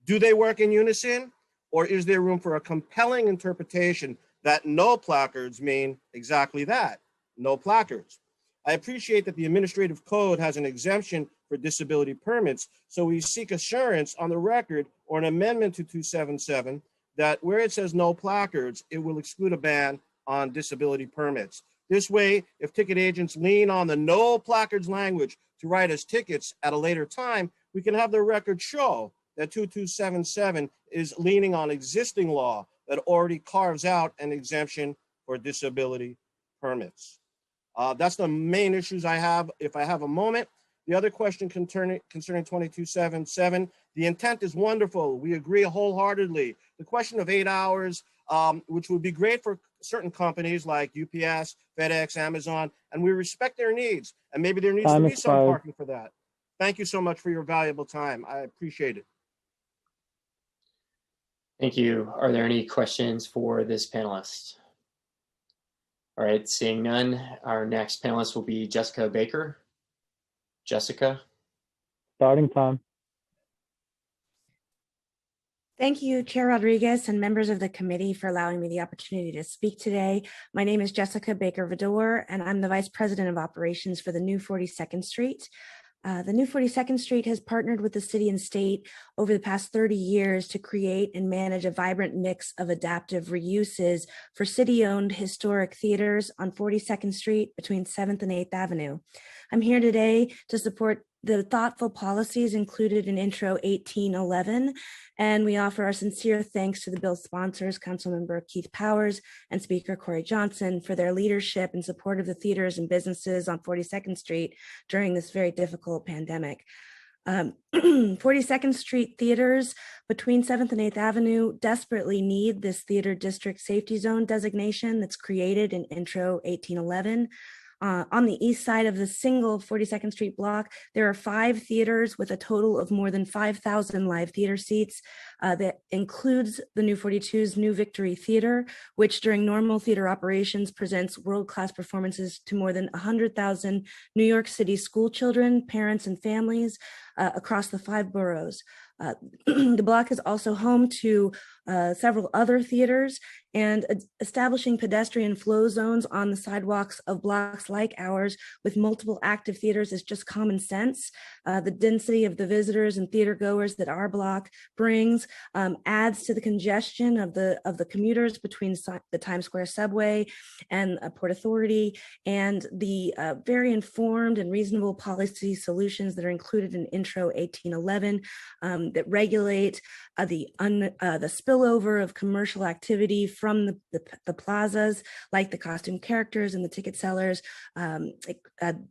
Do they work in unison, or is there room for a compelling interpretation that no placards mean exactly that, no placards? I appreciate that the administrative code has an exemption for disability permits, so we seek assurance on the record or an amendment to 277 that where it says no placards, it will exclude a ban on disability permits. This way, if ticket agents lean on the no placards language to write us tickets at a later time, we can have the record show that 2277 is leaning on existing law that already carves out an exemption for disability permits. That's the main issues I have. If I have a moment, the other question concerning 2277, the intent is wonderful. We agree wholeheartedly. The question of 8 hours, which would be great for certain companies like UPS, FedEx, Amazon, and we respect their needs. And maybe there needs to be some parking for that. Thank you so much for your valuable time. I appreciate it. Thank you. Are there any questions for this panelist? All right, seeing none, our next panelist will be Jessica Baker. Jessica. Starting time. Thank you, Chair Rodriguez and members of the committee for allowing me the opportunity to speak today. My name is Jessica Baker-Vidor, and I'm the Vice President of Operations for the new 42nd Street. The new 42nd Street has partnered with the city and state over the past 30 years to create and manage a vibrant mix of adaptive reuses for city-owned historic theaters on 42nd Street between 7th and 8th Avenue. I'm here today to support the thoughtful policies included in Intro 1811, and we offer our sincere thanks to the bill's sponsors, Councilmember Keith Powers and Speaker Corey Johnson, for their leadership and support of the theaters and businesses on 42nd Street during this very difficult pandemic. 42nd Street theaters between 7th and 8th Avenue desperately need this theater district safety zone designation that's created in Intro 1811. On the east side of the single 42nd Street block, there are 5 theaters with a total of more than 5,000 live theater seats. That includes the New 42's New Victory Theater, which during normal theater operations presents world-class performances to more than 100,000 New York City school children, parents, and families across the 5 boroughs. The block is also home to several other theaters, and establishing pedestrian flow zones on the sidewalks of blocks like ours with multiple active theaters is just common sense. The density of the visitors and theater goers that our block brings adds to the congestion of the commuters between the Times Square subway and Port Authority, and the very informed and reasonable policy solutions that are included in Intro 1811 that regulate the spillover of commercial activity from the plazas, like the costume characters and the ticket sellers.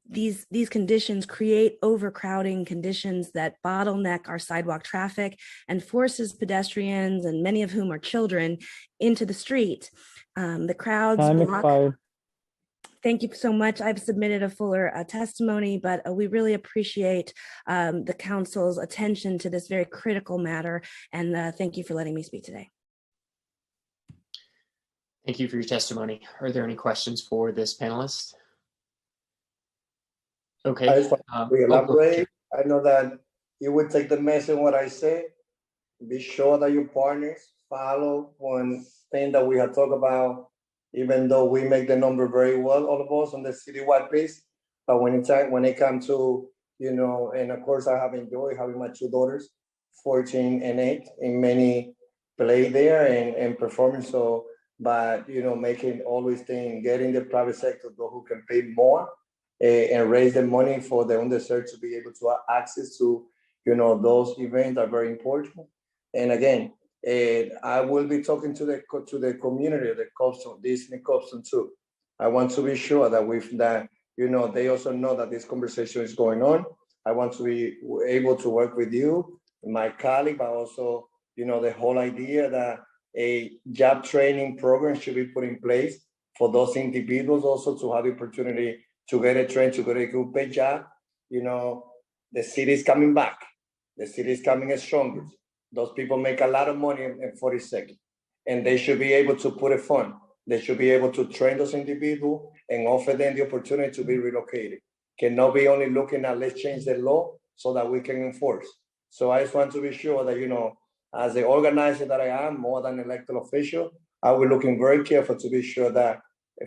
These conditions create overcrowding conditions that bottleneck our sidewalk traffic and forces pedestrians, and many of whom are children, into the street. The crowds block. Thank you so much. I've submitted a fuller testimony, but we really appreciate the council's attention to this very critical matter, and thank you for letting me speak today. Thank you for your testimony. Are there any questions for this panelist? Okay. I just want to elaborate. I know that you would take the message what I say. Be sure that your partners follow one thing that we have talked about, even though we make the number very well, all of us on the citywide base. But when it comes to, and of course I have enjoyed having my 2 daughters 14 and 8 in many play there and performing. So, but making always think getting the private sector who can pay more and raise the money for the underserved to be able to have access to those events are very important. And again, I will be talking to the community, the Cobson, Disney Cobson too. I want to be sure that they also know that this conversation is going on. I want to be able to work with you, my colleague, but also the whole idea that a job training program should be put in place for those individuals also to have the opportunity to get a train, to get a good paid job. The city is coming back. The city is coming stronger. Those people make a lot of money in 40 seconds, and they should be able to put a fund. They should be able to train those individuals and offer them the opportunity to be relocated. Cannot be only looking at let's change the law so that we can enforce. So I just want to be sure that, as the organizer that I am, more than elected official, I will looking very careful to be sure that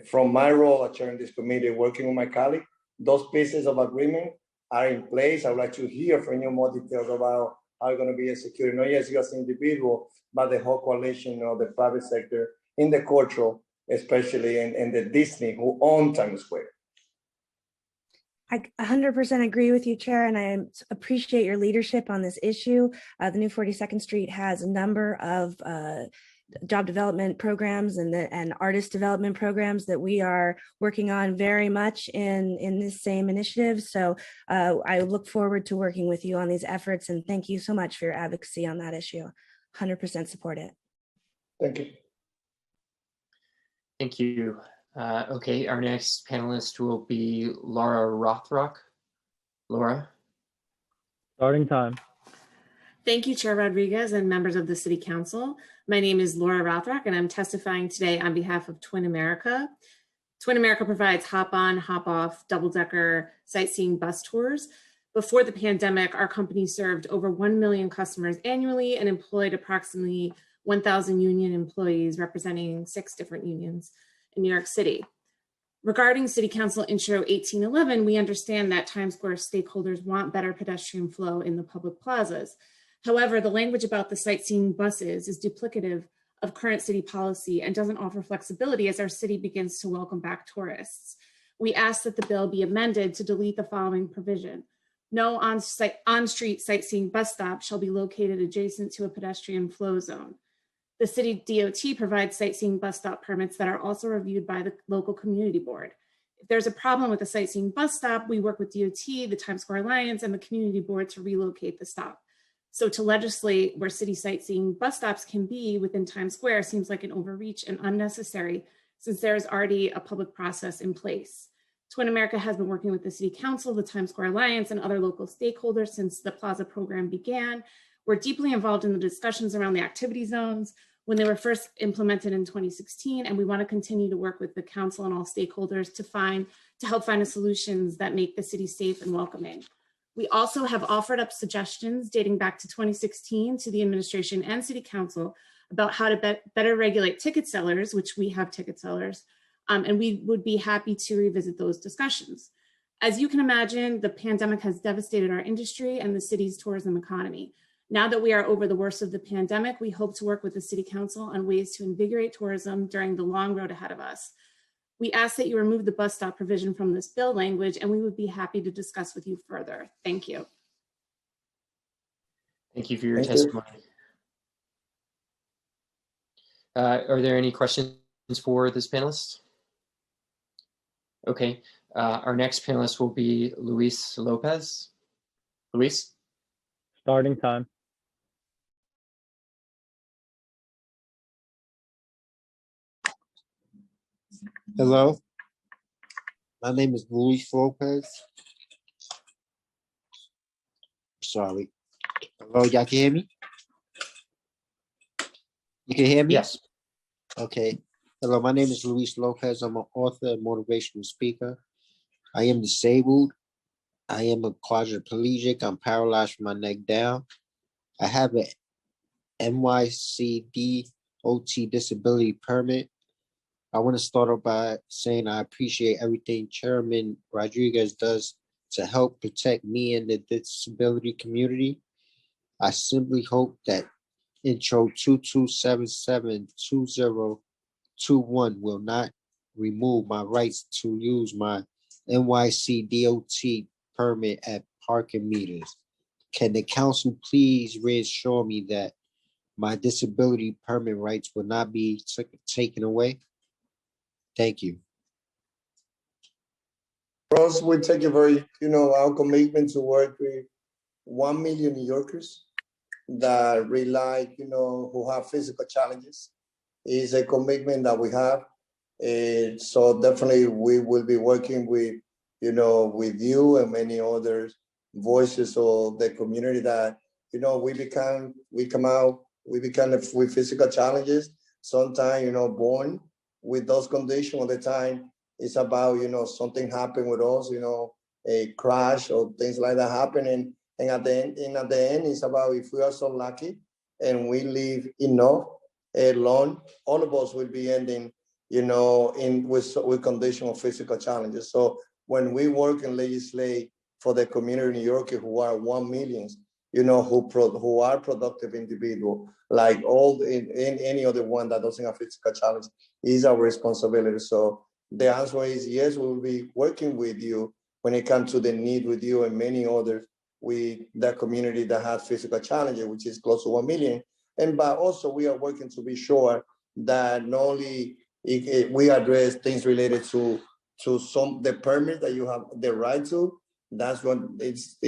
from my role as chairing this committee, working with my colleague, those pieces of agreement are in place. I would like to hear from you more details about how you're going to be executed, not just you as an individual, but the whole coalition of the private sector in the cultural, especially in the Disney who own Times Square. I 100% agree with you, Chair, and I appreciate your leadership on this issue. The new 42nd Street has a number of job development programs and artist development programs that we are working on very much in this same initiative. So I look forward to working with you on these efforts, and thank you so much for your advocacy on that issue. 100% support it. Thank you. Thank you. Okay, our next panelist will be Laura Rothrock. Laura. Starting time. Thank you, Chair Rodriguez and members of the City Council. My name is Laura Rothrock, and I'm testifying today on behalf of Twin America. Twin America provides hop-on, hop-off, double-decker sightseeing bus tours. Before the pandemic, our company served over 1 million customers annually and employed approximately 1,000 union employees representing 6 different unions in New York City. Regarding City Council Intro 1811, we understand that Times Square stakeholders want better pedestrian flow in the public plazas. However, the language about the sightseeing buses is duplicative of current city policy and doesn't offer flexibility as our city begins to welcome back tourists. We ask that the bill be amended to delete the following provision. No on-street sightseeing bus stop shall be located adjacent to a pedestrian flow zone. The city DOT provides sightseeing bus stop permits that are also reviewed by the local community board. If there's a problem with a sightseeing bus stop, we work with DOT, the Times Square Alliance, and the community board to relocate the stop. So to legislate where city sightseeing bus stops can be within Times Square seems like an overreach and unnecessary since there is already a public process in place. Twin America has been working with the City Council, the Times Square Alliance, and other local stakeholders since the Plaza program began. We're deeply involved in the discussions around the activity zones when they were first implemented in 2016, and we want to continue to work with the council and all stakeholders to help find solutions that make the city safe and welcoming. We also have offered up suggestions dating back to 2016 to the administration and City Council about how to better regulate ticket sellers, which we have ticket sellers, and we would be happy to revisit those discussions. As you can imagine, the pandemic has devastated our industry and the city's tourism economy. Now that we are over the worst of the pandemic, we hope to work with the City Council on ways to invigorate tourism during the long road ahead of us. We ask that you remove the bus stop provision from this bill language, and we would be happy to discuss with you further. Thank you. Thank you for your testimony. Are there any questions for this panelist? Okay, our next panelist will be Luis Lopez. Luis? Starting time. Hello, my name is Luis Lopez. Sorry. Hello, y'all can hear me? You can hear me? Yes. Okay. Hello, my name is Luis Lopez. I'm an author and motivational speaker. I am disabled. I am a quadriplegic. I'm paralyzed from my neck down. I have an NYCDOT disability permit. I want to start off by saying I appreciate everything Chairman Rodriguez does to help protect me and the disability community. I simply hope that Intro 22772021 will not remove my rights to use my NYC DOT permit at parking meters. Can the council please reassure me that my disability permit rights will not be taken away? Thank you. Ross, we take a very, our commitment to work with 1 million New Yorkers that rely, who have physical challenges. Is a commitment that we have. So definitely we will be working with, with you and many other voices of the community that, we come out with physical challenges. Sometimes, born with those conditions. All the time it's about, something happened with us, a crash or things like that happening. And at the end, it's about if we are so lucky and we live enough alone, all of us will be ending, with condition of physical challenges. So when we work and legislate for the community of New York, who are 1 million, who are productive individuals, like all in any other one that doesn't have physical challenge, is our responsibility. So the answer is yes, we will be working with you when it comes to the need with you and many others with the community that has physical challenges, which is close to 1 million. But also we are working to be sure that not only we address things related to the permits that you have the right to. That's what it's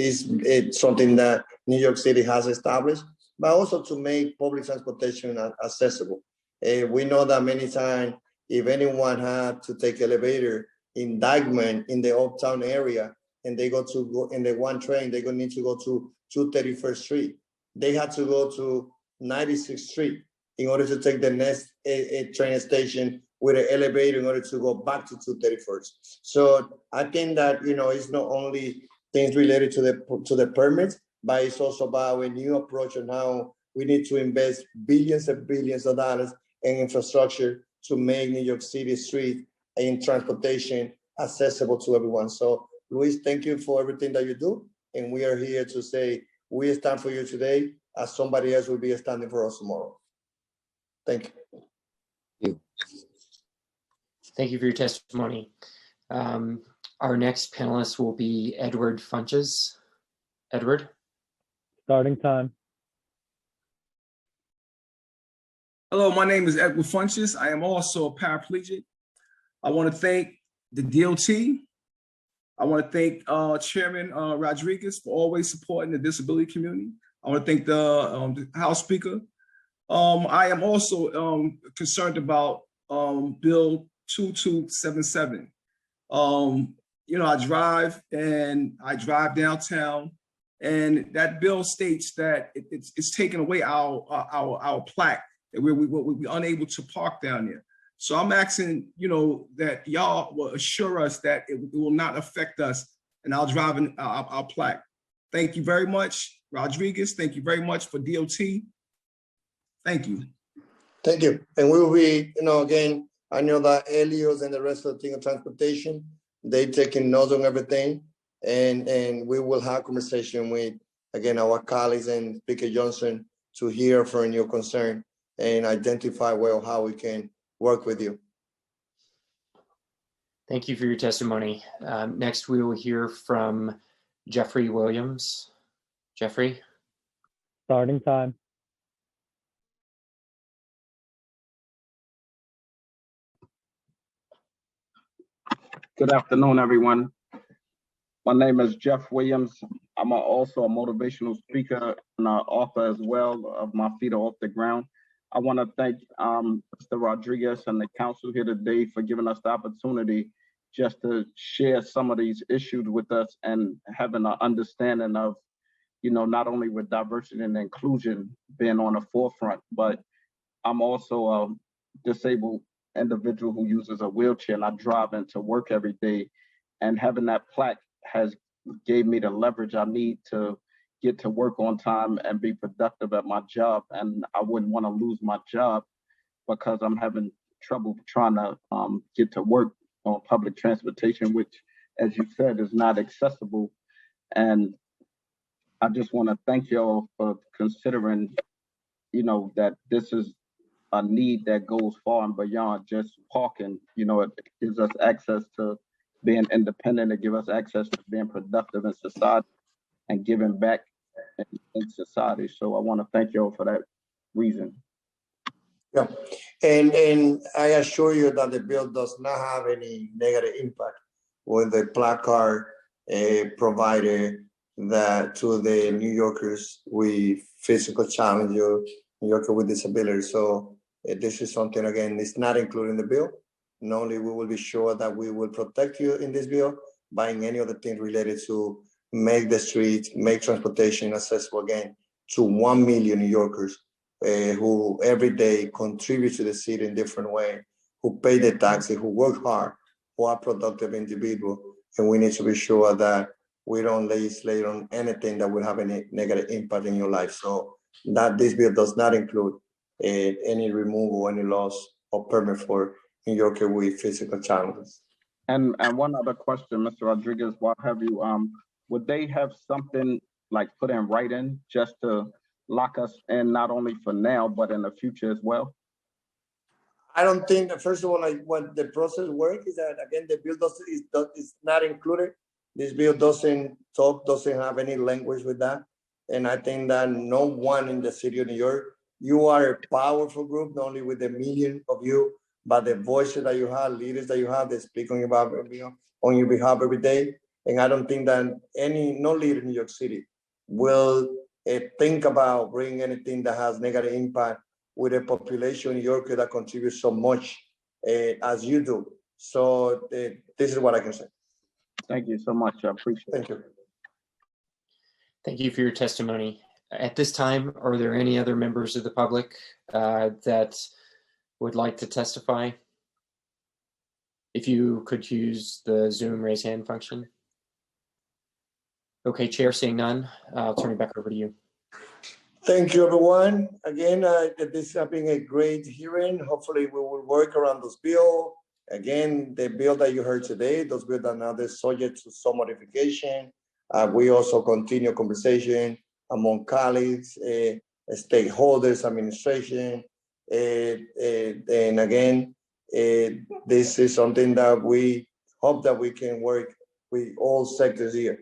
something that New York City has established, but also to make public transportation accessible. We know that many times, if anyone had to take elevator in Dyckman in the Uptown area, and they go in the one train, they're going to need to go to 231st Street. They had to go to 96th Street in order to take the next train station with an elevator in order to go back to 231st. So I think that, it's not only things related to the permits, but it's also about a new approach on how we need to invest billions and billions of dollars in infrastructure to make New York City streets and transportation accessible to everyone. So Luis, thank you for everything that you do. And we are here to say, we stand for you today as somebody else will be standing for us tomorrow. Thank you. Thank you for your testimony. Our next panelist will be Edward Funches. Edward. Starting time. Hello, my name is Edward Funches. I am also a paraplegic. I want to thank the DOT. I want to thank Chairman Rodriguez for always supporting the disability community. I want to thank the House Speaker. I am also concerned about Bill 2277. I drive downtown, and that bill states that it's taking away our plaque, that we're unable to park down there. So I'm asking, that y'all will assure us that it will not affect us and our driving our plaque. Thank you very much, Rodriguez. Thank you very much for DOT. Thank you. Thank you. And we will be, again, I know that Elios and the rest of the team of transportation, they taking notes on everything. And we will have conversation with, again, our colleagues and Speaker Johnson to hear from your concern and identify well how we can work with you. Thank you for your testimony. Next, we will hear from Jeffrey Williams. Jeffrey. Starting time. Good afternoon, everyone. My name is Jeff Williams. I'm also a motivational speaker and an author as well of My Feet Are Off the Ground. I want to thank Mr. Rodriguez and the council here today for giving us the opportunity just to share some of these issues with us and having an understanding of, not only with diversity and inclusion being on the forefront, but I'm also a disabled individual who uses a wheelchair, and I drive into work every day, and having that plaque has gave me the leverage I need to get to work on time and be productive at my job. And I wouldn't want to lose my job because I'm having trouble trying to get to work on public transportation, which, as you said, is not accessible. And I just want to thank y'all for considering, that this is a need that goes far and beyond just parking. It gives us access to being independent. It gives us access to being productive in society and giving back in society. So I want to thank y'all for that reason. Yeah, and I assure you that the bill does not have any negative impact with the placard provided that to the New Yorkers with physical challenges, New Yorker with disabilities. So this is something, again, it's not included in the bill. Not only we will be sure that we will protect you in this bill, buying any other thing related to make the streets, make transportation accessible again to 1 million New Yorkers who every day contribute to the city in different way, who pay the taxes, who work hard, who are productive individuals. And we need to be sure that we don't legislate on anything that will have any negative impact in your life. So that this bill does not include any removal, any loss or permit for New Yorker with physical challenges. And one other question, Mr. Rodriguez, while have you, would they have something like put in writing just to lock us in, not only for now, but in the future as well? I don't think that, first of all, what the process works is that, again, the bill is not included. This bill doesn't have any language with that. And I think that no one in the city of New York, you are a powerful group, not only with the million of you, but the voices that you have, leaders that you have, that speak on your behalf every day. And I don't think that no leader in New York City will think about bringing anything that has negative impact with a population in New York that contributes so much as you do. So this is what I can say. Thank you so much. I appreciate it. Thank you. Thank you for your testimony. At this time, are there any other members of the public that would like to testify? If you could use the Zoom raise hand function. Okay, Chair, seeing none, I'll turn it back over to you. Thank you, everyone. Again, this has been a great hearing. Hopefully we will work around this bill. Again, the bill that you heard today, those bills are now subject to some modification. We also continue conversation among colleagues, stakeholders, administration. And again, this is something that we hope that we can work with all sectors here.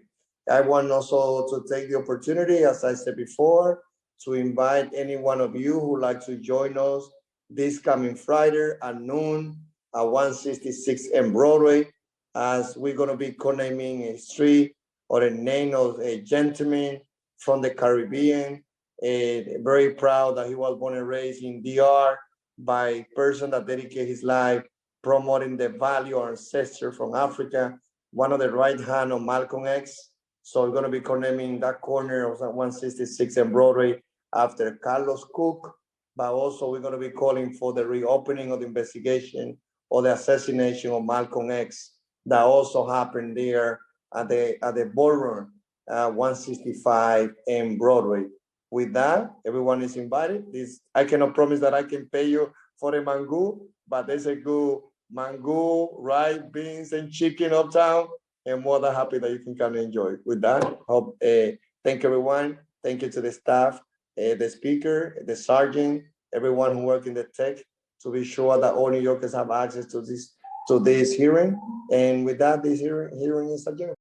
I want also to take the opportunity, as I said before, to invite any one of you who would like to join us this coming Friday at noon at 166 M Broadway, as we're going to be co-naming a street or a name of a gentleman from the Caribbean. Very proud that he was born and raised in DR by a person that dedicated his life promoting the value of our ancestor from Africa, one of the right hand of Malcolm X. So we're going to be co-naming that corner of 166 and Broadway after Carlos Cook, but also we're going to be calling for the reopening of the investigation of the assassination of Malcolm X that also happened there at the ballroom, 165 and Broadway. With that, everyone is invited. I cannot promise that I can pay you for a mango, but there's a good mango, rice, beans, and chicken uptown. And more than happy that you can come and enjoy. With that, thank everyone. Thank you to the staff, the speaker, the sergeant, everyone who works in the tech to be sure that all New Yorkers have access to this hearing. And with that, this hearing is adjourned.